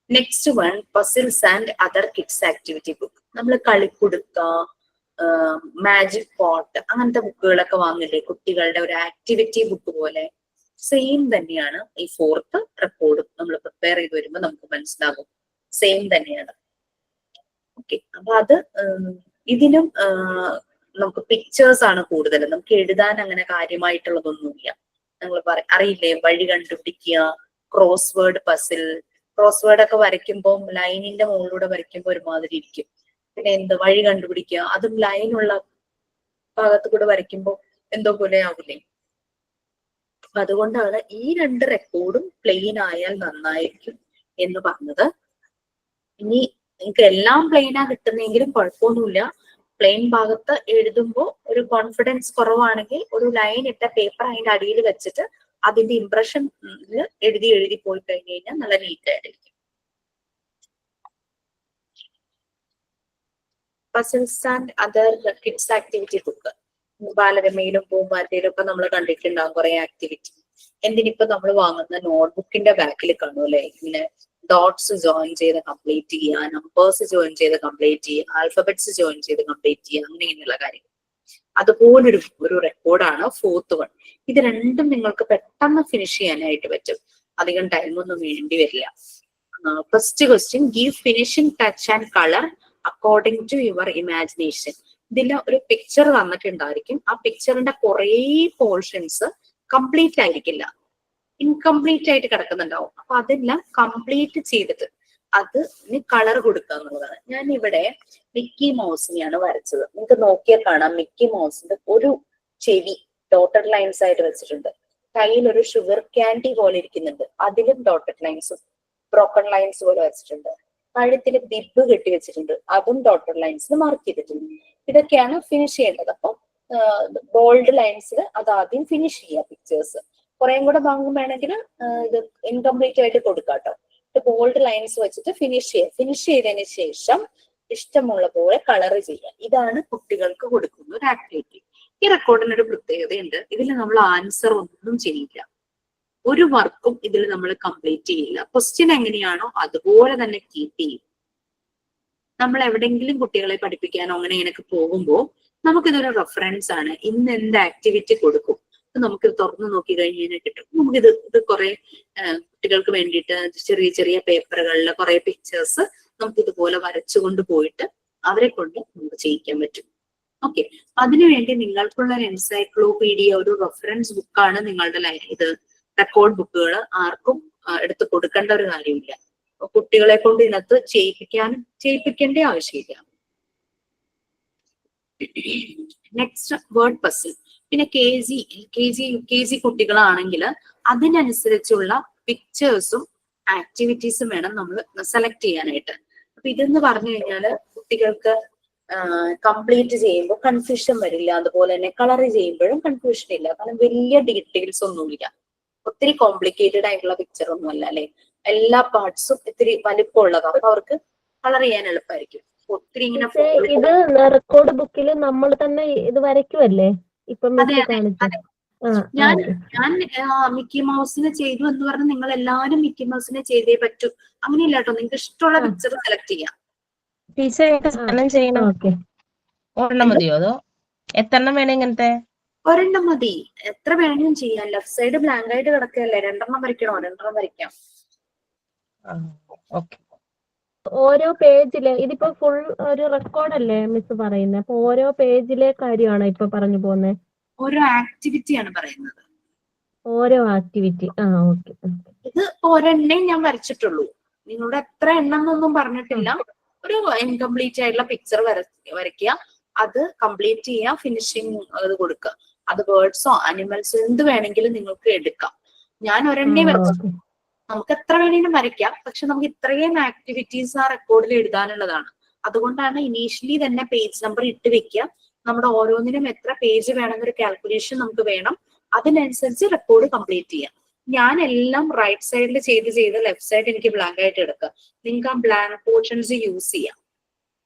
Next 1 puzzles and other kids activity book. നമ്മൾ കളിക്കുടുക്ക, മാജിക് പോട്ട്, അങ്ങനത്തെ ബുക്കുകളൊക്കെ വാങ്ങില്ലേ കുട്ടികളുടെ ഒരു ആക്ടിവിറ്റി ബുക്ക് പോലെ. സെയിം തന്നെയാണ് ഈ 4th റെക്കോർഡ് നമ്മൾ പ്രിപ്പയർ ചെയ്ത് വരുമ്പോൾ നമുക്ക് മനസ്സിലാകും, സെയിം തന്നെയാണ്. ഓക്കെ, അപ്പൊ അത് ഇതിലും നമുക്ക് പിക്ചേഴ്സ് ആണ് കൂടുതൽ. നമുക്ക് എഴുതാൻ അങ്ങനെ കാര്യമായിട്ടുള്ളതൊന്നുമില്ല. നിങ്ങൾ അറിയില്ലേ, വഴി കണ്ടുപിടിക്കുക, cross word puzzle. Cross word ഒക്കെ വരയ്ക്കുമ്പോൾ ലൈനിന്റെ മുകളിലൂടെ വരയ്ക്കുമ്പോൾ ഒരുമാതിരി ഇരിക്കും. പിന്നെ എന്ത് വഴി കണ്ടുപിടിക്കുക, അതും ലൈനുള്ള ഭാഗത്ത് കൂടെ വരയ്ക്കുമ്പോൾ എന്തോ പോലെ ആവില്ലേ. അപ്പൊ അതുകൊണ്ടാണ് ഈ 2 റെക്കോർഡും പ്ലെയിൻ ആയാൽ നന്നായിരിക്കും എന്ന് പറഞ്ഞത്. ഇനി നിങ്ങൾക്ക് എല്ലാം പ്ലെയിനാ കിട്ടുന്നെങ്കിലും കുഴപ്പമൊന്നുമില്ല. പ്ലെയിൻ ഭാഗത്ത് എഴുതുമ്പോൾ ഒരു കോൺഫിഡൻസ് കുറവാണെങ്കിൽ ഒരു ലൈൻ ഇട്ട പേപ്പർ അതിന്റെ അടിയിൽ വെച്ചിട്ട് അതിന്റെ ഇംപ്രഷൻ എഴുതി പോയി കഴിഞ്ഞു കഴിഞ്ഞാൽ നല്ല നീറ്റ് ആയിരിക്കും. Puzzles and other kids activity book. ബാലരമയിലും പൂമ്പാറ്റയിലും ഒക്കെ നമ്മൾ കണ്ടിട്ടുണ്ടാകും കുറെ ആക്ടിവിറ്റി. എന്തിനിപ്പോ നമ്മൾ വാങ്ങുന്ന നോട്ട്ബുക്കിന്റെ ബാക്കിൽ കാണും അല്ലെ, ഇങ്ങനെ ഡോട്ട്സ് ജോയിൻ ചെയ്ത് കംപ്ലീറ്റ് ചെയ്യുക, നമ്പേഴ്സ് ജോയിൻ ചെയ്ത് കംപ്ലീറ്റ് ചെയ്യുക, ആൽഫബറ്റ്സ് ജോയിൻ ചെയ്ത് കംപ്ലീറ്റ് ചെയ്യുക, അങ്ങനെയുള്ള കാര്യം. അതുപോലൊരു റെക്കോർഡാണ് 4th വൺ. ഇത് രണ്ടും നിങ്ങൾക്ക് പെട്ടെന്ന് ഫിനിഷ് ചെയ്യാനായിട്ട് പറ്റും, അധികം ടൈമൊന്നും വേണ്ടി വരില്ല. First question, give finishing touch and colour according to your imagination. ഇതിൽ ഒരു പിക്ചർ തന്നിട്ടുണ്ടായിരിക്കും. ആ പിക്ചറിന്റെ കുറേ പോർഷൻസ് കംപ്ലീറ്റ് ആയിരിക്കില്ല, ഇൻകംപ്ലീറ്റ് ആയിട്ട് കിടക്കുന്നുണ്ടാവും. അപ്പൊ അതെല്ലാം കംപ്ലീറ്റ് ചെയ്തിട്ട് അതിന് കളർ കൊടുക്കുക എന്നുള്ളതാണ്. ഞാൻ ഇവിടെ മിക്കി മൗസിനെയാണ് വരച്ചത്. നിങ്ങൾക്ക് നോക്കിയാൽ കാണാം, മിക്കി മൗസിന്റെ ഒരു ചെവി ഡോട്ടഡ് ലൈൻസ് ആയിട്ട് വെച്ചിട്ടുണ്ട്. കയ്യിൽ ഒരു ഷുഗർ ക്യാൻഡി പോലെ ഇരിക്കുന്നുണ്ട്, അതിലും ഡോട്ടഡ് ലൈൻസും ബ്രോക്കൺ ലൈൻസ് പോലെ വെച്ചിട്ടുണ്ട്. കഴുത്തിൽ ബിബ് കെട്ടി വെച്ചിട്ടുണ്ട്, അതും ഡോട്ടഡ് ലൈൻസിൽ മാർക്ക് ചെയ്തിട്ടുണ്ട്. ഇതൊക്കെയാണ് ഫിനിഷ് ചെയ്യേണ്ടത്. അപ്പൊ ബോൾഡ് ലൈൻസിൽ അത് ആദ്യം ഫിനിഷ് ചെയ്യുക. പിക്ചേഴ്സ് കുറേയും കൂടെ ഭാഗം വേണമെങ്കിൽ ഇത് ഇൻകംപ്ലീറ്റ് ആയിട്ട് കൊടുക്കാട്ടോ. ബോൾഡ് ലൈൻസ് വെച്ചിട്ട് ഫിനിഷ് ചെയ്യുക. ഫിനിഷ് ചെയ്തതിന് ശേഷം ഇഷ്ടമുള്ള പോലെ കളർ ചെയ്യുക. ഇതാണ് കുട്ടികൾക്ക് കൊടുക്കുന്ന ഒരു ആക്ടിവിറ്റി. ഈ റെക്കോർഡിന് ഒരു പ്രത്യേകതയുണ്ട്, ഇതിൽ നമ്മൾ ആൻസർ ഒന്നും ചെയ്യില്ല, ഒരു വർക്കും ഇതിൽ നമ്മൾ കംപ്ലീറ്റ് ചെയ്യില്ല. ക്വസ്റ്റ്യൻ എങ്ങനെയാണോ അതുപോലെ തന്നെ കീപ്പ് ചെയ്യും. നമ്മൾ എവിടെയെങ്കിലും കുട്ടികളെ പഠിപ്പിക്കാനോ അങ്ങനെ ഇങ്ങനെയൊക്കെ പോകുമ്പോൾ നമുക്കിതൊരു റെഫറൻസ് ആണ്. ഇന്ന് എന്ത് ആക്ടിവിറ്റി കൊടുക്കും നമുക്ക് തുറന്നു നോക്കി കഴിഞ്ഞാൽ കിട്ടും. ഇത് കുറെ കുട്ടികൾക്ക് വേണ്ടിയിട്ട് ചെറിയ ചെറിയ പേപ്പറുകളിൽ കുറെ പിക്ചേഴ്സ് നമുക്ക് ഇതുപോലെ വരച്ചുകൊണ്ട് പോയിട്ട് അവരെ കൊണ്ട് നമുക്ക് ചെയ്യിക്കാൻ പറ്റും. ഓക്കെ, അതിനുവേണ്ടി നിങ്ങൾക്കുള്ള ഒരു എൻസൈക്ലോപീഡിയ, ഒരു റെഫറൻസ് ബുക്കാണ് നിങ്ങളുടെ ഇത് റെക്കോർഡ് ബുക്കുകൾ. ആർക്കും എടുത്ത് കൊടുക്കേണ്ട ഒരു കാര്യമില്ല. കുട്ടികളെ കൊണ്ട് ഇതിനകത്ത് ചെയ്യിപ്പിക്കേണ്ട ആവശ്യമില്ല. Next, word puzzle. പിന്നെ KG കുട്ടികളാണെങ്കിൽ അതിനനുസരിച്ചുള്ള പിക്ചേഴ്സും ആക്ടിവിറ്റീസും വേണം നമ്മൾ സെലക്ട് ചെയ്യാനായിട്ട്. അപ്പൊ ഇതെന്ന് പറഞ്ഞു കഴിഞ്ഞാല് കുട്ടികൾക്ക് കംപ്ലീറ്റ് ചെയ്യുമ്പോൾ കൺഫ്യൂഷൻ വരില്ല. അതുപോലെ തന്നെ കളർ ചെയ്യുമ്പോഴും കൺഫ്യൂഷൻ ഇല്ല, കാരണം വലിയ ഡീറ്റെയിൽസ് ഒന്നുമില്ല. ഒത്തിരി കോംപ്ലിക്കേറ്റഡ് ആയിട്ടുള്ള പിക്ചർ ഒന്നുമല്ല അല്ലെ, എല്ലാ പാർട്സും ഇത്തിരി വലിപ്പമുള്ളതാണ്. അപ്പൊ അവർക്ക് കളർ ചെയ്യാൻ എളുപ്പമായിരിക്കും. ഒത്തിരി ഇങ്ങനെ ഇത് റെക്കോർഡ് ബുക്കിൽ നമ്മൾ തന്നെ ഇത് വരയ്ക്കുമല്ലേ? ഇപ്പൊ ഞാൻ മിക്കി മൗസിനെ ചെയ്തു എന്ന് പറഞ്ഞ് നിങ്ങൾ എല്ലാവരും മിക്കി മൗസിനെ ചെയ്തേ പറ്റൂ അങ്ങനെയില്ല കേട്ടോ. നിങ്ങൾക്ക് ഇഷ്ടമുള്ള പിക്ചർ സെലക്ട് ചെയ്യാം. ഒരെണ്ണം മതിയോ അതോ എത്രണ്ണം വേണം? ഇങ്ങനത്തെ ഒരെണ്ണം മതി, എത്ര വേണമെങ്കിലും ചെയ്യാം. ലെഫ്റ്റ് സൈഡ് ബ്ലാങ്ക് ആയിട്ട് കിടക്കല്ലേ, 2 വരയ്ക്കണോ? 2 വരയ്ക്കാം. ഓരോ പേജില് ഇതിപ്പോ ഫുൾ ഒരു റെക്കോർഡല്ലേ മിസ് പറയുന്നത്? അപ്പൊ ഓരോ പേജിലെ കാര്യമാണോ ഇപ്പൊ പറഞ്ഞു പോകുന്നത്? ഓരോ ആക്ടിവിറ്റിയാണ് പറയുന്നത്. ഓരോ ആക്ടിവിറ്റി. ഓക്കെ. ഇത് ഒരെണ്ണേ ഞാൻ വരച്ചിട്ടുള്ളൂ, നിങ്ങളുടെ എത്ര എണ്ണം എന്നൊന്നും പറഞ്ഞിട്ടില്ല. ഒരു ഇൻകംപ്ലീറ്റ് ആയിട്ടുള്ള പിക്ചർ വരയ്ക്കുക, അത് കംപ്ലീറ്റ് ചെയ്യുക, ഫിനിഷിങ് അത് കൊടുക്കുക. അത് ബേർഡ്സോ അനിമൽസോ എന്ത് വേണമെങ്കിലും നിങ്ങൾക്ക് എടുക്കാം. ഞാൻ ഒരെണ്ണേ വരച്ചു. നമുക്ക് എത്ര വേണമെങ്കിലും വരയ്ക്കാം, പക്ഷെ നമുക്ക് ഇത്രയും ആക്ടിവിറ്റീസ് ആ റെക്കോർഡിൽ എഴുതാനുള്ളതാണ്. അതുകൊണ്ടാണ് ഇനീഷ്യലി തന്നെ പേജ് നമ്പർ ഇട്ട് വെക്കുക. നമ്മുടെ ഓരോന്നിനും എത്ര പേജ് വേണമെന്നൊരു കാൽക്കുലേഷൻ നമുക്ക് വേണം. അതിനനുസരിച്ച് റെക്കോർഡ് കംപ്ലീറ്റ് ചെയ്യാം. ഞാൻ എല്ലാം റൈറ്റ് സൈഡിൽ ചെയ്ത് ലെഫ്റ്റ് സൈഡ് എനിക്ക് ബ്ലാങ്ക് ആയിട്ട് എടുക്കുക. നിങ്ങൾക്ക് ആ ബ്ലാങ്ക് പോർഷൻസ് യൂസ് ചെയ്യാം.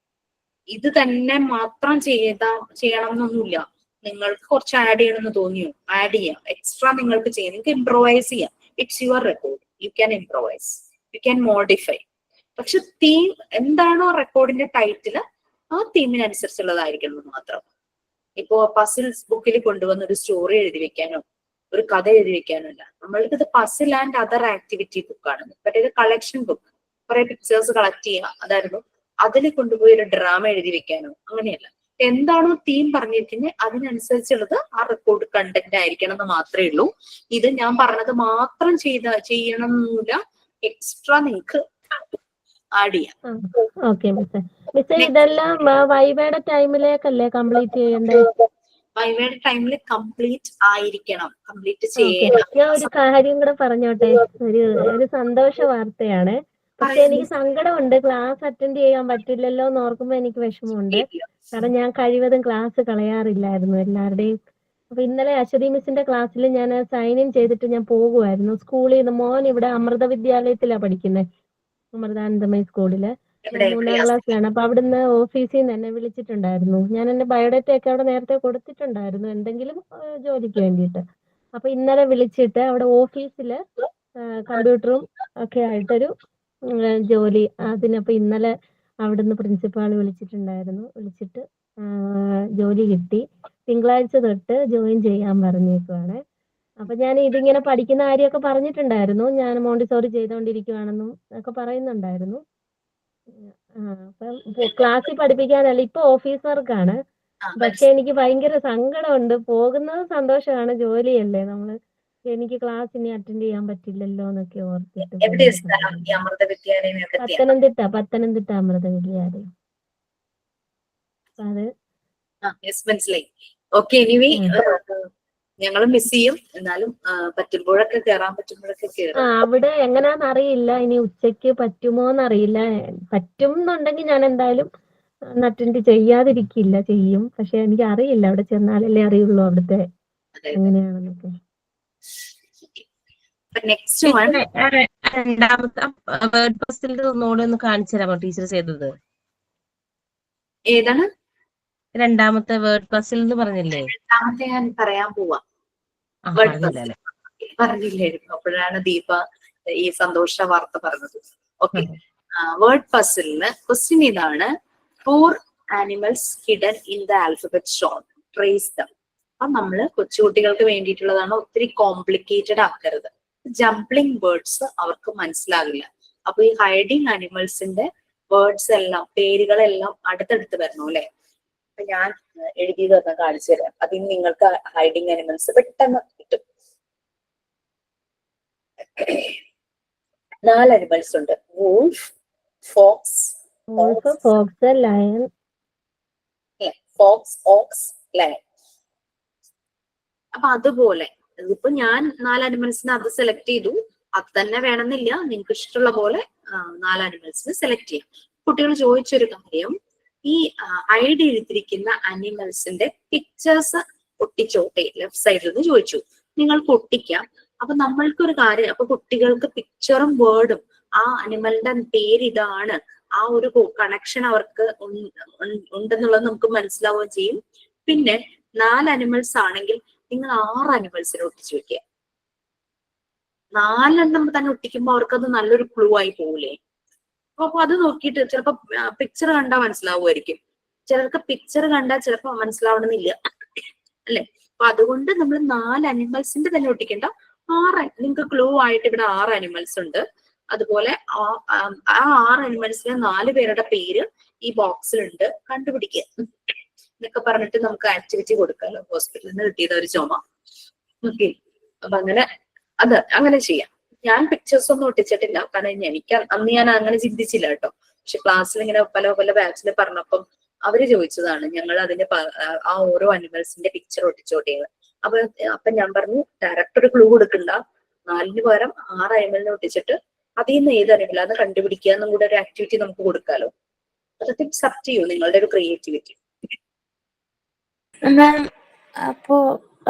ഇത് തന്നെ മാത്രം ചെയ്യണം എന്നൊന്നുമില്ല. നിങ്ങൾക്ക് കുറച്ച് ആഡ് ചെയ്യണമെന്ന് തോന്നിയോ ആഡ് ചെയ്യാം. എക്സ്ട്രാ നിങ്ങൾക്ക് ചെയ്യാം, നിങ്ങൾക്ക് ഇംപ്രൊവൈസ് ചെയ്യാം. It's your record, you can improvise, you can modify. പക്ഷെ തീം എന്താണോ റെക്കോർഡിന്റെ ടൈറ്റില് ആ തീമിനനുസരിച്ചുള്ളതായിരിക്കണം എന്ന് മാത്രം. ഇപ്പോ പസിൽസ് ബുക്കിൽ കൊണ്ടുവന്ന ഒരു സ്റ്റോറി എഴുതി വെക്കാനോ ഒരു കഥ എഴുതി വെക്കാനോ അല്ല. നമ്മൾക്ക് ഇത് പസിൽ ആൻഡ് അതർ ആക്ടിവിറ്റി ബുക്കാണ്. ബട്ട് ഇത് കളക്ഷൻ ബുക്ക്, കുറെ പിക്ചേഴ്സ് കളക്ട് ചെയ്യുക, അതായിരുന്നു അതിൽ കൊണ്ടുപോയി ഒരു ഡ്രാമ എഴുതി വെക്കാനോ അങ്ങനെയല്ല. എന്താണോ തീം പറഞ്ഞിരിക്കുന്നത് അതിനനുസരിച്ചുള്ളത് ആ റെക്കോർഡ് കണ്ടന്റ് ആയിരിക്കണം എന്ന് മാത്രമേ ഉള്ളൂ. ഇത് ഞാൻ പറഞ്ഞത് മാത്രം ചെയ്യണം എന്നില്ല, എക്സ്ട്രാ നിങ്ങൾക്ക് ആഡ് ചെയ്യാം. ഓക്കെ മിസ്സേ. മിസ്സേ ഇതെല്ലാം വൈവയുടെ ടൈമിലേക്കല്ലേ കംപ്ലീറ്റ് ചെയ്യേണ്ടത്? വൈവയുടെ ടൈമിൽ കംപ്ലീറ്റ് ആയിരിക്കണം, കംപ്ലീറ്റ് ഓക്കെ. ചെയ്യണം. ഞാൻ ഒരു കാര്യം കൂടെ പറഞ്ഞോട്ടെ. ഒരു സന്തോഷ വാർത്തയാണ്. പക്ഷെ എനിക്ക് സങ്കടമുണ്ട്, ക്ലാസ് അറ്റൻഡ് ചെയ്യാൻ പറ്റില്ലല്ലോ എന്ന് ഓർക്കുമ്പോ എനിക്ക് വിഷമമുണ്ട്. കാരണം ഞാൻ കഴിവതും ക്ലാസ് കളയാറില്ലായിരുന്നു എല്ലാവരുടെയും. അപ്പൊ ഇന്നലെ അശ്വതി മിസ്സിന്റെ ക്ലാസ്സിൽ ഞാൻ സൈൻ ഇൻ ചെയ്തിട്ട് ഞാൻ പോകുമായിരുന്നു. സ്കൂളിൽ നിന്ന് മോൻ ഇവിടെ അമൃത വിദ്യാലയത്തിലാണ് പഠിക്കുന്നത്, അമൃതാനന്ദമയി സ്കൂളില്. ഞാൻ 3ാം ക്ലാസ്സിലാണ്. അപ്പൊ അവിടുന്ന് ഓഫീസിൽ നിന്ന് എന്നെ വിളിച്ചിട്ടുണ്ടായിരുന്നു. ഞാൻ എന്റെ ബയോഡേറ്റ ഒക്കെ അവിടെ നേരത്തെ കൊടുത്തിട്ടുണ്ടായിരുന്നു എന്തെങ്കിലും ജോലിക്ക് വേണ്ടിയിട്ട്. അപ്പൊ ഇന്നലെ വിളിച്ചിട്ട് അവിടെ ഓഫീസില് കമ്പ്യൂട്ടറും ഒക്കെ ആയിട്ടൊരു ജോലി അതിനപ്പൊ ഇന്നലെ അവിടുന്ന് പ്രിൻസിപ്പാൾ വിളിച്ചിട്ടുണ്ടായിരുന്നു. വിളിച്ചിട്ട് ജോലി കിട്ടി, തിങ്കളാഴ്ച തൊട്ട് ജോയിൻ ചെയ്യാൻ പറഞ്ഞേക്കുവാണ്. അപ്പൊ ഞാൻ ഇതിങ്ങനെ പഠിക്കുന്ന കാര്യമൊക്കെ പറഞ്ഞിട്ടുണ്ടായിരുന്നു. ഞാൻ മോണ്ടിസോറി ചെയ്തോണ്ടിരിക്കുവാണെന്നും ഒക്കെ പറയുന്നുണ്ടായിരുന്നു. അപ്പം ക്ലാസ്സിൽ പഠിപ്പിക്കാനല്ല, ഇപ്പൊ ഓഫീസ് വർക്കാണ്. പക്ഷെ എനിക്ക് ഭയങ്കര സങ്കടമുണ്ട്. പോകുന്നത് സന്തോഷമാണ്, ജോലിയല്ലേ നമ്മള്. എനിക്ക് ക്ലാസ് ഇനി അറ്റൻഡ് ചെയ്യാൻ പറ്റില്ലല്ലോ എന്നൊക്കെ ഓർത്തിട്ട്. അമൃത വിദ്യാലയം പത്തനംതിട്ട അമൃത വിദ്യാലയം. അത് മനസ്സിലായി. ഓക്കെ, എനിവേ ഞങ്ങൾ മിസ് ചെയ്യും, എന്നാലും പറ്റുമ്പോഴൊക്കെ കേറാൻ പറ്റുമ്പോഴൊക്കെ കേറാം. അവിടെ എങ്ങനെയാന്ന് അറിയില്ല, ഇനി ഉച്ചയ്ക്ക് പറ്റുമോന്നറിയില്ല. പറ്റും എന്നുണ്ടെങ്കിൽ ഞാൻ എന്തായാലും അറ്റൻഡ് ചെയ്യാതിരിക്കില്ല, ചെയ്യും. പക്ഷെ എനിക്ക് അറിയില്ല, അവിടെ ചെന്നാലല്ലേ അറിയുള്ളൂ അവിടുത്തെ എങ്ങനെയാണെന്നൊക്കെ. നെക്സ്റ്റ് വൺ, രണ്ടാമത്തെ വേർഡ് പസിലിന്റെ ഒന്നുകൂടെ ഒന്ന് കാണിച്ചു തരാമോ ടീച്ചർ ചെയ്തത്? ഏതാണ് രണ്ടാമത്തെ വേർഡ് പസിൽ എന്ന് പറഞ്ഞില്ലേ? രണ്ടാമത്തെ ഞാൻ പറയാൻ പോവാം. പറഞ്ഞില്ലായിരുന്നു, അപ്പോഴാണ് ദീപ ഈ സന്തോഷ വാർത്ത പറഞ്ഞത്. ഓക്കെ, വേർഡ് പസിലിന് ക്വസ്റ്റ്യൻ ഇതാണ്: 4 animals hidden in the alphabet shown, trace them. അപ്പൊ നമ്മള് കൊച്ചുകുട്ടികൾക്ക് വേണ്ടിയിട്ടുള്ളതാണ്, ഒത്തിരി കോംപ്ലിക്കേറ്റഡ് ആക്കരുത്. ജംപ്ലിംഗ് വേർഡ്സ് അവർക്ക് മനസ്സിലാകില്ല. അപ്പൊ ഈ ഹൈഡിങ് ആനിമൽസിന്റെ വേർഡ്സ് എല്ലാം, പേരുകളെല്ലാം അടുത്തടുത്ത് വരണം അല്ലെ. അപ്പൊ ഞാൻ എഴുതിയതൊന്ന് കാണിച്ചു തരാം. അതിന് നിങ്ങൾക്ക് ഹൈഡിങ് ആനിമൽസ് പെട്ടെന്ന് കിട്ടും. 4 ആനിമൽസ് ഉണ്ട്: wolf, fox, fox, lion, fox, ox, lion. അപ്പൊ അതുപോലെ ഇതിപ്പോ ഞാൻ 4 അനിമൽസിന് അത് സെലക്ട് ചെയ്തു. അത് തന്നെ വേണമെന്നില്ല, നിങ്ങൾക്ക് ഇഷ്ടമുള്ള പോലെ 4 അനിമൽസിന് സെലക്ട് ചെയ്യാം. കുട്ടികൾ ചോദിച്ചൊരു കാര്യം, ഈ ഐഡി എടുത്തിരിക്കുന്ന അനിമൽസിന്റെ പിക്ചേഴ്സ് ഒട്ടിച്ചോട്ടെ ലെഫ്റ്റ് സൈഡിൽ നിന്ന് ചോദിച്ചു. നിങ്ങൾക്ക് ഒട്ടിക്കാം. അപ്പൊ നമ്മൾക്കൊരു കാര്യം, അപ്പൊ കുട്ടികൾക്ക് പിക്ചറും വേർഡും ആ അനിമലിന്റെ പേര് ഇതാണ്, ആ ഒരു കണക്ഷൻ അവർക്ക് ഉണ്ടെന്നുള്ളത് നമുക്ക് മനസ്സിലാവുകയും ചെയ്യും. പിന്നെ 4 അനിമൽസ് ആണെങ്കിൽ നിങ്ങൾ 6 അനിമൽസിനെ ഒട്ടിച്ചു വെക്കുക. 4 എണ്ണം തന്നെ ഒട്ടിക്കുമ്പോൾ അവർക്കത് നല്ലൊരു ക്ലൂ ആയി പോകൂലേ. അപ്പൊ അത് നോക്കിയിട്ട് ചിലപ്പോ പിക്ചർ കണ്ടാൽ മനസ്സിലാവുമായിരിക്കും, ചിലർക്ക് പിക്ചർ കണ്ടാൽ ചിലപ്പോ മനസ്സിലാവണമെന്നില്ല അല്ലെ. അപ്പൊ അതുകൊണ്ട് നമ്മൾ 4 അനിമൽസിന്റെ തന്നെ ഒട്ടിക്കേണ്ട, 6 നിങ്ങൾക്ക് ക്ലൂ ആയിട്ട് ഇവിടെ 6 അനിമൽസ് ഉണ്ട്. അതുപോലെ ആ 6 അനിമൽസിലെ 4 പേരുടെ പേര് ഈ ബോക്സിലുണ്ട്, കണ്ടുപിടിക്കുക എന്നൊക്കെ പറഞ്ഞിട്ട് നമുക്ക് ആക്ടിവിറ്റി കൊടുക്കാമല്ലോ. ഹോസ്പിറ്റലിൽ നിന്ന് കിട്ടിയത് ഒരു ചുമ. ഓക്കെ, അപ്പൊ അങ്ങനെ ചെയ്യാം. ഞാൻ പിക്ചേഴ്സ് ഒന്നും ഒട്ടിച്ചിട്ടില്ല, കാരണം അന്ന് ഞാൻ അങ്ങനെ ചിന്തിച്ചില്ല കേട്ടോ. പക്ഷെ ക്ലാസ്സിൽ ഇങ്ങനെ പല പല ബാച്ചിൽ പറഞ്ഞപ്പം അവര് ചോദിച്ചതാണ്, ഞങ്ങൾ അതിന്റെ ആ ഓരോ അനിമൽസിന്റെ പിക്ചർ ഒട്ടിച്ചോട്ടിയത്. അപ്പൊ ഞാൻ പറഞ്ഞു, ഡയറക്റ്റ് ഒരു ക്ലൂ കൊടുക്കണ്ട, 4 പകരം 6 അനിമലിനെ ഒട്ടിച്ചിട്ട് അതിൽ നിന്ന് ഏത് അനിമൽ അത് കണ്ടുപിടിക്കുക എന്നും കൂടെ ഒരു ആക്ടിവിറ്റി നമുക്ക് കൊടുക്കാലോ. അതൊക്കെ അക്സെപ്റ്റ് ചെയ്യൂ, നിങ്ങളുടെ ഒരു ക്രിയേറ്റിവിറ്റി. മാം, അപ്പോ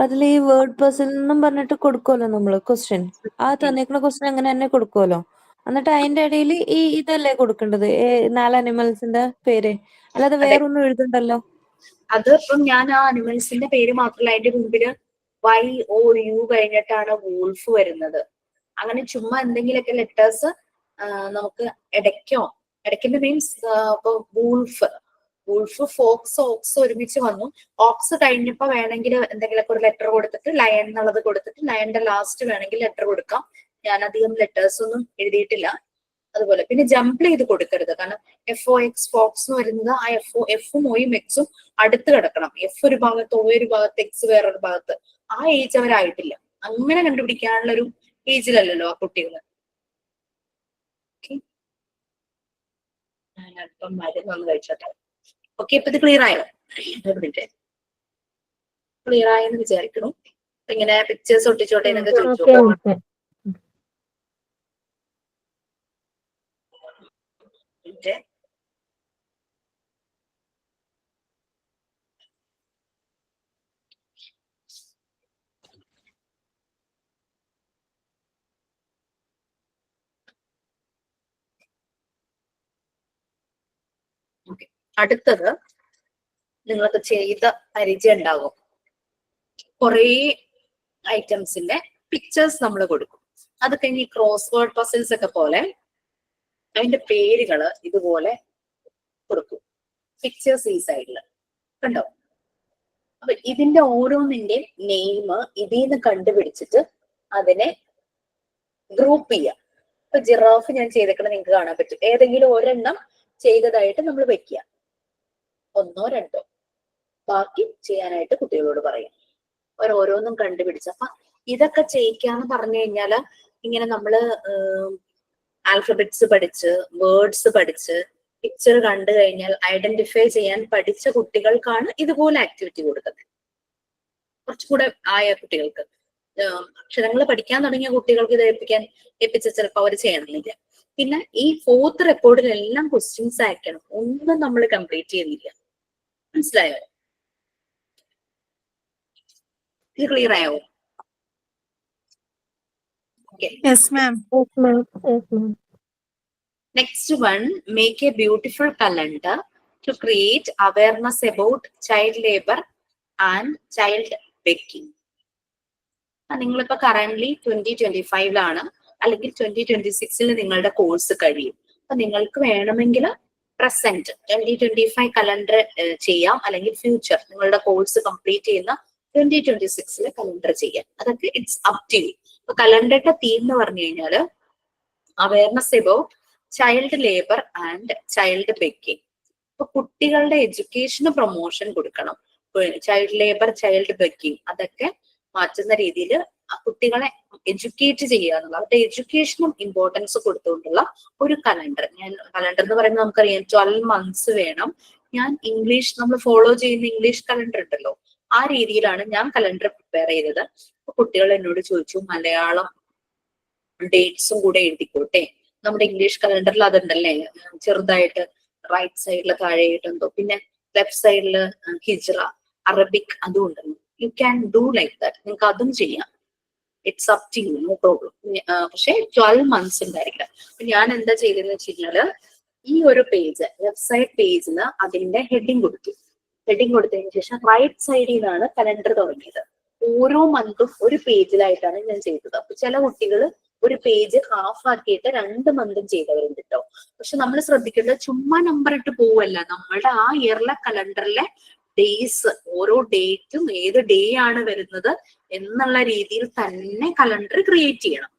അതിൽ ഈ വേർഡ് പസിൽ എന്നും പറഞ്ഞിട്ട് കൊടുക്കുമല്ലോ നമ്മള് ക്വസ്റ്റ്യൻ. ആ തന്നേക്കുന്ന ക്വസ്റ്റ്യൻ അങ്ങനെ തന്നെ കൊടുക്കുമല്ലോ. എന്നിട്ട് അതിന്റെ ഇടയിൽ ഈ ഇതല്ലേ കൊടുക്കേണ്ടത്, 4 അനിമൽസിന്റെ പേര്, അല്ലാതെ വേറൊന്നും എഴുതണ്ടല്ലോ. അത് ഇപ്പം ഞാൻ ആ അനിമൽസിന്റെ പേര് മാത്രമല്ല, അതിന്റെ മുമ്പില് YOU കഴിഞ്ഞിട്ടാണ് വൂൾഫ് വരുന്നത്. അങ്ങനെ ചുമ്മാ എന്തെങ്കിലുമൊക്കെ ലെറ്റേഴ്സ് നമുക്ക് ഇടയ്ക്കിന്റെ മീൻസ് ഇപ്പൊ വൂൾഫ്, ഫോക്സ്, ഓക്സ് ഒരുമിച്ച് വന്നു. ഓക്സ് കഴിഞ്ഞപ്പോ വേണമെങ്കിൽ എന്തെങ്കിലുമൊക്കെ ഒരു ലെറ്റർ കൊടുത്തിട്ട് ലയൺ എന്നുള്ളത് കൊടുത്തിട്ട് ലയണിന്റെ ലാസ്റ്റ് വേണമെങ്കിൽ ലെറ്റർ കൊടുക്കാം. ഞാൻ അധികം ലെറ്റേഴ്സ് ഒന്നും എഴുതിയിട്ടില്ല. അതുപോലെ പിന്നെ ജംപിൾ ചെയ്ത് കൊടുക്കരുത്. കാരണം FOX ഫോക്സ് എന്ന് പറയുന്നത് ആ എഫും ഒയും എക്സും അടുത്ത് കിടക്കണം. എഫ് ഒരു ഭാഗത്ത്, ഒ ഒരു ഭാഗത്ത്, എക്സ് വേറൊരു ഭാഗത്ത്. ആ ഏജ് അവരായിട്ടില്ല. അങ്ങനെ കണ്ടുപിടിക്കാനുള്ള ഒരു ഏജിലല്ലല്ലോ ആ കുട്ടികൾ. ഞാൻ അല്പം മരുന്ന് ഒന്ന് കഴിച്ചോട്ടെ. ഓക്കെ, ഇപ്പൊ ഇത് ക്ലിയർ ആയോ? ക്ലിയർ ആയെന്ന് വിചാരിക്കണം. ഇങ്ങനെ പിക്ചേഴ്സ് ഒട്ടിച്ചോട്ടെ എന്നൊക്കെ ചോദിച്ചു. ഓക്കെ മിസ്സേ. അടുത്തത് നിങ്ങൾക്ക് ചെയ്ത പരിചയം ഉണ്ടാകും. കുറേ ഐറ്റംസിന്റെ പിക്ചേഴ്സ് നമ്മൾ കൊടുക്കും. അത് കഴിഞ്ഞ് ഈ ക്രോസ് വേർഡ് പസിൽസ് ഒക്കെ പോലെ അതിന്റെ പേരുകള് ഇതുപോലെ കൊടുക്കും. പിക്ചേഴ്സ് ഈ സൈഡില് കണ്ടോ? അപ്പൊ ഇതിന്റെ ഓരോന്നിന്റെ നെയിം ഇതിൽ നിന്ന് കണ്ടുപിടിച്ചിട്ട് അതിനെ ഗ്രൂപ്പ് ചെയ്യാം. ഇപ്പൊ ജിറാഫ് ഞാൻ ചെയ്തേക്കണം നിങ്ങൾക്ക് കാണാൻ പറ്റും. ഏതെങ്കിലും ഒരെണ്ണം ചെയ്തതായിട്ട് നമ്മൾ വെക്കുക, 1 2 ബാക്കി ചെയ്യാനായിട്ട് കുട്ടികളോട് പറയാം. ഓരോന്നും കണ്ടുപിടിച്ച്. അപ്പൊ ഇതൊക്കെ ചെയ്യിക്കാന്ന് പറഞ്ഞു കഴിഞ്ഞാല് ഇങ്ങനെ നമ്മള് ആൽഫബറ്റ്സ് പഠിച്ച്, വേർഡ്സ് പഠിച്ച്, പിക്ചർ കണ്ടു കഴിഞ്ഞാൽ ഐഡന്റിഫൈ ചെയ്യാൻ പഠിച്ച കുട്ടികൾക്കാണ് ഇതുപോലെ ആക്ടിവിറ്റി കൊടുക്കുന്നത്. കുറച്ചുകൂടെ ആയ കുട്ടികൾക്ക്, അക്ഷരങ്ങൾ പഠിക്കാൻ തുടങ്ങിയ കുട്ടികൾക്ക് ഇത് ഏൽപ്പിച്ച ചിലപ്പോൾ അവർ ചെയ്യണമെന്നില്ല. പിന്നെ ഈ 4th റെക്കോർഡിലെല്ലാം ക്വസ്റ്റ്യൻസ് അയക്കണം. ഒന്നും നമ്മൾ കംപ്ലീറ്റ് ചെയ്യുന്നില്ല. മനസ്സിലായോ? ഇത് ക്ലിയർ ആയോ? Okay. Yes ma'am. Next one, make a beautiful calendar to create awareness about child labor and child begging. നിങ്ങളിപ്പോ കറന്റ് 2025 അല്ലെങ്കിൽ 2026 നിങ്ങളുടെ കോഴ്സ് കഴിയും. അപ്പൊ നിങ്ങൾക്ക് വേണമെങ്കിൽ പ്രസന്റ് 2025 കലണ്ടർ ചെയ്യാം, അല്ലെങ്കിൽ ഫ്യൂച്ചർ നിങ്ങളുടെ കോഴ്സ് കംപ്ലീറ്റ് ചെയ്യുന്ന 2026 കലണ്ടർ ചെയ്യാം. അതൊക്കെ ഇറ്റ്സ് അപ് ടു യു. ഇപ്പൊ കലണ്ടറിന്റെ തീം എന്ന് പറഞ്ഞു കഴിഞ്ഞാല് awareness about child labour and child begging. ഇപ്പൊ കുട്ടികളുടെ എഡ്യൂക്കേഷന് പ്രൊമോഷൻ കൊടുക്കണം. ചൈൽഡ് ലേബർ, ചൈൽഡ് ബെഗിങ് അതൊക്കെ മാറ്റുന്ന രീതിയിൽ കുട്ടികളെ എഡ്യൂക്കേറ്റ് ചെയ്യുക എന്നുള്ള, അവരുടെ എഡ്യൂക്കേഷനും ഇമ്പോർട്ടൻസ് കൊടുത്തുകൊണ്ടുള്ള ഒരു കലണ്ടർ. കലണ്ടർ എന്ന് പറയുന്നത് നമുക്കറിയാം 12 months വേണം. ഞാൻ ഇംഗ്ലീഷ്, നമ്മൾ ഫോളോ ചെയ്യുന്ന ഇംഗ്ലീഷ് കലണ്ടർ ഉണ്ടല്ലോ, ആ രീതിയിലാണ് ഞാൻ കലണ്ടർ പ്രിപ്പയർ ചെയ്തത്. കുട്ടികൾ എന്നോട് ചോദിച്ചു മലയാളം ഡേറ്റ്സും കൂടെ എഴുതിക്കോട്ടെ. നമ്മുടെ ഇംഗ്ലീഷ് കലണ്ടറിൽ അതുണ്ടല്ലേ, ചെറുതായിട്ട് റൈറ്റ് സൈഡിൽ താഴെയായിട്ടെന്തോ, പിന്നെ ലെഫ്റ്റ് സൈഡിൽ ഹിജ്റ, അറബിക് അതും ഉണ്ടല്ലോ. You can do like that. നിങ്ങൾക്ക് അതും ചെയ്യാം. It's up to you, no problem. പക്ഷെ 12 months ഉണ്ടായിരിക്കണം. അപ്പൊ ഞാൻ എന്താ ചെയ്തതെന്ന് വെച്ച് കഴിഞ്ഞാല് ഈ ഒരു പേജ്, ലെഫ്റ്റ് സൈഡ് പേജിന് അതിന്റെ ഹെഡിങ് കൊടുത്തു. ഹെഡിങ് കൊടുത്തതിന് ശേഷം റൈറ്റ് സൈഡിൽ നിന്നാണ് കലണ്ടർ തുടങ്ങിയത്. ഓരോ മന്തും ഒരു പേജിലായിട്ടാണ് ഞാൻ ചെയ്തത്. അപ്പൊ ചില കുട്ടികൾ ഒരു പേജ് ഹാഫ് ആക്കിയിട്ട് 2 months ചെയ്തവരുണ്ട് കേട്ടോ. പക്ഷെ നമ്മൾ ശ്രദ്ധിക്കേണ്ടത് ചുമ്മാ നമ്പർ ഇട്ട് പോവല്ല. നമ്മളുടെ ആ ഇയറിലെ കലണ്ടറിലെ ഡേയ്സ്, ഓരോ ഡേറ്റും ഏത് ഡേ ആണ് വരുന്നത് എന്നുള്ള രീതിയിൽ തന്നെ കലണ്ടർ ക്രിയേറ്റ് ചെയ്യണം.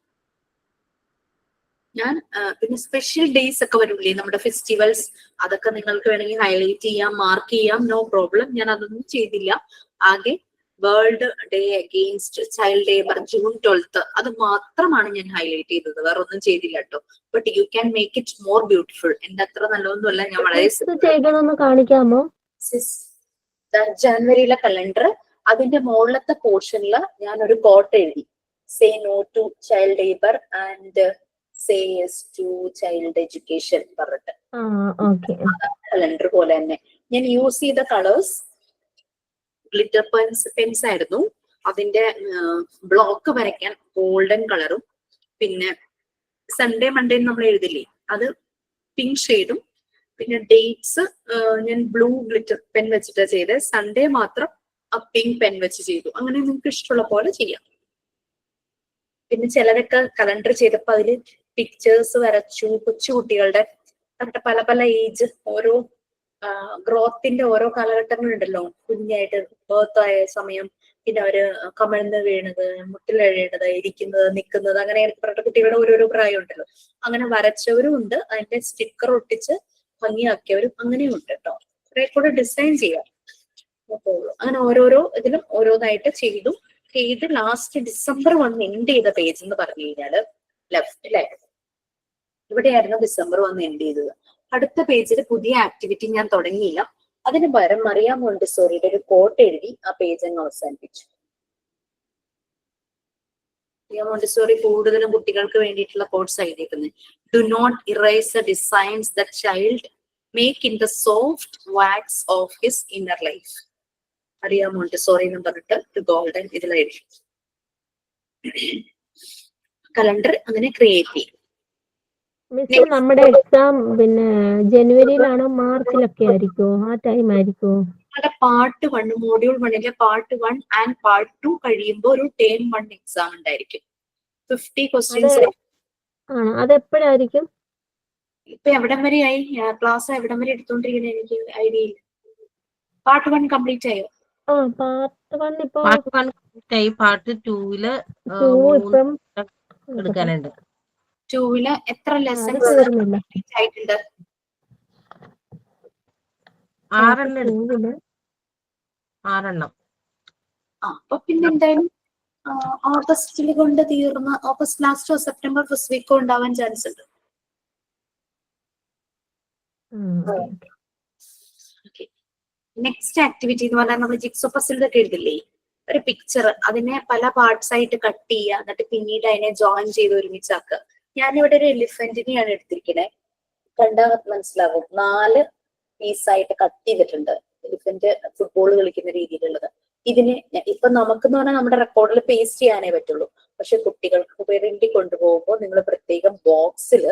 ഞാൻ പിന്നെ സ്പെഷ്യൽ ഡേയ്സ് ഒക്കെ വരില്ലേ, നമ്മുടെ ഫെസ്റ്റിവൽസ്, അതൊക്കെ നിങ്ങൾക്ക് വേണമെങ്കിൽ ഹൈലൈറ്റ് ചെയ്യാം, മാർക്ക് ചെയ്യാം, നോ പ്രോബ്ലം. ഞാൻ അതൊന്നും ചെയ്തില്ല. ആകെ world day against child labour June 12th അത് മാത്രമാണ് ഞാൻ ഹൈലൈറ്റ് ചെയ്തത്, വേറെ ഒന്നും ചെയ്തില്ല കേട്ടോ. But you can make it more beautiful. എന്റെ അത്ര നല്ലതൊന്നുമല്ല, ഞാൻ വളരെ ചെയ്തതൊന്ന് കാണിക്കാമോ? ജനുവരിയിലെ കലണ്ടർ, അതിന്റെ മുകളിലത്തെ പോർഷനിൽ ഞാൻ ഒരു കോട്ട് എഴുതി, say no to child labour and say yes to child education പറഞ്ഞിട്ട്. കലണ്ടർ പോലെ തന്നെ ഞാൻ യൂസ് ചെയ്ത കളേഴ്സ് ഗ്ലിറ്റർ പെൻസ് ആയിരുന്നു. അതിന്റെ ബ്ലോക്ക് വരയ്ക്കാൻ ഗോൾഡൻ കളറും, പിന്നെ സൺഡേ മൺഡേ നമ്മൾ എഴുതില്ലേ അത് പിങ്ക് ഷെയ്ഡും, പിന്നെ ഡേറ്റ്സ് ഞാൻ ബ്ലൂ ഗ്ലിറ്റർ പെൻ വെച്ചിട്ട് ചെയ്ത്, സൺഡേ മാത്രം പിങ്ക് പെൻ വെച്ച് ചെയ്തു. അങ്ങനെ നിങ്ങൾക്ക് ഇഷ്ടമുള്ള പോലെ ചെയ്യാം. പിന്നെ ചിലരൊക്കെ കലണ്ടർ ചെയ്തപ്പോ അതില് പിക്ചേഴ്സ് വരച്ചു, കൊച്ചു കുട്ടികളുടെ പല പല ഏജ്, ഓരോ ഗ്രോത്തിന്റെ ഓരോ കാലഘട്ടങ്ങളുണ്ടല്ലോ, കുഞ്ഞായിട്ട് ബർത്ത് ആയ സമയം, പിന്നെ അവര് കമിഴ്ന്ന് വീണത്, മുട്ടിലെഴയുന്നത്, ഇരിക്കുന്നത്, നിൽക്കുന്നത്, അങ്ങനെ പറഞ്ഞ കുട്ടികളുടെ ഓരോരോ പ്രായം ഉണ്ടല്ലോ. അങ്ങനെ വരച്ചവരും ഉണ്ട്, അതിന്റെ സ്റ്റിക്കർ ഒട്ടിച്ച് ഭംഗിയാക്കിയവരും അങ്ങനെയും ഉണ്ട് കേട്ടോ. കുറെ കൂടെ ഡിസൈൻ ചെയ്യാം. അങ്ങനെ ഓരോരോ ഇതിലും ഓരോന്നായിട്ട് ചെയ്ത് ലാസ്റ്റ് December 1 എൻഡ് ചെയ്ത പേജ് എന്ന് പറഞ്ഞു കഴിഞ്ഞാല് ലെഫ്റ്റ് അല്ലേ, ഇവിടെയായിരുന്നു December 1 എൻഡ് ചെയ്തത്. അടുത്ത പേജിൽ പുതിയ ആക്ടിവിറ്റി ഞാൻ തുടങ്ങിയില്ല. അതിന് പകരം മറിയ മോണ്ടിസോറിയുടെ ഒരു കോട്ട് എഴുതി ആ പേജ് അങ്ങ് അവസാനിപ്പിച്ചു. മറിയ മോണ്ടിസോറി കൂടുതലും കുട്ടികൾക്ക് വേണ്ടിയിട്ടുള്ള കോട്ട്സ് എഴുതിയിരിക്കുന്നത്. Do not erase the designs the child make in the soft wax of his inner life. Maria Montessori എന്ന് പറഞ്ഞിട്ട് ഒരു ഗോൾഡൻ ഇതിലായിരിക്കും കലണ്ടർ അങ്ങനെ ക്രിയേറ്റ് ചെയ്യും. മിസ് നമ്മുടെ എക്സാം പിന്നെ ജനുവരിയിലാണോ മാർച്ചിലൊക്കെ ആയിരിക്കുമോ? ആ ടൈം ആയിരിക്കുമോ? നമ്മുടെ part 1 module 1 part 1 and part 2 കഴിയുമ്പോൾ ഒരു ടേം 1 എക്സാം ഉണ്ടായിരിക്കും. 50 ക്വസ്റ്റ്യൻസ്. ആണോ? അതെപ്പോഴായിരിക്കും? ഇപ്പൊ എവിടം വരെ ആയി ക്ലാസ്? എവിടം വരെ എടുത്തോണ്ടിരിക്കുന്നത് എനിക്ക് ഐഡിയ ഇല്ല. പാർട്ട് 1 കംപ്ലീറ്റ് ആയോ? ആ പാർട്ട് 1 ഇപ്പൊ പാർട്ട് 1 ആയി. പാർട്ട് 2 ഇപ്പം എടുക്കാനുണ്ട്. 2 എത്ര അത് ലെസൺസ് തീർന്നില്ല. ആയിട്ടുണ്ട്? 6 എണ്ണം. അപ്പൊ പിന്നെ എന്തായാലും ഓഗസ്റ്റിൽ കൊണ്ട് തീർന്ന, ഓഗസ്റ്റ് ലാസ്റ്റോ സെപ്റ്റംബർ ഫസ്റ്റ് വീക്കോ ഉണ്ടാവാൻ ചാൻസ് ഉണ്ട്. നെക്സ്റ്റ് ആക്ടിവിറ്റി എന്ന് പറഞ്ഞാൽ നമ്മൾ ജിക്സോ പസിലൊക്കെ എഴുതില്ലേ, ഒരു പിക്ചർ അതിനെ പല പാർട്സ് ആയിട്ട് കട്ട് ചെയ്യുക, എന്നിട്ട് പിന്നീട് അതിനെ ജോയിൻ ചെയ്ത് ഒരുമിച്ചാക്കുക. ഞാനിവിടെ ഒരു എലിഫന്റിനെയാണ് എടുത്തിരിക്കുന്നത്. കണ്ടാൽ മനസ്സിലാകും, 4 പീസായിട്ട് കട്ട് ചെയ്തിട്ടുണ്ട്. എലിഫന്റ് ഫുട്ബോൾ കളിക്കുന്ന രീതിയിലുള്ളത്. ഇതിനെ ഇപ്പൊ നമുക്കെന്ന് പറഞ്ഞാൽ നമ്മുടെ റെക്കോർഡിൽ പേസ്റ്റ് ചെയ്യാനേ പറ്റുള്ളൂ. പക്ഷെ കുട്ടികൾക്ക് പ്രിന്റ് കൊണ്ടുപോകുമ്പോൾ നിങ്ങൾ പ്രത്യേകം ബോക്സിൽ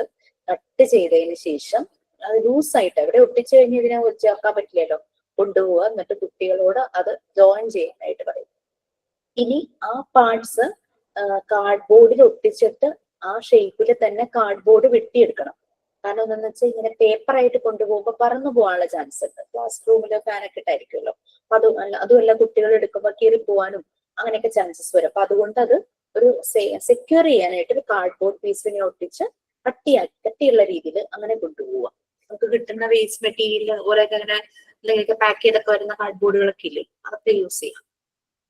കട്ട് ചെയ്തതിന് ശേഷം അത് ലൂസായിട്ട് എവിടെ ഒട്ടിച്ചു കഴിഞ്ഞ് ഇതിനെ ചേർക്കാൻ പറ്റില്ലല്ലോ, കൊണ്ടുപോവുക. എന്നിട്ട് കുട്ടികളോട് അത് ജോയിൻ ചെയ്യാനായിട്ട് പറയും. ഇനി ആ പാർട്സ് കാർഡ്ബോർഡിൽ ഒട്ടിച്ചിട്ട് ആ ഷേപ്പിൽ തന്നെ കാർഡ്ബോർഡ് വെട്ടിയെടുക്കണം. കാരണം എന്താണെന്ന് വെച്ചാൽ ഇങ്ങനെ പേപ്പറായിട്ട് കൊണ്ടുപോകുമ്പോൾ പറന്നു പോകാനുള്ള ചാൻസ് ഉണ്ട്. ക്ലാസ് റൂമിലോ ഫാനൊക്കെ ഇട്ടായിരിക്കുമല്ലോ. അപ്പൊ അതുമല്ല കുട്ടികൾ എടുക്കുമ്പോൾ കീറി പോകാനും അങ്ങനെയൊക്കെ ചാൻസസ് വരും. അപ്പൊ അതുകൊണ്ട് അത് ഒരു സെക്യൂർ ചെയ്യാനായിട്ട് ഒരു കാർഡ്ബോർഡ് പീസിനെ ഒട്ടിച്ച് കട്ടിയുള്ള രീതിയിൽ അങ്ങനെ കൊണ്ടുപോവുക. നമുക്ക് കിട്ടുന്ന വേസ്റ്റ് മെറ്റീരിയൽ ഓരോക്കെ അങ്ങനെ പാക്ക് ചെയ്തൊക്കെ വരുന്ന കാർഡ്ബോർഡുകളൊക്കെ ഇല്ലേ, അതൊക്കെ യൂസ് ചെയ്യാം.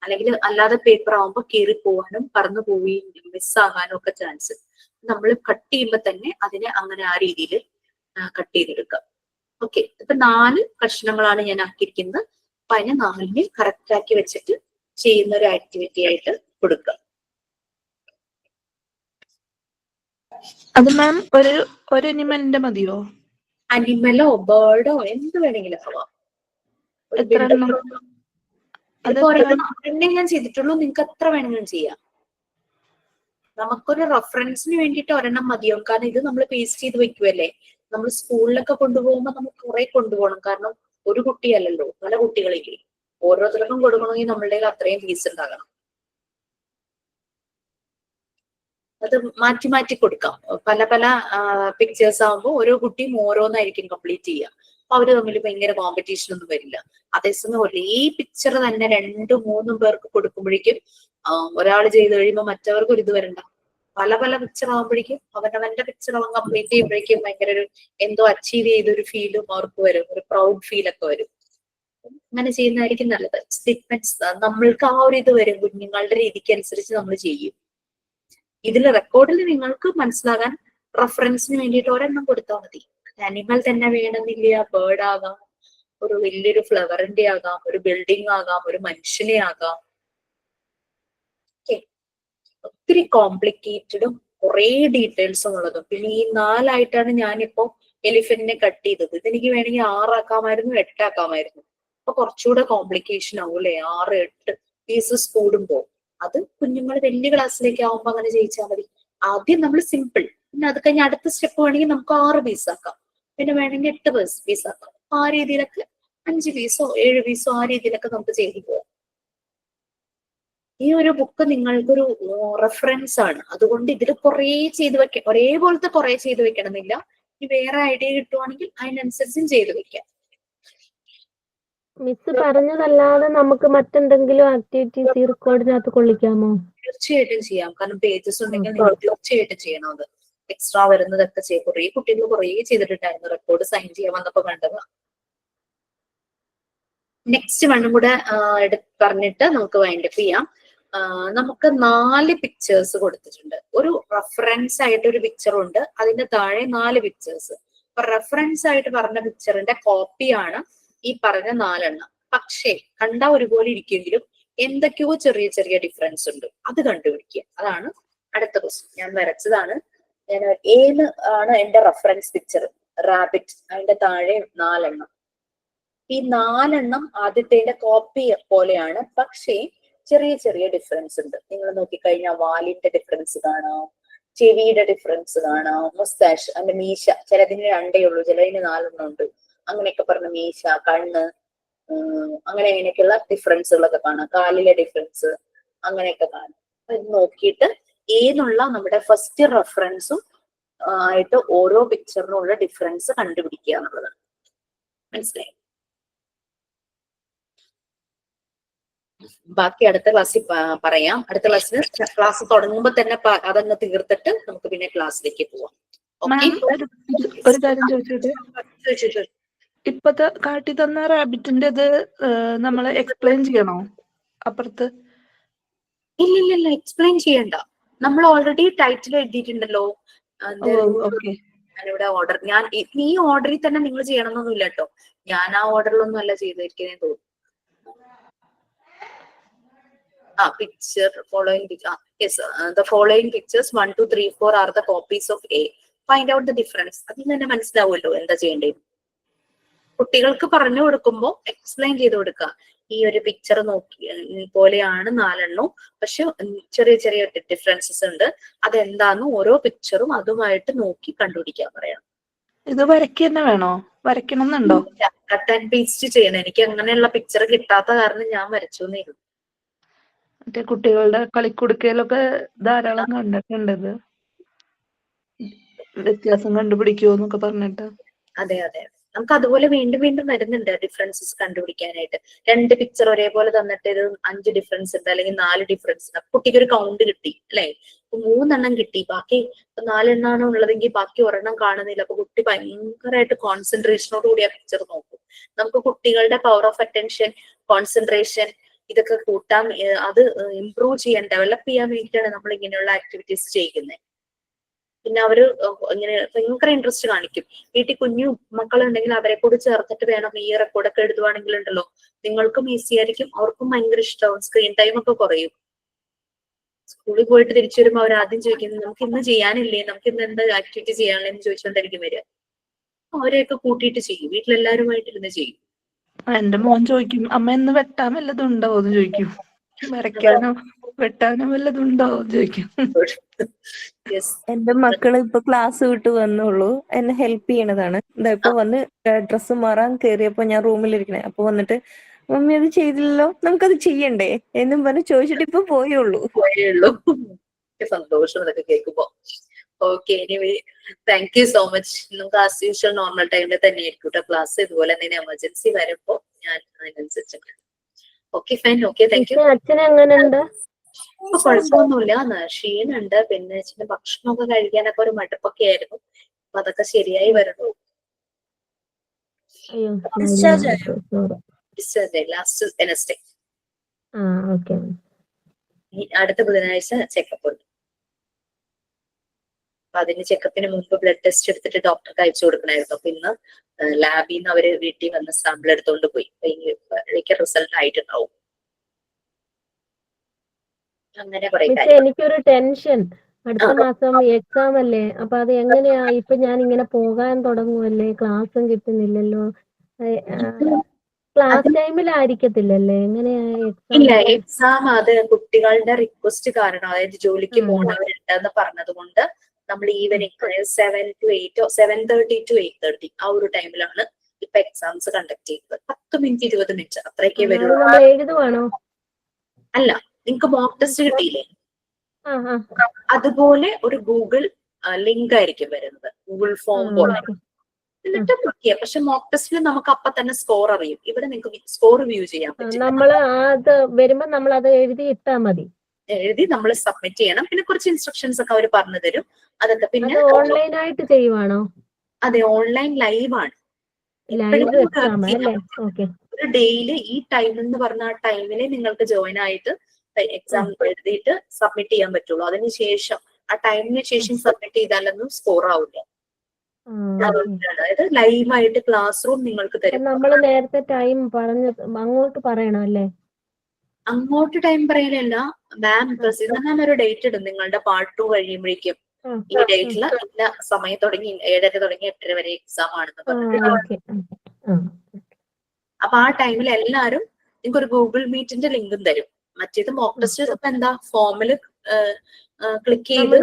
അല്ലെങ്കിൽ അല്ലാതെ പേപ്പർ ആവുമ്പോൾ കീറി പോകാനും പറന്നു പോവുകയും മിസ്സാകാനും ഒക്കെ ചാൻസ്. നമ്മൾ കട്ട് ചെയ്യുമ്പോൾ തന്നെ അതിനെ അങ്ങനെ ആ രീതിയിൽ കട്ട് ചെയ്തെടുക്കാം. ഓക്കെ, ഇപ്പൊ 4 കഷ്ണങ്ങളാണ് ഞാൻ ആക്കിയിരിക്കുന്നത്. അപ്പൊ അതിനെ 4 കറക്റ്റ് ആക്കി വെച്ചിട്ട് ചെയ്യുന്ന ഒരു ആക്ടിവിറ്റി ആയിട്ട് കൊടുക്കുക. അത് മാം ഒരു അനിമലിന്റെ മതിയോ? അനിമലോ ബേർഡോ എന്ത് വേണമെങ്കിലും ആവാം. എത്ര എണ്ണം? ഇതിപ്പോ ഒരെണ്ണം ഞാൻ ചെയ്തിട്ടുള്ളൂ, നിങ്ങൾക്ക് എത്ര വേണമെങ്കിലും ചെയ്യാം. നമുക്കൊരു റെഫറൻസിന് വേണ്ടിയിട്ട് ഒരെണ്ണം മതിയാവും. കാരണം ഇത് നമ്മൾ പേസ്റ്റ് ചെയ്ത് വെക്കുവല്ലേ. നമ്മൾ സ്കൂളിലൊക്കെ കൊണ്ടുപോകുമ്പോൾ നമുക്ക് കുറെ കൊണ്ടുപോകണം. കാരണം ഒരു കുട്ടിയല്ലല്ലോ, പല കുട്ടികളില്ലേ. ഓരോരുത്തർക്കും കൊടുക്കണമെങ്കിൽ നമ്മളുടെ അത്രയും ഫീസ് ഉണ്ടാകണം. അത് മാറ്റി മാറ്റി കൊടുക്കാം. പല പിക്ചേഴ്സ് ആകുമ്പോൾ ഓരോ കുട്ടിയും ഓരോന്നായിരിക്കും കംപ്ലീറ്റ് ചെയ്യുക. അപ്പൊ അവര് തമ്മിൽ ഭയങ്കര കോമ്പറ്റീഷൻ ഒന്നും വരില്ല. അതേസമയം ഒരേ പിക്ചർ തന്നെ 2, 3 പേർക്ക് കൊടുക്കുമ്പോഴേക്കും ഒരാൾ ചെയ്ത് കഴിയുമ്പോൾ മറ്റവർക്ക് ഒരു ഇത് വരണ്ട. പല പിക്ചർ ആകുമ്പോഴേക്കും അവനവന്റെ പിക്ചർ അവൻ കംപ്ലീറ്റ് ചെയ്യുമ്പോഴേക്കും ഭയങ്കര ഒരു എന്തോ അച്ചീവ് ചെയ്തൊരു ഫീലും അവർക്ക് വരും, ഒരു പ്രൗഡ് ഫീൽ ഒക്കെ വരും. അങ്ങനെ ചെയ്യുന്നതായിരിക്കും നല്ലത്. സ്റ്റേറ്റ്മെന്റ്സ് നമ്മൾക്ക് ആ ഒരു ഇത് വരും, കുഞ്ഞുങ്ങളുടെ രീതിക്ക് അനുസരിച്ച് നമ്മൾ ചെയ്യും. ഇതിൽ റെക്കോർഡിൽ നിങ്ങൾക്ക് മനസ്സിലാകാൻ റെഫറൻസിന് വേണ്ടിയിട്ട് ഒരെണ്ണം കൊടുത്താൽ മതി. അനിമൽ തന്നെ വേണമെന്നില്ല, ബേർഡ് ആകാം, ഒരു വലിയൊരു ഫ്ലവറിന്റെ ആകാം, ഒരു ബിൽഡിംഗ് ആകാം, ഒരു മനുഷ്യനെ ആകാം. ഒത്തിരി കോംപ്ലിക്കേറ്റഡും കുറെ ഡീറ്റെയിൽസും ഉള്ളതും. പിന്നെ ഈ 4 ആയിട്ടാണ് ഞാനിപ്പോ എലിഫന്റിനെ കട്ട് ചെയ്തത്. ഇതെനിക്ക് വേണമെങ്കിൽ 6 ആക്കാമായിരുന്നു, 8 ആക്കാമായിരുന്നു. അപ്പൊ കുറച്ചുകൂടെ കോംപ്ലിക്കേഷൻ ആവും അല്ലെ, 6, 8 പീസസ് കൂടുമ്പോ. അത് കുഞ്ഞുങ്ങൾ വലിയ ക്ലാസ്സിലേക്ക് ആവുമ്പോ അങ്ങനെ ചെയ്യിച്ചാൽ മതി. ആദ്യം നമ്മൾ സിമ്പിൾ, പിന്നെ അത് കഴിഞ്ഞ് അടുത്ത സ്റ്റെപ്പ് വേണമെങ്കിൽ നമുക്ക് 6 പീസ് ആക്കാം, പിന്നെ വേണമെങ്കിൽ 8 പീസ് ആക്കാം. ആ രീതിയിലൊക്കെ 5 പീസോ 7 പീസോ ആ രീതിയിലൊക്കെ നമുക്ക് ചെയ്തു പോകാം. ഈ ഒരു ബുക്ക് നിങ്ങൾക്കൊരു റെഫറൻസ് ആണ്. അതുകൊണ്ട് ഇതിൽ കുറെ ചെയ്ത് വെക്കാം, ഒരേപോലത്തെ കുറെ ചെയ്ത് വെക്കണമെന്നില്ല. ഇനി വേറെ ഐഡിയ കിട്ടുവാണെങ്കിൽ അതിനനുസരിച്ചും ചെയ്ത് വെക്കാം. മിസ് പറഞ്ഞതല്ലാതെ നമുക്ക് മറ്റെന്തെങ്കിലും ആക്ടിവിറ്റീസ് ഈ റെക്കോർഡിനകത്ത് കൊള്ളിക്കാമോ? തീർച്ചയായിട്ടും ചെയ്യാം. കാരണം പേജസ് ഉണ്ടെങ്കിൽ നിങ്ങൾ തീർച്ചയായിട്ടും ചെയ്യണം. അത് എക്സ്ട്രാ വരുന്നതൊക്കെ ചെയ്യും. കുറേ കുട്ടികൾ കുറേ ചെയ്തിട്ടുണ്ടായിരുന്നു. റെക്കോർഡ് സൈൻ ചെയ്യാൻ വന്നപ്പോ കണ്ടത്. നെക്സ്റ്റ് വണ്ണും കൂടെ പറഞ്ഞിട്ട് നമുക്ക് വൈൻഡപ്പ് ചെയ്യാം. നമുക്ക് 4 പിക്ചേഴ്സ് കൊടുത്തിട്ടുണ്ട്. ഒരു റെഫറൻസ് ആയിട്ട് ഒരു പിക്ചർ ഉണ്ട്, അതിന്റെ താഴെ 4 പിക്ചേഴ്സ്. അപ്പൊ റെഫറൻസ് ആയിട്ട് പറഞ്ഞ പിക്ചറിന്റെ കോപ്പിയാണ് ഈ പറഞ്ഞ 4 എണ്ണം. പക്ഷേ കണ്ടാ ഒരുപോലെ ഇരിക്കുമെങ്കിലും എന്തൊക്കെയോ ചെറിയ ചെറിയ ഡിഫറൻസ് ഉണ്ട്. അത് കണ്ടുപിടിക്കുക. അതാണ് അടുത്ത ക്വസ്റ്റ്യൻ. ഞാൻ വരച്ചതാണ്. ഞാൻ ഏത് ആണ് എന്റെ റെഫറൻസ് പിക്ചർ? റാബിറ്റ്. അതിന്റെ താഴെ 4 എണ്ണം. ഈ 4 എണ്ണം ആദ്യത്തെ കോപ്പി പോലെയാണ്, പക്ഷേ ചെറിയ ചെറിയ ഡിഫറൻസ് ഉണ്ട്. നിങ്ങൾ നോക്കിക്കഴിഞ്ഞാൽ വാലിന്റെ ഡിഫറൻസ് കാണാം, ചെവിയുടെ ഡിഫറൻസ് കാണാം, മുസ്താഷ്, അതിന്റെ മീശ, ചിലതിന് 2 ഉള്ളൂ, ചിലതിന് 4 എണ്ണം ഉണ്ട്. അങ്ങനെയൊക്കെ പറഞ്ഞ മീശ, കണ്ണ്, അങ്ങനെ അങ്ങനെയൊക്കെയുള്ള ഡിഫറൻസുകളൊക്കെ കാണാം. കാലിലെ ഡിഫറൻസ് അങ്ങനെയൊക്കെ കാണാം. ഇത് നോക്കിയിട്ട് ഏന്നുള്ള നമ്മുടെ ഫസ്റ്റ് റെഫറൻസും ആയിട്ട് ഓരോ പിക്ചറിനുള്ള ഡിഫറൻസ് കണ്ടുപിടിക്കുക എന്നുള്ളതാണ്. മനസ്സിലായി? ബാക്കി അടുത്ത ക്ലാസ്സിൽ പറയാം. അടുത്ത ക്ലാസ്സിൽ ക്ലാസ് തുടങ്ങുമ്പോ തന്നെ അതങ്ങ് തീർത്തിട്ട് നമുക്ക് പിന്നെ ക്ലാസ്സിലേക്ക് പോവാം. ഒരു കാര്യം ചോദിച്ചോട്ടെ? ഇപ്പത്തെ കാട്ടി തന്ന റാബിറ്റിന്റെ ഇത് നമ്മൾ എക്സ്പ്ലെയിൻ ചെയ്യണോ അപ്പുറത്ത്? ഇല്ല, എക്സ്പ്ലെയിൻ ചെയ്യണ്ട. നമ്മൾ ഓൾറെഡി ടൈറ്റിൽ എഴുതിയിട്ടുണ്ടല്ലോ. ഞാനിവിടെ ഓർഡർ, ഈ ഓർഡറിൽ തന്നെ നിങ്ങൾ ചെയ്യണമെന്നൊന്നുമില്ല കേട്ടോ. ഞാൻ ആ ഓർഡറിലൊന്നും അല്ല ചെയ്തിരിക്കുന്നേ തോന്നുന്നു. Picture following yes, the following pictures 1, 2, 3, 4 are the copies of A. Find out the difference. അതിൽ തന്നെ മനസ്സിലാവുമല്ലോ എന്താ ചെയ്യേണ്ടത്. കുട്ടികൾക്ക് പറഞ്ഞു കൊടുക്കുമ്പോൾ എക്സ്പ്ലെയിൻ ചെയ്ത് കൊടുക്കുക. ഈ ഒരു പിക്ചർ നോക്കി പോലെയാണ് 4 എണ്ണവും, പക്ഷെ ചെറിയ ചെറിയ ഡിഫറൻസസ് ഉണ്ട്. അതെന്താന്ന് ഓരോ പിക്ചറും അതുമായിട്ട് നോക്കി കണ്ടുപിടിക്കാൻ പറയണം. ഇത് വരയ്ക്കുന്ന വേണോ? വരയ്ക്കണം എന്നുണ്ടോ? കട്ട് ആൻഡ് പേസ്റ്റ് ചെയ്യണം. എനിക്ക് അങ്ങനെയുള്ള പിക്ചർ കിട്ടാത്ത കാരണം ഞാൻ വരച്ചു എന്നായിരുന്നു. മറ്റേ കുട്ടികളുടെ കളിക്കുടുക്കയിലൊക്കെ ധാരാളം കണ്ടിട്ടുണ്ട്. വ്യത്യാസം കണ്ടുപിടിക്കുമോന്നൊക്കെ പറഞ്ഞിട്ട്. അതെ, നമുക്ക് അതുപോലെ വീണ്ടും വീണ്ടും വരുന്നുണ്ട് ഡിഫറൻസസ് കണ്ടുപിടിക്കാനായിട്ട്. 2 പിക്ചർ ഒരേപോലെ തന്നിട്ട് ഇത് 5 ഡിഫറൻസ് ഉണ്ട്, അല്ലെങ്കിൽ 4 ഡിഫറൻസ് ഉണ്ട്. കുട്ടിക്ക് ഒരു കൗണ്ട് കിട്ടി അല്ലെ? 3 എണ്ണം കിട്ടി, ബാക്കി 4 എണ്ണമാണ് ഉള്ളതെങ്കിൽ ബാക്കി ഒരെണ്ണം കാണുന്നില്ല. അപ്പൊ കുട്ടി ഭയങ്കരമായിട്ട് കോൺസെൻട്രേഷനോട് കൂടി ആ പിക്ചർ നോക്കും. നമുക്ക് കുട്ടികളുടെ പവർ ഓഫ് അറ്റൻഷൻ, കോൺസെൻട്രേഷൻ ഇതൊക്കെ കൂട്ടാൻ, അത് ഇംപ്രൂവ് ചെയ്യാൻ, ഡെവലപ്പ് ചെയ്യാൻ വേണ്ടിയിട്ടാണ് നമ്മൾ ഇങ്ങനെയുള്ള ആക്ടിവിറ്റീസ് ചെയ്യുന്നത്. പിന്നെ അവര് ഇങ്ങനെ ഭയങ്കര ഇൻട്രസ്റ്റ് കാണിക്കും. വീട്ടിൽ കുഞ്ഞു മക്കളുണ്ടെങ്കിൽ അവരെ കൂടി ചേർത്തിട്ട് വേണം ഈ റെക്കോർഡൊക്കെ എഴുതുവാണെങ്കിൽ ഉണ്ടല്ലോ, നിങ്ങൾക്കും ഈസി ആയിരിക്കും, അവർക്കും ഭയങ്കര ഇഷ്ടമാവും. സ്ക്രീൻ ടൈം ഒക്കെ കുറയും. സ്കൂളിൽ പോയിട്ട് തിരിച്ചു വരുമ്പോൾ അവർ ആദ്യം ചോദിക്കുന്നത് നമുക്ക് ഇന്ന് ചെയ്യാനില്ലേ, നമുക്ക് ഇന്ന് എന്താ ആക്ടിവിറ്റി ചെയ്യാനില്ലേ എന്ന് ചോദിച്ചുകൊണ്ടായിരിക്കും വരിക. അവരെയൊക്കെ കൂട്ടിയിട്ട് ചെയ്യും, വീട്ടിലെല്ലാവരുമായിട്ടിരുന്ന് ചെയ്യും. എന്റെ മോൻ ചോദിക്കും, അമ്മ ഇന്ന് വെട്ടാൻ വല്ലതും ഉണ്ടോ എന്ന് ചോദിക്കും. വരയ്ക്കാനോ വെട്ടാനോ വല്ലതും ഉണ്ടോ എന്ന് ചോദിക്കും. എന്റെ മക്കള് ഇപ്പൊ ക്ലാസ് വിട്ട് വന്നുള്ളൂ, എന്നെ ഹെൽപ്പ് ചെയ്യണതാണ്. ഇപ്പൊ വന്ന് ഡ്രസ്സ് മാറാൻ കേറിയപ്പോ ഞാൻ റൂമിലിരിക്കണേ, അപ്പൊ വന്നിട്ട് മമ്മി അത് ചെയ്തില്ലല്ലോ, നമുക്കത് ചെയ്യണ്ടേ എന്നും പറഞ്ഞ് ചോദിച്ചിട്ട് ഇപ്പൊ പോയുള്ളൂ. സന്തോഷം അതൊക്കെ കേൾക്കുമ്പോ. Okay, anyway thank you so much. നമുക്ക് ആസ് യൂഷ്വൽ നോർമൽ ടൈമിൽ തന്നെ ആയിരിക്കും കേട്ടോ ക്ലാസ്. ഇതുപോലെ എന്തെങ്കിലും എമർജൻസി വരുമ്പോ ഞാൻ അതിനനുസരിച്ച്. Okay fine. Okay, thank you. അച്ഛൻ എങ്ങനെയുണ്ട്? ഇപ്പൊ കുഴപ്പമൊന്നുമില്ല, ക്ഷീണുണ്ട്. പിന്നെ അച്ഛന് ഭക്ഷണമൊക്കെ കഴിക്കാനൊക്കെ ഒരു മടുപ്പൊക്കെ ആയിരുന്നു. അപ്പൊ അതൊക്കെ ശരിയായി വരുന്നു. ലാസ്റ്റ് വെനസ്ഡേ, അടുത്ത ബുധനാഴ്ച ചെക്കപ്പ് ഉണ്ട്. അപ്പൊ അതിന് ചെക്കപ്പിന് മുമ്പ് ബ്ലഡ് ടെസ്റ്റ് എടുത്തിട്ട് ഡോക്ടർക്ക് അയച്ചു കൊടുക്കണായിരുന്നു. അപ്പൊ ഇന്ന് ലാബിൽ നിന്ന് അവര് വീട്ടിൽ വന്ന് സാമ്പിൾ എടുത്തോണ്ട് പോയി. എനിക്ക് റിസൾട്ട് ആയിട്ടുണ്ടാവും. അങ്ങനെ എനിക്കൊരു ടെൻഷൻ, അടുത്ത മാസം എക്സാം അല്ലേ, അപ്പൊ അത് എങ്ങനെയാ? ഇപ്പൊ ഞാൻ ഇങ്ങനെ പോകാൻ തുടങ്ങുമല്ലേ, ക്ലാസ്സും കിട്ടുന്നില്ലല്ലോ. ക്ലാസ് ടൈമിലായിരിക്കത്തില്ലല്ലേ? എങ്ങനെയാ ഇല്ല, എക്സാം അത് കുട്ടികളുടെ റിക്വസ്റ്റ് കാരണം, അതായത് ജോലിക്ക് പോകണവരുണ്ടെന്ന് പറഞ്ഞത് കൊണ്ട് നമ്മൾ ഈവനിങ് 7 to 8 7:30 to 8:30 ആ ഒരു ടൈമിലാണ് ഇപ്പൊ എക്സാംസ് കണ്ടക്ട് ചെയ്യുന്നത്. 10 മിനിറ്റ് 20 മിനിറ്റ് അത്രയൊക്കെ വരുള്ളൂ. എഴുതുവാണോ? അല്ല, നിങ്ങൾക്ക് മോക്ക് ടെസ്റ്റ് കിട്ടിയില്ലേ, അതുപോലെ ഒരു ഗൂഗിൾ ലിങ്ക് ആയിരിക്കും വരുന്നത്, ഗൂഗിൾ ഫോം പോലെ. എന്നിട്ട് ക്ലിക്ക് ചെയ്യാം. പക്ഷെ മോക്ക് ടെസ്റ്റിൽ നമുക്ക് അപ്പൊ തന്നെ സ്കോർ അറിയും. ഇവിടെ നിങ്ങൾക്ക് സ്കോർ വ്യൂ ചെയ്യാൻ പറ്റില്ല. നമ്മള് അത് വരുമ്പോ നമ്മൾ അത് എഴുതി ഇട്ടാ മതി. എഴുതി നമ്മൾ സബ്മിറ്റ് ചെയ്യണം. പിന്നെ കുറച്ച് ഇൻസ്ട്രക്ഷൻസ് ഒക്കെ അവർ പറഞ്ഞു തരും. അതൊക്കെ പിന്നെ അത് ഓൺലൈൻ ആയിട്ട് ചെയ്യുവാണോ? അതെ, ഓൺലൈൻ ലൈവ് ആണ്. ലൈവ് എക്സാം അല്ലേ? ഓക്കെ. ഒരു ഡെയിലി ഈ ടൈം എന്ന് പറഞ്ഞ ആ ടൈമിൽ നിങ്ങൾക്ക് ജോയിൻ ആയിട്ട് എക്സാം എഴുതിയിട്ട് സബ്മിറ്റ് ചെയ്യാൻ പറ്റുള്ളൂ. അതിനുശേഷം ആ ടൈമിന് ശേഷം സബ്മിറ്റ് ചെയ്താലൊന്നും സ്കോർ ആവില്ല. അതായത് ലൈവായിട്ട് ക്ലാസ് റൂം നിങ്ങൾക്ക് തരും. നമ്മൾ നേരത്തെ ടൈം പറഞ്ഞ് അങ്ങോട്ട് പറയണം അല്ലേ? അങ്ങോട്ട് ടൈം പറയലല്ല മാം, മാം ഒരു ഡേറ്റ് ഇടും നിങ്ങളുടെ പാർട്ട് 2 കഴിയുമ്പോഴേക്കും. ഈ ഡേറ്റിൽ ഇന്ന സമയം തുടങ്ങി 7:30 തുടങ്ങി 8:30 വരെ എക്സാം ആണെന്ന് പറഞ്ഞിട്ട്. അപ്പൊ ആ ടൈമിൽ എല്ലാരും നിങ്ങൾക്ക് ഒരു ഗൂഗിൾ മീറ്റിന്റെ ലിങ്കും തരും. മറ്റേത് മോക്ക് ടെസ്റ്റ് ഇപ്പൊ എന്താ ഫോമില് ക്ലിക്ക് ചെയ്ത്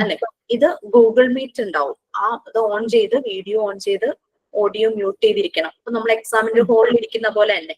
അല്ലെ, ഇത് ഗൂഗിൾ മീറ്റ് ഉണ്ടാവും. ഇത് ഓൺ ചെയ്ത് വീഡിയോ ഓൺ ചെയ്ത് ഓഡിയോ മ്യൂട്ട് ചെയ്തിരിക്കണം. അപ്പൊ നമ്മൾ എക്സാമിന്റെ ഹോളിൽ ഇരിക്കുന്ന പോലെ തന്നെ.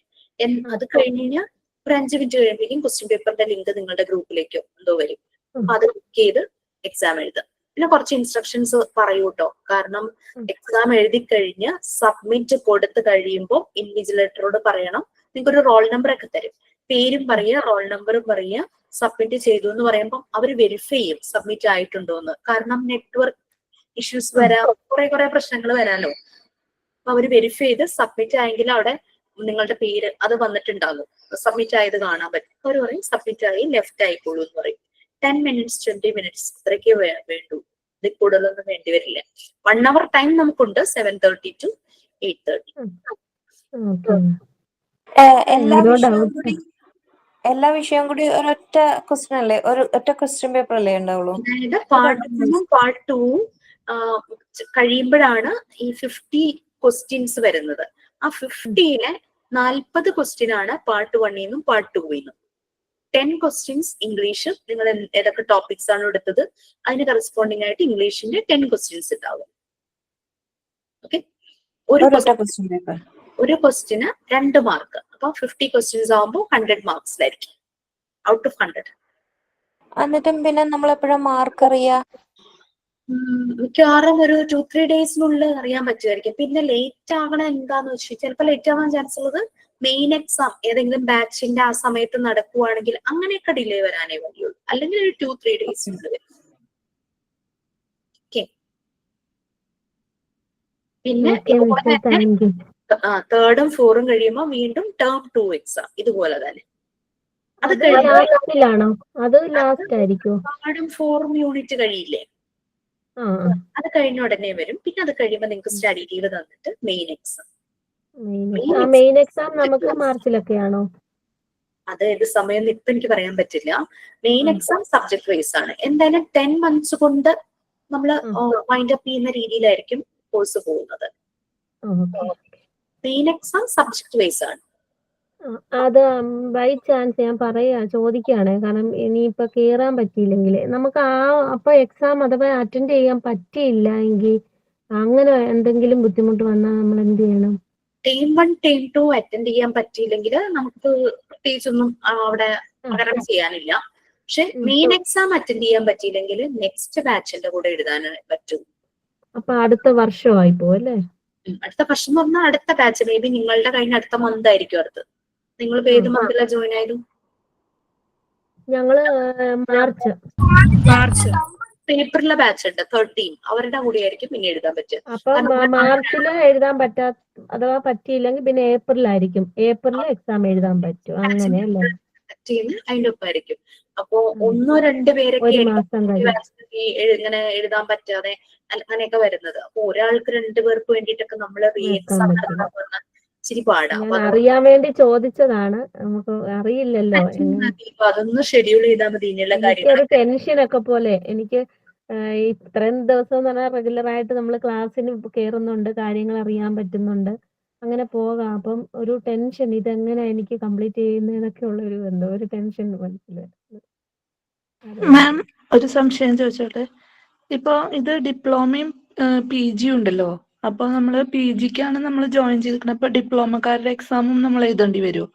അത് കഴിഞ്ഞ് ഒരു 5 മിനിറ്റ് കഴിയുമ്പോഴേക്കും ക്വസ്റ്റ്യൻ പേപ്പറിന്റെ ലിങ്ക് നിങ്ങളുടെ ഗ്രൂപ്പിലേക്കോ എന്തോ വരും. അപ്പൊ അത് ക്ലിക്ക് ചെയ്ത് എക്സാം എഴുതുക. പിന്നെ കുറച്ച് ഇൻസ്ട്രക്ഷൻസ് പറയൂ കേട്ടോ. കാരണം എക്സാം എഴുതി കഴിഞ്ഞ് സബ്മിറ്റ് കൊടുത്ത് കഴിയുമ്പോൾ ഇൻവിജിലേറ്ററോട് പറയണം. നിങ്ങൾക്കൊരു റോൾ നമ്പർ ഒക്കെ തരും. പേരും പറയുക, റോൾ നമ്പറും പറയുക, സബ്മിറ്റ് ചെയ്തു എന്ന് പറയുമ്പോൾ അവർ വെരിഫൈ ചെയ്യും സബ്മിറ്റ് ആയിട്ടുണ്ടോ എന്ന്. കാരണം നെറ്റ്വർക്ക് ഇഷ്യൂസ് വരാം, കുറെ പ്രശ്നങ്ങൾ വരാലോ. അപ്പൊ അവർ വെരിഫൈ ചെയ്ത് സബ്മിറ്റ് ആയെങ്കിൽ അവിടെ നിങ്ങളുടെ പേര് അത് വന്നിട്ടുണ്ടാകും. സബ്മിറ്റ് ആയത് കാണാൻ പറ്റും. അവർ പറയും സബ്മിറ്റ് ആയി, ലെഫ്റ്റ് ആയിക്കോളൂ എന്ന് പറയും. 10 minutes 20 minutes ഇത്രയ്ക്ക് വേണ്ടൂ. ഇതിൽ കൂടുതലൊന്നും വേണ്ടി വരില്ല. 1 hour ടൈം നമുക്കുണ്ട്, 7:30 to 8:30. എല്ലാ വിഷയവും കൂടി ഒരൊറ്റ ക്വസ്റ്റ്യൻ അല്ലേ, ഒറ്റ ക്വസ്റ്റ്യൻ പേപ്പർ അല്ലേ ഉണ്ടാവുള്ളൂ? അതായത് പാർട്ട് 1ഉം പാർട്ട് 2ഉം കഴിയുമ്പോഴാണ് ഈ 50 ക്വസ്റ്റ്യൻസ് വരുന്നത്. ആ 50ലെ 40 ക്വസ്റ്റ്യൻ ആണ് പാർട്ട് 1ന്നും പാർട്ട് 2ന്നും. 10 questions English. നിങ്ങൾ ഏതൊക്കെ ടോപ്പിക്സ് ആണ് എടുത്തത് അതിന് കറസ്പോണ്ടിങ് ആയിട്ട് ഇംഗ്ലീഷിന്റെ 10 ക്വസ്റ്റ്യൻസ് ഉണ്ടാവും. ഓക്കെ, ഒരു ക്വസ്റ്റ്യന് 2 മാർക്ക്. അപ്പൊ 50 ക്വസ്റ്റ്യൻസ് ആവുമ്പോൾ 100 മാർക്സിലായിരിക്കും ഔട്ട് ഓഫ് 100. എന്നിട്ടും പിന്നെ നമ്മൾ എപ്പോഴും മാർക്ക് അറിയാ? മിക്കവാറും ഒരു 2-3 ഡേയ്സിനുള്ളിൽ അറിയാൻ പറ്റുമായിരിക്കും. പിന്നെ ലേറ്റ് ആകണ എന്താന്ന് വെച്ചാൽ ചിലപ്പോൾ ലേറ്റ് ആവാൻ ചാൻസ് ഉള്ളത് മെയിൻ എക്സാം ഏതെങ്കിലും ബാച്ചിന്റെ ആ സമയത്ത് നടക്കുവാണെങ്കിൽ അങ്ങനെയൊക്കെ ഡിലേ വരാനേ വഴിയുള്ളൂ. അല്ലെങ്കിൽ ഒരു 2-3 ഡേയ്സിനുള്ളിൽ വരും. ഓക്കെ, പിന്നെ ഇതുപോലെ തന്നെ 3rd ഉം 4th ഉം കഴിയുമ്പോൾ വീണ്ടും ടേം 2 എക്സാം ഇതുപോലെ തന്നെ. അത് ലാസ്റ്റിലാണോ? അത് ലാസ്റ്റ് ആയിരിക്കും. 3rd ഉം 4th ഉം യൂണിറ്റ് കഴിയില്ലേ, അത് കഴിഞ്ഞ ഉടനെ വരും. പിന്നെ അത് കഴിയുമ്പോൾ നിങ്ങൾക്ക് സ്റ്റഡി ലീവ് തന്നിട്ട് മെയിൻ എക്സാം. മെയിൻ എക്സാം നമുക്ക് മാർച്ചിലൊക്കെയാണോ? അത് ഏത് സമയം ഇപ്പൊ എനിക്ക് പറയാൻ പറ്റില്ല. മെയിൻ എക്സാം സബ്ജക്ട് വൈസ് ആണ്. എന്തായാലും 10 months കൊണ്ട് നമ്മൾ വൈൻഡ് അപ്പ് ചെയ്യുന്ന രീതിയിലായിരിക്കും കോഴ്സ് പോകുന്നത്. മെയിൻ എക്സാം സബ്ജക്ട് വൈസ് ആണ്. അത് ബൈ ചാൻസ് ഞാൻ ചോദിക്കുകയാണ്. കാരണം ഇനിയിപ്പൊ കേറാൻ പറ്റിയില്ലെങ്കിൽ നമുക്ക് അപ്പൊ എക്സാം അഥവാ അറ്റൻഡ് ചെയ്യാൻ പറ്റിയില്ല എങ്കിൽ അങ്ങനെ എന്തെങ്കിലും ബുദ്ധിമുട്ട് വന്നാൽ നമ്മൾ എന്ത് ചെയ്യണം? ടീം 1 ടീം 2 അറ്റൻഡ് ചെയ്യാൻ പറ്റിയില്ലെങ്കിൽ നമുക്ക് പ്രത്യേകിച്ചൊന്നും അവിടെ പകരം ചെയ്യാനില്ല. പക്ഷെ മെയിൻ എക്സാം അറ്റൻഡ് ചെയ്യാൻ പറ്റിയില്ലെങ്കിൽ നെക്സ്റ്റ് ബാച്ചിന്റെ കൂടെ എഴുതാൻ പറ്റും. അപ്പൊ അടുത്ത വർഷമായി പോകും അല്ലേ? അടുത്ത വർഷം എന്ന് പറഞ്ഞാൽ അടുത്ത ബാച്ച് മേ ബി നിങ്ങളുടെ കഴിഞ്ഞ അടുത്ത മന്ത് ആയിരിക്കും അടുത്ത്. നിങ്ങൾ ഏത് മന്തിലാണ് ജോയിൻ ആയത്? ഞങ്ങള് മാർച്ച്. പേപ്പറിലെ ബാച്ച് ഉണ്ട് 13, അവരുടെ കൂടെ ആയിരിക്കും പിന്നെ എഴുതാൻ പറ്റുക. അപ്പൊ മാർച്ചില് എഴുതാൻ അഥവാ പറ്റിയില്ലെങ്കിൽ പിന്നെ ഏപ്രിലായിരിക്കും. ഏപ്രിലിൽ എക്സാം എഴുതാൻ പറ്റും. അങ്ങനെയല്ലേ? അതിന്റെ ഒപ്പായിരിക്കും. അപ്പോ 1-2 പേരൊക്കെ ഇങ്ങനെ എഴുതാൻ പറ്റാതെ അങ്ങനെയൊക്കെ വരുന്നത്. അപ്പൊ ഒരാൾക്ക് 2 പേർക്ക് വേണ്ടിയിട്ടൊക്കെ നമ്മള് റീ എക്സാം നടത്താൻ പറഞ്ഞാൽ ഇച്ചിരി പാടാണ്. അറിയാൻ വേണ്ടി ചോദിച്ചതാണ്. നമുക്ക് അറിയില്ലല്ലോ. അതൊന്ന് ഷെഡ്യൂൾ ചെയ്താൽ മതി. ഇനിയുള്ള എനിക്കൊരു ടെൻഷനൊക്കെ പോലെ. എനിക്ക് ഇത്രയും ദിവസം എന്ന് പറഞ്ഞാൽ റെഗുലർ ആയിട്ട് നമ്മൾ ക്ലാസ്സിന് കയറുന്നുണ്ട്, കാര്യങ്ങൾ അറിയാൻ പറ്റുന്നുണ്ട്, അങ്ങനെ പോകാം. അപ്പം ഒരു ടെൻഷൻ, ഇതെങ്ങനെ എനിക്ക് കംപ്ലീറ്റ് ചെയ്യുന്നതൊക്കെ ഉള്ള ഒരു ടെൻഷൻ മനസ്സിലായി. മാം, ഒരു സംശയം ചോദിച്ചോട്ടെ. ഇപ്പൊ ഇത് ഡിപ്ലോമയും PG ഉണ്ടല്ലോ. അപ്പൊ നമ്മള് PGക്കാണ് നമ്മൾ ജോയിൻ ചെയ്തിരിക്കുന്നത്. അപ്പൊ ഡിപ്ലോമക്കാരുടെ എക്സാമും നമ്മൾ എഴുതേണ്ടി വരുമോ?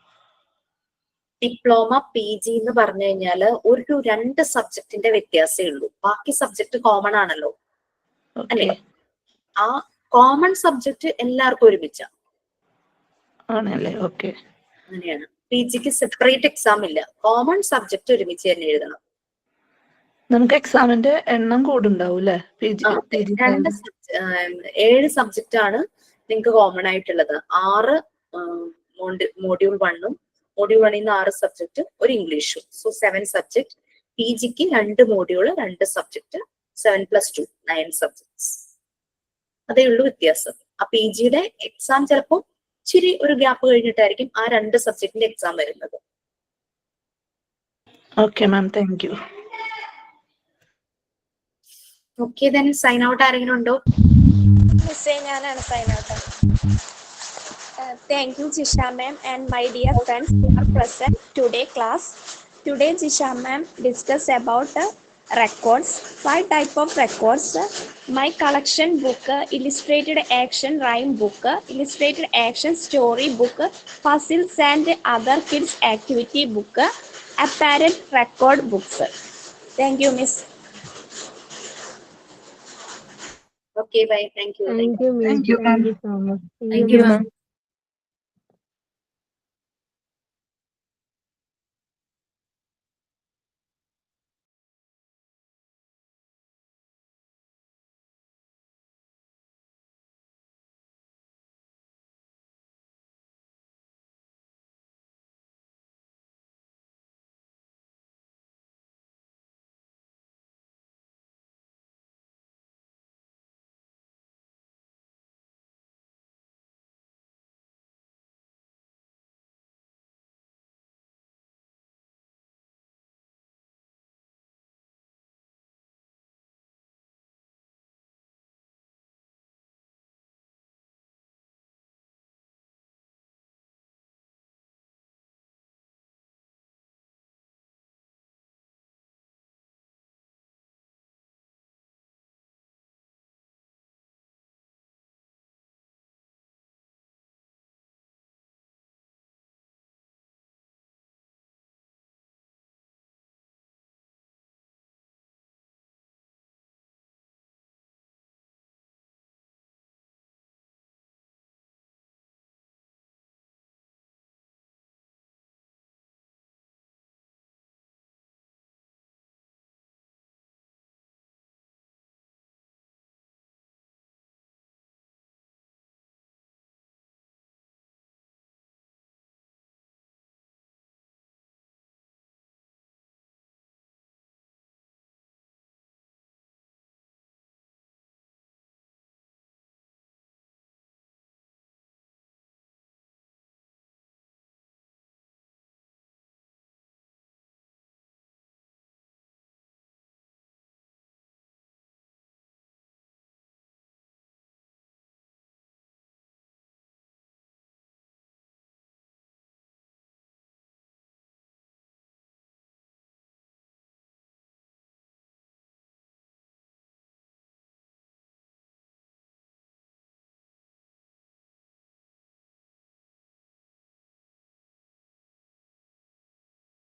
ഡിപ്ലോമ PG എന്ന് പറഞ്ഞു കഴിഞ്ഞാല് ഒരു 2 സബ്ജക്റ്റിന്റെ വ്യത്യാസമേ ഉള്ളൂ. ബാക്കി സബ്ജക്ട് കോമൺ ആണല്ലോ, അല്ലെ? ആ കോമൺ സബ്ജക്ട് എല്ലാവർക്കും ഒരുമിച്ച ആണല്ലേ? ഓക്കെ. അങ്ങനെയാണ്. PGക്ക് സെപ്പറേറ്റ് എക്സാം ഇല്ല, കോമൺ സബ്ജക്ട് ഒരുമിച്ച് തന്നെ എഴുതണം. നമുക്ക് എക്സാമിന്റെ എണ്ണം കൂടുണ്ടാവും അല്ലെ? PG 7 സബ്ജക്റ്റ് ആണ് നിങ്ങൾക്ക് കോമൺ ആയിട്ടുള്ളത്. 6 മോഡ്യൂൾ 1ഉം മോഡ്യൂൾ 1ൽ നിന്ന് 6 സബ്ജക്റ്റ്, ഒരു ഇംഗ്ലീഷും. So 7 subject. PGക്ക് 2 മോഡ്യൂള് 2 സബ്ജക്ട്, 7+2 9 സബ്ജക്ട്സ്. അതേ ഉള്ളൂ വ്യത്യാസം. ആ PGയുടെ എക്സാം ചിലപ്പോൾ ഇച്ചിരി ഒരു ഗ്യാപ്പ് കഴിഞ്ഞിട്ടായിരിക്കും ആ 2 സബ്ജക്റ്റിന്റെ എക്സാം വരുന്നത്. Okay ma'am, thank you. Okay, then sign out ആരെങ്കിലും ഉണ്ടോ? മിസ്സേ, ഞാനാണ് sign out. Thank you, Jisha ma'am, and my dear friends who are present today class. Today, Jisha ma'am discussed about records. 5 type of records: my collection book, illustrated action rhyme book, illustrated action story book, puzzles and other kids activity book, apparent record books. Thank you, miss. Okay, bye. Thank you. Thank you, miss. Thank you, Thank you so much. See Thank you, you, ma'am. ma'am.